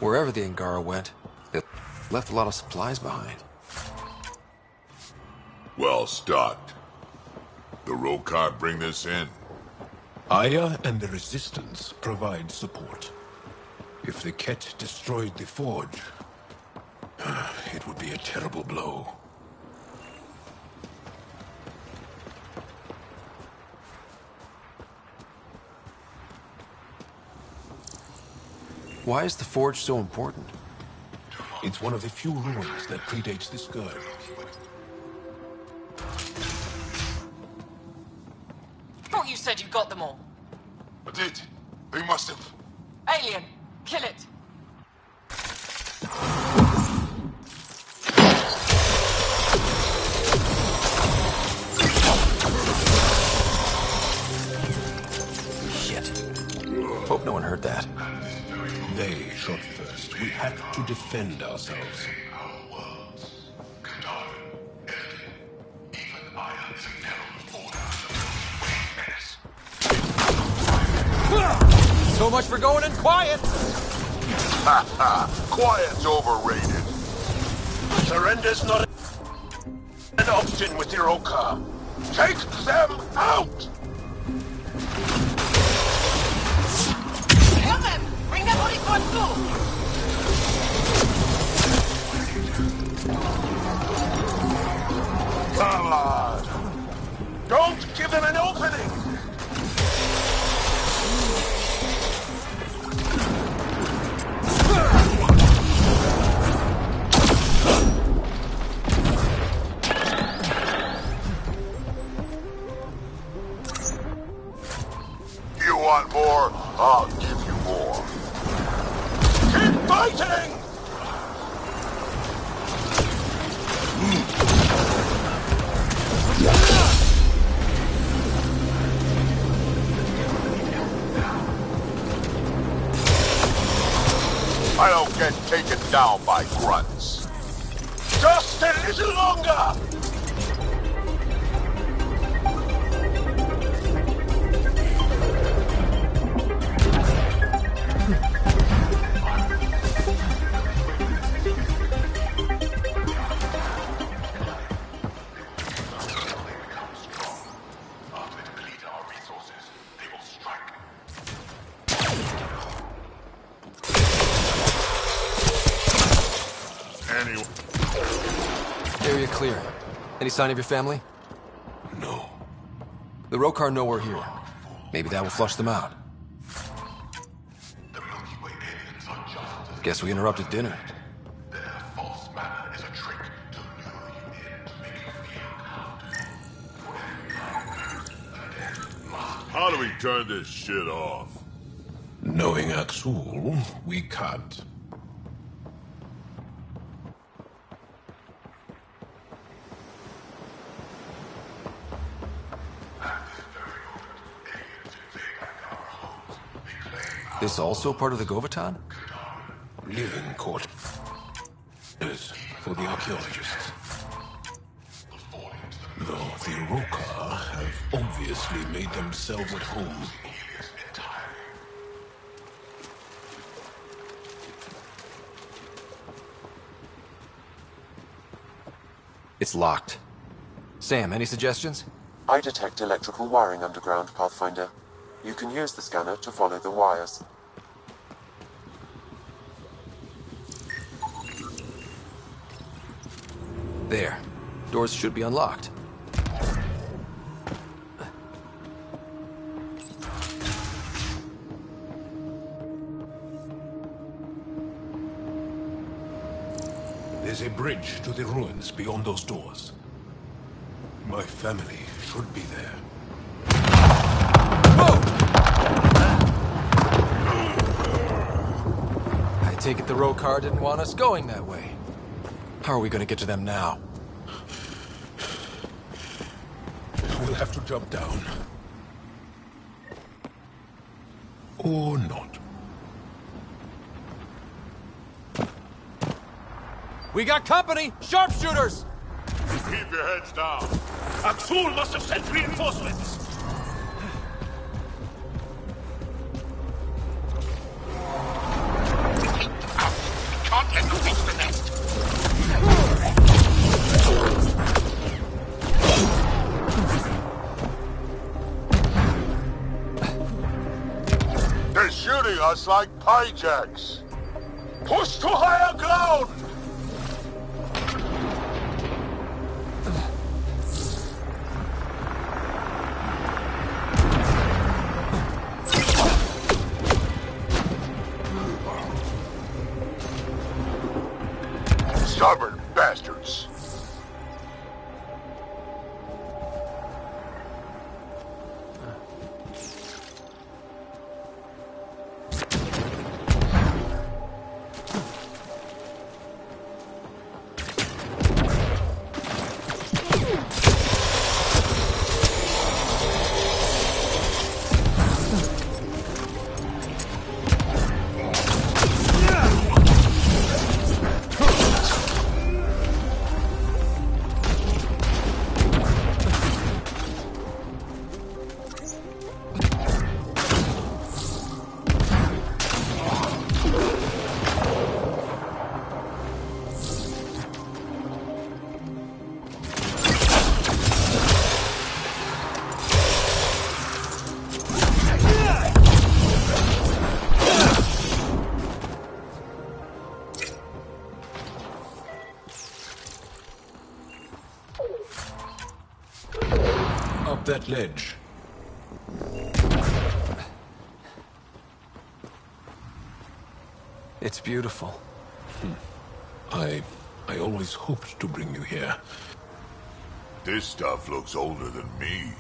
Wherever the Angara went, it left a lot of supplies behind. Well stocked. The Roka bring this in. Aya and the Resistance provide support. If the Ket destroyed the Forge, it would be a terrible blow. Why is the Forge so important? It's one of the few ruins that predates the Scourge. Thought you said you got them all. I did. Who must have? Alien, kill it. Shit. Hope no one heard that. They shot first. We had to defend ourselves. So much for going in quiet! Ha ha! Quiet's overrated. Surrender's not an option with your Oka. Take them out! Kill them! Bring them Oricon too! Come on! Don't give them an opening! You want more? I'll give you more. Keep fighting! I don't get taken down by grunts. Just a little longer! Area clear. Any sign of your family? No. The Rokar know we're here. Maybe that will flush them out. Guess we interrupted dinner. How do we turn this shit off? Knowing Axul, we can't. This also part of the Govatan? Living quarters for the archaeologists. Though the Rokar have obviously made themselves at home. It's locked. Sam, any suggestions? I detect electrical wiring underground, Pathfinder. You can use the scanner to follow the wires. There. Doors should be unlocked. There's a bridge to the ruins beyond those doors. My family should be there. I take it the Rokar didn't want us going that way. How are we gonna get to them now? We'll have to jump down. Or not. We got company! Sharpshooters! Keep your heads down. Axul must have sent reinforcements! Can't let them reach the nest. They're shooting us like pyjaks. Push to higher ground! Stubborn bastards. Up that ledge. It's beautiful. I always hoped to bring you here. This stuff looks older than me.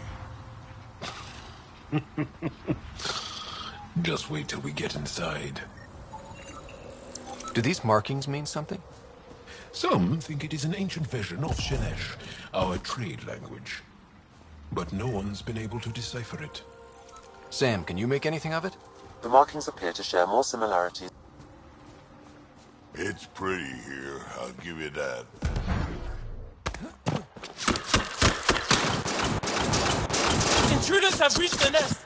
Just wait till we get inside. Do these markings mean something? Some think it is an ancient version of Shenesh, our trade language. But no one's been able to decipher it. Sam, can you make anything of it? The markings appear to share more similarities. It's pretty here, I'll give you that. Intruders have reached the nest!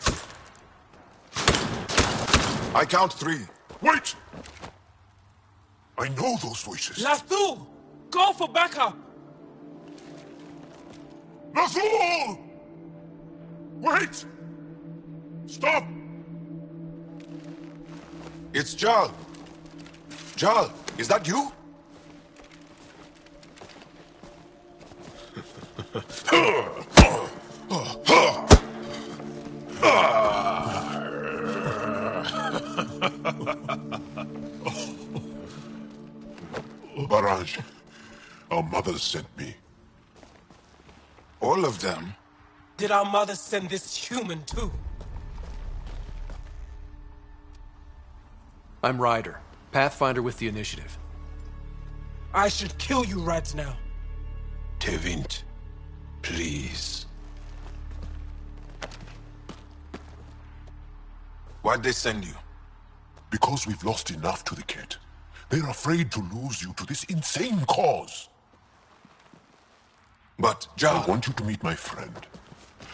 I count 3. Wait! I know those voices. Lathul! Go for backup! Lathul! Wait! Stop! It's Jal. Jal, is that you? Barrage, our mothers sent me. All of them? Did our mothers send this human too? I'm Ryder, Pathfinder with the Initiative. I should kill you right now. Tevint, please. Why'd they send you? Because we've lost enough to the Kett. They're afraid to lose you to this insane cause. But, Jal, I want you to meet my friend,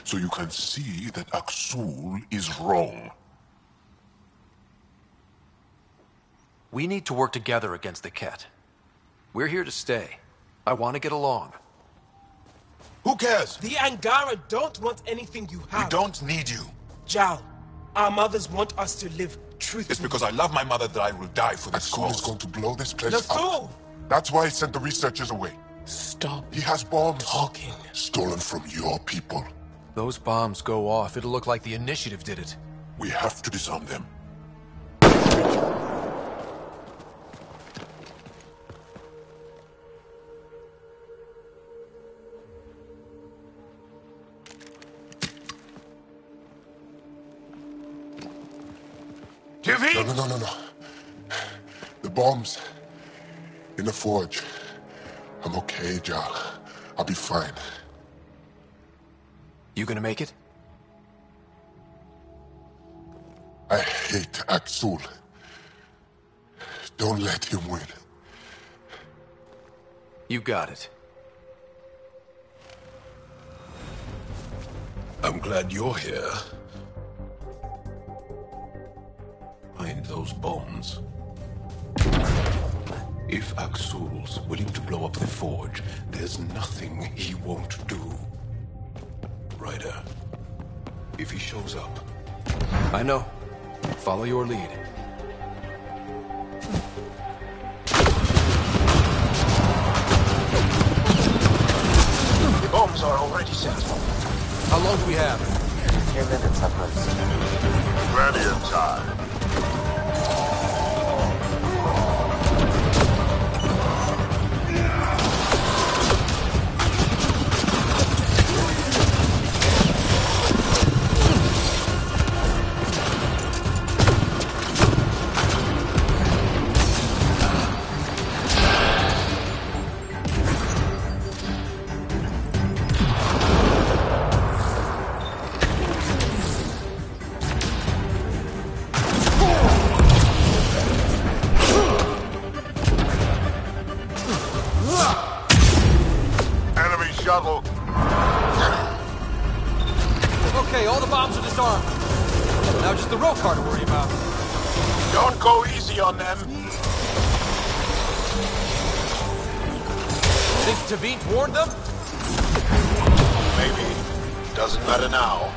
so you can see that Aksul is wrong. We need to work together against the Kett. We're here to stay. I want to get along. Who cares? The Angara don't want anything you have. We don't need you. Jal, our mothers want us to live truthfully. It's because I love my mother that I will die for this cause. Aksul is going to blow this place up. That's why he sent the researchers away. Stop. He has bombs. Talking. Stolen from your people. Those bombs go off, it'll look like the Initiative did it. We have to disarm them. No. The bombs in the forge. I'm okay, Jal. I'll be fine. You gonna make it? I hate Aksul. Don't let him win. You got it. I'm glad you're here. Find those bombs. If Aksul's willing to blow up the forge, there's nothing he won't do. Ryder, if he shows up... I know. Follow your lead. The bombs are already set. How long do we have? 2 minutes at most. Plenty of time. Okay, all the bombs are disarmed. Now just the roll car to worry about. Don't go easy on them. Think Tevint warned them? Maybe. Doesn't matter now.